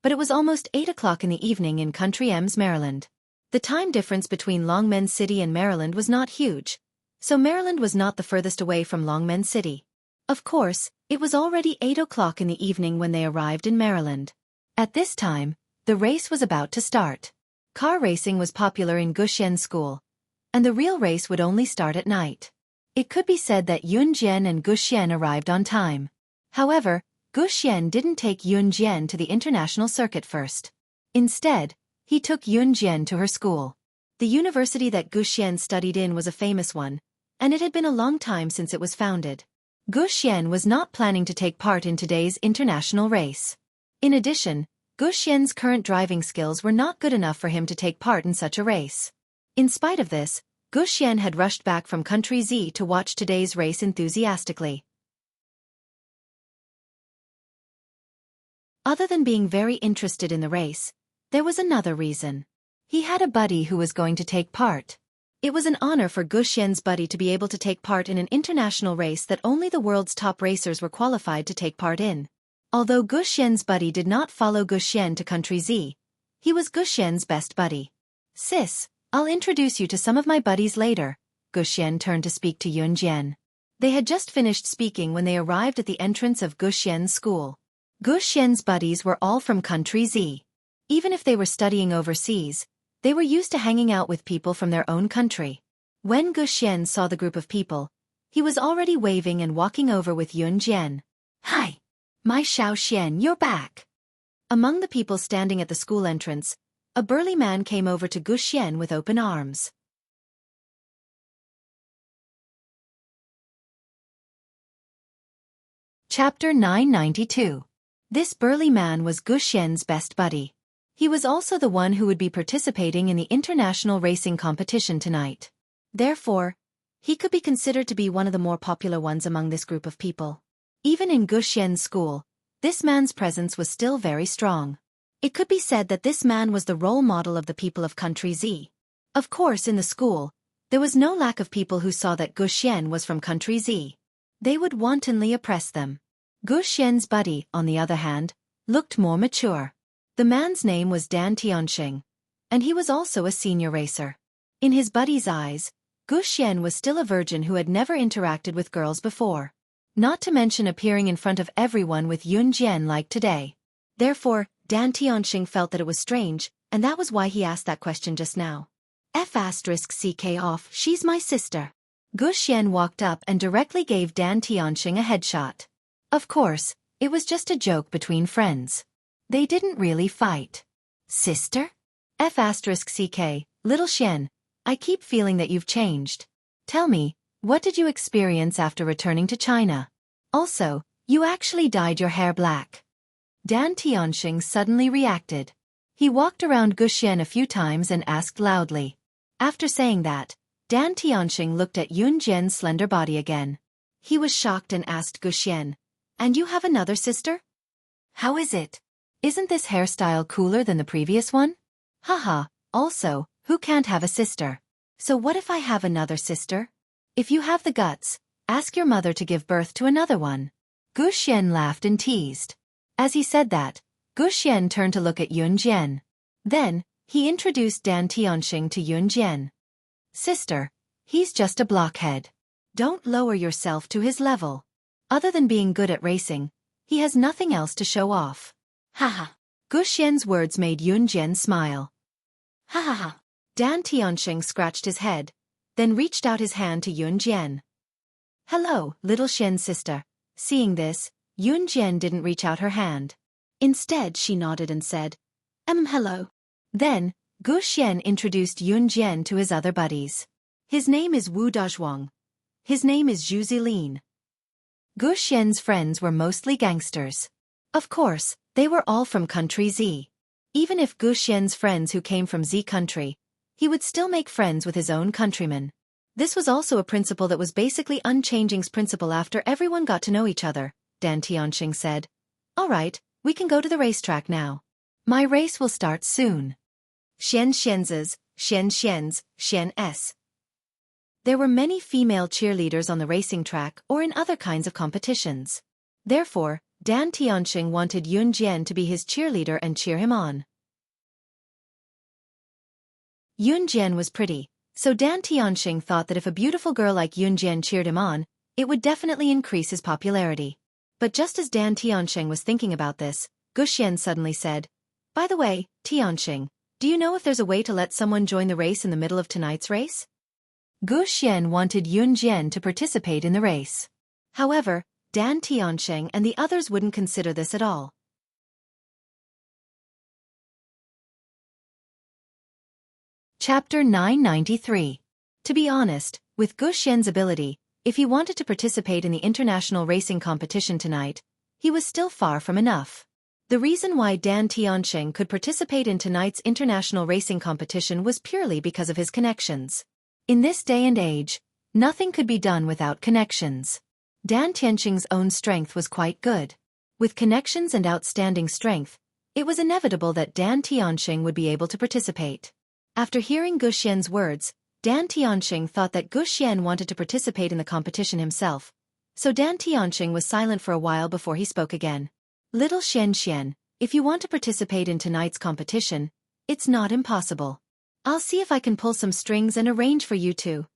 but it was almost 8 o'clock in the evening in Country M's Maryland. The time difference between Longmen City and Maryland was not huge, so Maryland was not the furthest away from Longmen City. Of course, it was already 8 o'clock in the evening when they arrived in Maryland. At this time, the race was about to start. Car racing was popular in Gu Xian's school, and the real race would only start at night. It could be said that Yun Jian and Gu Xian arrived on time. However, Gu Xian didn't take Yun Jian to the international circuit first. Instead, he took Yun Jian to her school. The university that Gu Xian studied in was a famous one, and it had been a long time since it was founded. Gu Xian was not planning to take part in today's international race. In addition, Gu Xian's current driving skills were not good enough for him to take part in such a race. In spite of this, Gu Xian had rushed back from Country Z to watch today's race enthusiastically. Other than being very interested in the race, there was another reason. He had a buddy who was going to take part. It was an honor for Gu Xian's buddy to be able to take part in an international race that only the world's top racers were qualified to take part in. Although Gu Xian's buddy did not follow Gu Xian to Country Z, he was Gu Xian's best buddy. Sis, I'll introduce you to some of my buddies later, Gu Xian turned to speak to Yun Jian. They had just finished speaking when they arrived at the entrance of Gu Xian's school. Gu Xian's buddies were all from Country Z. Even if they were studying overseas, they were used to hanging out with people from their own country. When Gu Xian saw the group of people, he was already waving and walking over with Yun Jian. Hi! My Xiao Xian, you're back! Among the people standing at the school entrance, a burly man came over to Gu Xian with open arms. Chapter 992. This burly man was Gu Xian's best buddy. He was also the one who would be participating in the international racing competition tonight. Therefore, he could be considered to be one of the more popular ones among this group of people. Even in Gu Xian's school, this man's presence was still very strong. It could be said that this man was the role model of the people of country Z. Of course, in the school, there was no lack of people who saw that Gu Xian was from country Z. They would wantonly oppress them. Gu Xian's buddy, on the other hand, looked more mature. The man's name was Dan Tianxing, and he was also a senior racer. In his buddy's eyes, Gu Xian was still a virgin who had never interacted with girls before. Not to mention appearing in front of everyone with Yun Jian like today. Therefore, Dan Tianxing felt that it was strange, and that was why he asked that question just now. F***ck off, she's my sister. Gu Xian walked up and directly gave Dan Tianxing a headshot. Of course, it was just a joke between friends. They didn't really fight. Sister? F***ck, little Xian, I keep feeling that you've changed. Tell me, what did you experience after returning to China? Also, you actually dyed your hair black. Dan Tianxing suddenly reacted. He walked around Gu Xian a few times and asked loudly. After saying that, Dan Tianxing looked at Yun Jian's slender body again. He was shocked and asked Gu Xian, "And you have another sister? How is it? Isn't this hairstyle cooler than the previous one?" Haha, also, who can't have a sister? So what if I have another sister? If you have the guts, ask your mother to give birth to another one. Gu Xian laughed and teased. As he said that, Gu Xian turned to look at Yun Jian. Then, he introduced Dan Tianxing to Yun Jian. Sister, he's just a blockhead. Don't lower yourself to his level. Other than being good at racing, he has nothing else to show off. Haha. Gu Xian's words made Yun Jian smile. Ha ha ha. Dan Tianxing scratched his head, then reached out his hand to Yun Jian. Hello, little Xian's sister. Seeing this, Yun Jian didn't reach out her hand. Instead, she nodded and said, hello. Then, Gu Xian introduced Yun Jian to his other buddies. His name is Wu Dazhuang. His name is Zhu Zilin. Gu Xian's friends were mostly gangsters. Of course, they were all from country Z. Even if Gu Xian's friends who came from Z country, he would still make friends with his own countrymen. This was also a principle that was basically unchanging's principle after everyone got to know each other, Dan Tianxing said. Alright, we can go to the racetrack now. My race will start soon. Xian Xian's, Xian Xian's, Xian S. There were many female cheerleaders on the racing track or in other kinds of competitions. Therefore, Dan Tianxing wanted Yun Jian to be his cheerleader and cheer him on. Yun Jian was pretty, so Dan Tianxing thought that if a beautiful girl like Yun Jian cheered him on, it would definitely increase his popularity. But just as Dan Tianxing was thinking about this, Gu Xian suddenly said, By the way, Tianxing, do you know if there's a way to let someone join the race in the middle of tonight's race? Gu Xian wanted Yun Jian to participate in the race. However, Dan Tianxing and the others wouldn't consider this at all. Chapter 993. To be honest, with Gu Xian's ability, if he wanted to participate in the international racing competition tonight, he was still far from enough. The reason why Dan Tianxing could participate in tonight's international racing competition was purely because of his connections. In this day and age, nothing could be done without connections. Dan Tianxing's own strength was quite good. With connections and outstanding strength, it was inevitable that Dan Tianxing would be able to participate. After hearing Gu Xian's words, Dan Tianxing thought that Gu Xian wanted to participate in the competition himself, so Dan Tianxing was silent for a while before he spoke again. Little Xian, if you want to participate in tonight's competition, it's not impossible. I'll see if I can pull some strings and arrange for you two.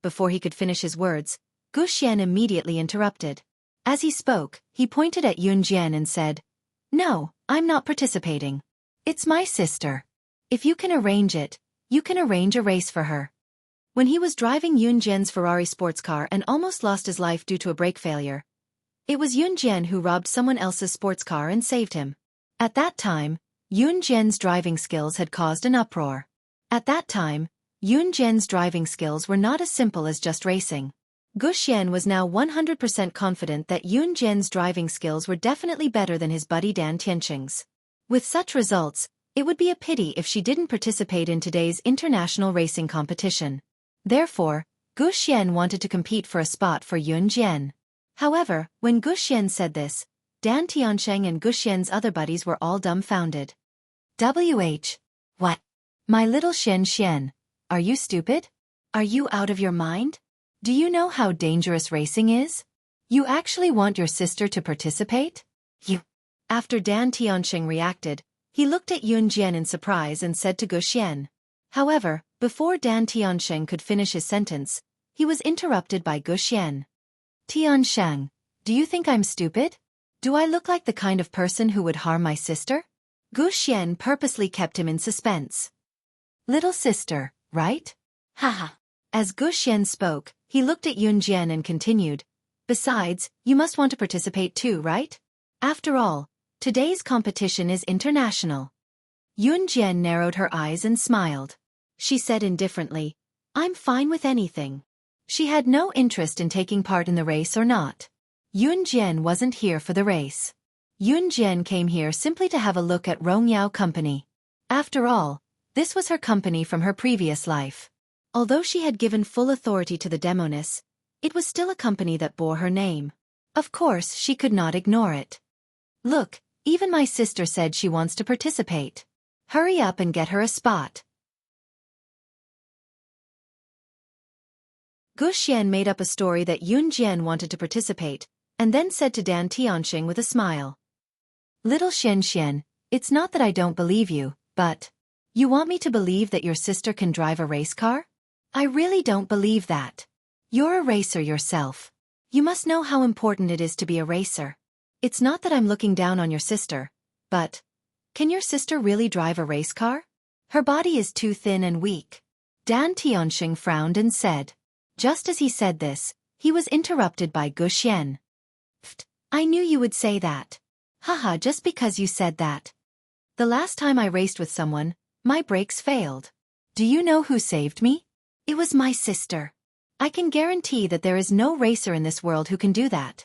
Before he could finish his words, Gu Xian immediately interrupted. As he spoke, he pointed at Yun Jian and said, No, I'm not participating. It's my sister. If you can arrange it, you can arrange a race for her. When he was driving Yun Jian's Ferrari sports car and almost lost his life due to a brake failure, it was Yun Jian who robbed someone else's sports car and saved him. At that time, Yun Jian's driving skills had caused an uproar. At that time, Yun Jian's driving skills were not as simple as just racing. Gu Xian was now 100% confident that Yun Jian's driving skills were definitely better than his buddy Dan Tianxing's. With such results, it would be a pity if she didn't participate in today's international racing competition. Therefore, Gu Xian wanted to compete for a spot for Yun Jian. However, when Gu Xian said this, Dan Tiansheng and Guxian's other buddies were all dumbfounded. What? My little Xian, are you stupid? Are you out of your mind? Do you know how dangerous racing is? You actually want your sister to participate? After Dan Tiansheng reacted, he looked at Yun Jian in surprise and said to Guxian. However, before Dan Tiansheng could finish his sentence, he was interrupted by Guxian. Tiansheng, do you think I'm stupid? Do I look like the kind of person who would harm my sister? Guxian purposely kept him in suspense. Little sister, right? Haha. As Guxian spoke, he looked at Yun Jian and continued. Besides, you must want to participate too, right? After all, today's competition is international. Yun Jian narrowed her eyes and smiled. She said indifferently, I'm fine with anything. She had no interest in taking part in the race or not. Yun Jian wasn't here for the race. Yun Jian came here simply to have a look at Rongyao Company. After all, this was her company from her previous life. Although she had given full authority to the Demoness, it was still a company that bore her name. Of course, she could not ignore it. Look, even my sister said she wants to participate. Hurry up and get her a spot. Guxian made up a story that Yun Jian wanted to participate, and then said to Dan Tiansheng with a smile. Little Xian, it's not that I don't believe you, but you want me to believe that your sister can drive a race car? I really don't believe that. You're a racer yourself. You must know how important it is to be a racer. It's not that I'm looking down on your sister, but can your sister really drive a race car? Her body is too thin and weak. Dan Tiansheng frowned and said. Just as he said this, he was interrupted by Guxian. I knew you would say that. Haha, just because you said that. The last time I raced with someone, my brakes failed. Do you know who saved me? It was my sister. I can guarantee that there is no racer in this world who can do that.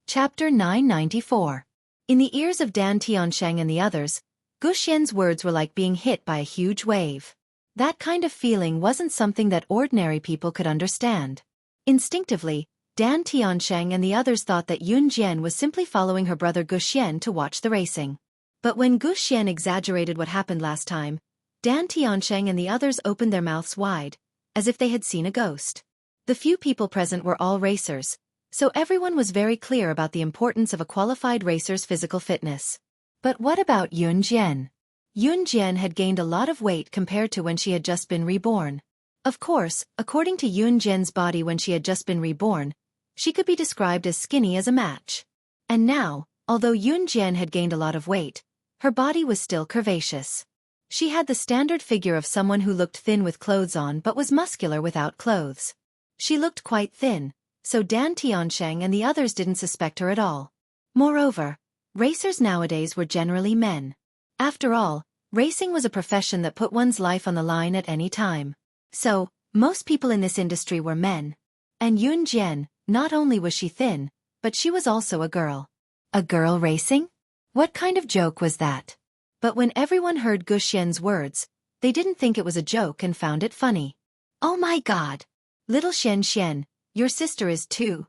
Chapter 994. In the ears of Dan Tiansheng and the others, Guxian's words were like being hit by a huge wave. That kind of feeling wasn't something that ordinary people could understand. Instinctively, Dan Tiansheng and the others thought that Yun Jian was simply following her brother Guxian to watch the racing. But when Guxian exaggerated what happened last time, Dan Tiansheng and the others opened their mouths wide, as if they had seen a ghost. The few people present were all racers, so everyone was very clear about the importance of a qualified racer's physical fitness. But what about Yun Jian? Yun Jian had gained a lot of weight compared to when she had just been reborn. Of course, according to Yun Jian's body when she had just been reborn, she could be described as skinny as a match. And now, although Yun Jian had gained a lot of weight, her body was still curvaceous. She had the standard figure of someone who looked thin with clothes on but was muscular without clothes. She looked quite thin, so Dan Tiansheng and the others didn't suspect her at all. Moreover, racers nowadays were generally men. After all, racing was a profession that put one's life on the line at any time. So, most people in this industry were men. And Yun Jian, not only was she thin, but she was also a girl. A girl racing? What kind of joke was that? But when everyone heard Guxian's words, they didn't think it was a joke and found it funny. Oh my God! Little Xian, your sister is too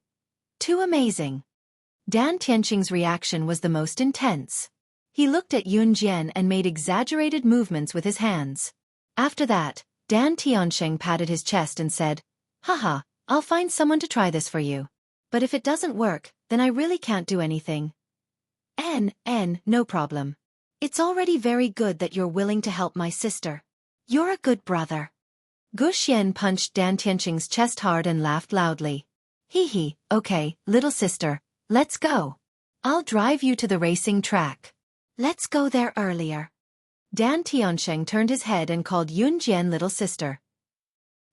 amazing. Dan Tiansheng's reaction was the most intense. He looked at Yun Jian and made exaggerated movements with his hands. After that, Dan Tiansheng patted his chest and said, Haha, I'll find someone to try this for you. But if it doesn't work, then I really can't do anything. No problem. It's already very good that you're willing to help my sister. You're a good brother. Guxian punched Dan Tiansheng's chest hard and laughed loudly. Hee, okay, little sister, let's go. I'll drive you to the racing track. Let's go there earlier. Dan Tiansheng turned his head and called Yun Jian little sister.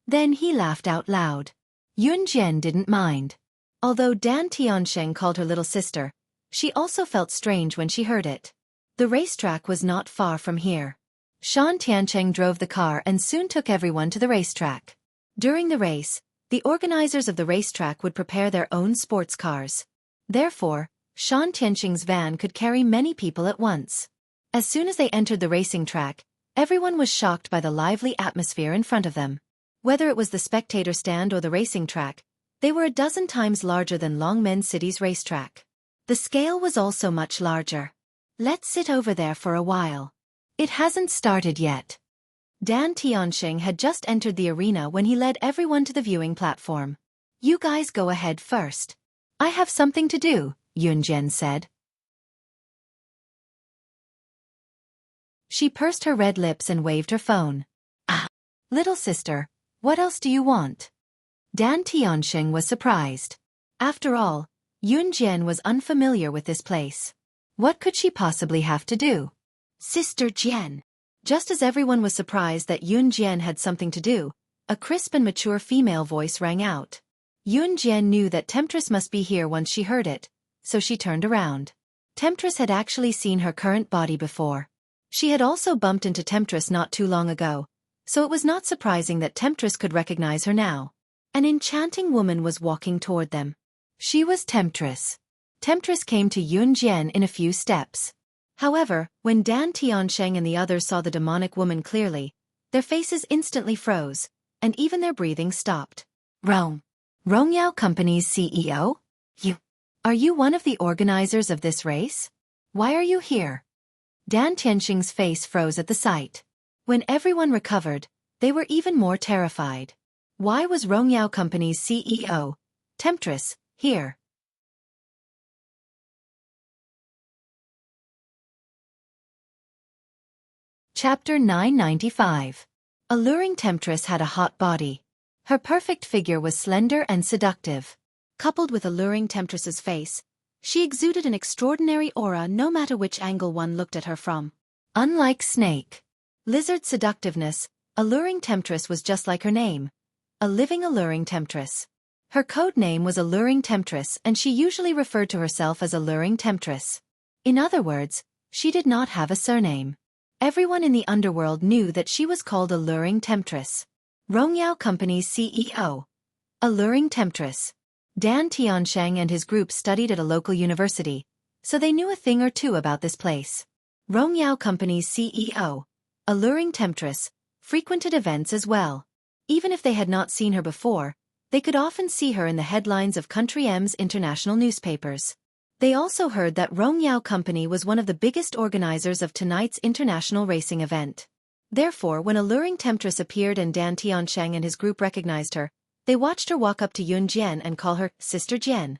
Then he laughed out loud. Yun Jian didn't mind. Although Dan Tiansheng called her little sister, she also felt strange when she heard it. The racetrack was not far from here. Shan Tiansheng drove the car and soon took everyone to the racetrack. During the race, the organizers of the racetrack would prepare their own sports cars. Therefore, Shan Tiansheng's van could carry many people at once. As soon as they entered the racing track, everyone was shocked by the lively atmosphere in front of them. Whether it was the spectator stand or the racing track, they were a dozen times larger than Longmen City's racetrack. The scale was also much larger. Let's sit over there for a while. It hasn't started yet. Dan Tianxing had just entered the arena when he led everyone to the viewing platform. You guys go ahead first. I have something to do, Yunjian said. She pursed her red lips and waved her phone. Ah, little sister, what else do you want? Dan Tianxing was surprised. After all, Yunjian was unfamiliar with this place. What could she possibly have to do? Sister Jian. Just as everyone was surprised that Yunjian had something to do, a crisp and mature female voice rang out. Yunjian knew that Temptress must be here once she heard it, so she turned around. Temptress had actually seen her current body before. She had also bumped into Temptress not too long ago, so it was not surprising that Temptress could recognize her now. An enchanting woman was walking toward them. She was Temptress. Temptress came to Yunjian in a few steps. However, when Dan Tianxing and the others saw the demonic woman clearly, their faces instantly froze, and even their breathing stopped. Rongyao Company's CEO? Are you one of the organizers of this race? Why are you here? Dan Tianxing's face froze at the sight. When everyone recovered, they were even more terrified. Why was Rongyao Company's CEO, Temptress, here? Chapter 995. Alluring Temptress had a hot body. Her perfect figure was slender and seductive. Coupled with alluring Temptress's face, she exuded an extraordinary aura no matter which angle one looked at her from. Unlike snake, lizard seductiveness, alluring Temptress was just like her name, a living alluring Temptress. Her code name was Alluring Temptress, and she usually referred to herself as Alluring Temptress. In other words, she did not have a surname. Everyone in the underworld knew that she was called Alluring Temptress. Rongyao Company's CEO. Alluring Temptress. Dan Tianxing and his group studied at a local university, so they knew a thing or two about this place. Rongyao Company's CEO. Alluring Temptress frequented events as well. Even if they had not seen her before, they could often see her in the headlines of Country M's international newspapers. They also heard that Rongyao Company was one of the biggest organizers of tonight's international racing event. Therefore, when Alluring Temptress appeared and Dan Tianxing and his group recognized her, they watched her walk up to Yunjian and call her Sister Jian.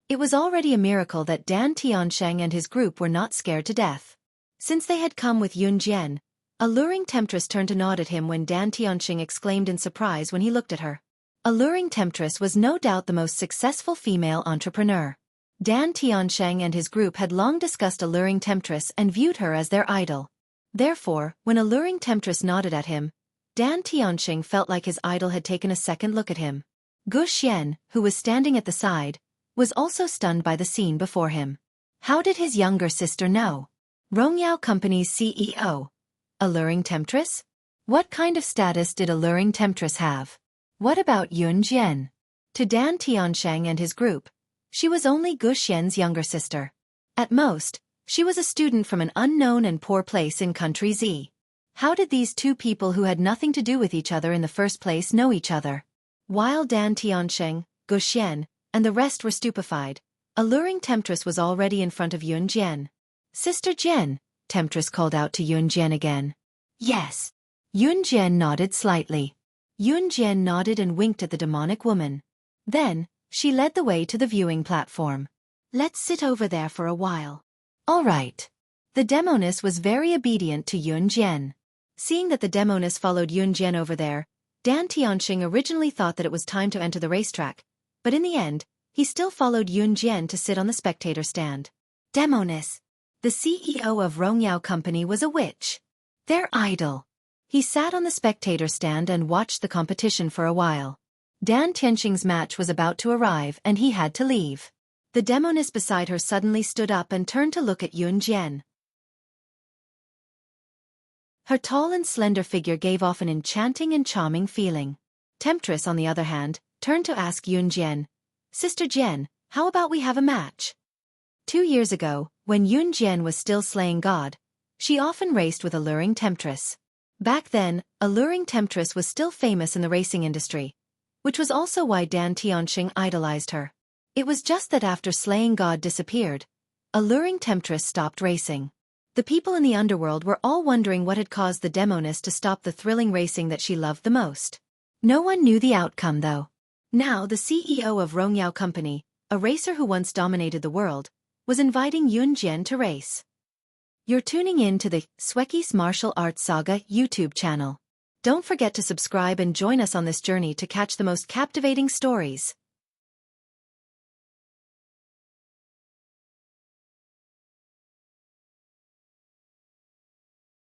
It was already a miracle that Dan Tianxing and his group were not scared to death. Since they had come with Yunjian, Alluring Temptress turned to nod at him when Dan Tianxing exclaimed in surprise when he looked at her. Alluring Temptress was no doubt the most successful female entrepreneur. Dan Tianxing and his group had long discussed Alluring Temptress and viewed her as their idol. Therefore, when Alluring Temptress nodded at him, Dan Tianxing felt like his idol had taken a second look at him. Gu Xian, who was standing at the side, was also stunned by the scene before him. How did his younger sister know? Rongyao Company's CEO. Alluring Temptress? What kind of status did Alluring Temptress have? What about Yunjian? To Dan Tianxing and his group, she was only Gu Xian's younger sister. At most, she was a student from an unknown and poor place in Country Z. How did these two people who had nothing to do with each other in the first place know each other? While Dan Tianxing, Gu Xian, and the rest were stupefied, Alluring Temptress was already in front of Yunjian. Sister Jian, Temptress called out to Yunjian again. Yes. Yunjian nodded slightly. Yunjian nodded and winked at the demonic woman. Then, she led the way to the viewing platform. Let's sit over there for a while. All right. The demoness was very obedient to Yunjian. Seeing that the demoness followed Yunjian over there, Dan Tianxing originally thought that it was time to enter the racetrack, but in the end, he still followed Yunjian to sit on the spectator stand. Demoness. The CEO of Rongyao Company was a witch. Their idol. He sat on the spectator stand and watched the competition for a while. Dan Tianxing's match was about to arrive and he had to leave. The demoness beside her suddenly stood up and turned to look at Yunjian. Her tall and slender figure gave off an enchanting and charming feeling. Temptress, on the other hand, turned to ask Yunjian, Sister Jian, how about we have a match? 2 years ago, when Yunjian was still slaying God, she often raced with Alluring Temptress. Back then, Alluring Temptress was still famous in the racing industry, which was also why Dan Tianxing idolized her. It was just that after Slaying God disappeared, Alluring Temptress stopped racing. The people in the underworld were all wondering what had caused the demoness to stop the thrilling racing that she loved the most. No one knew the outcome though. Now the CEO of Rongyao Company, a racer who once dominated the world, was inviting Yun Jian to race. You're tuning in to the Xueqi's Martial Arts Saga YouTube channel. Don't forget to subscribe and join us on this journey to catch the most captivating stories.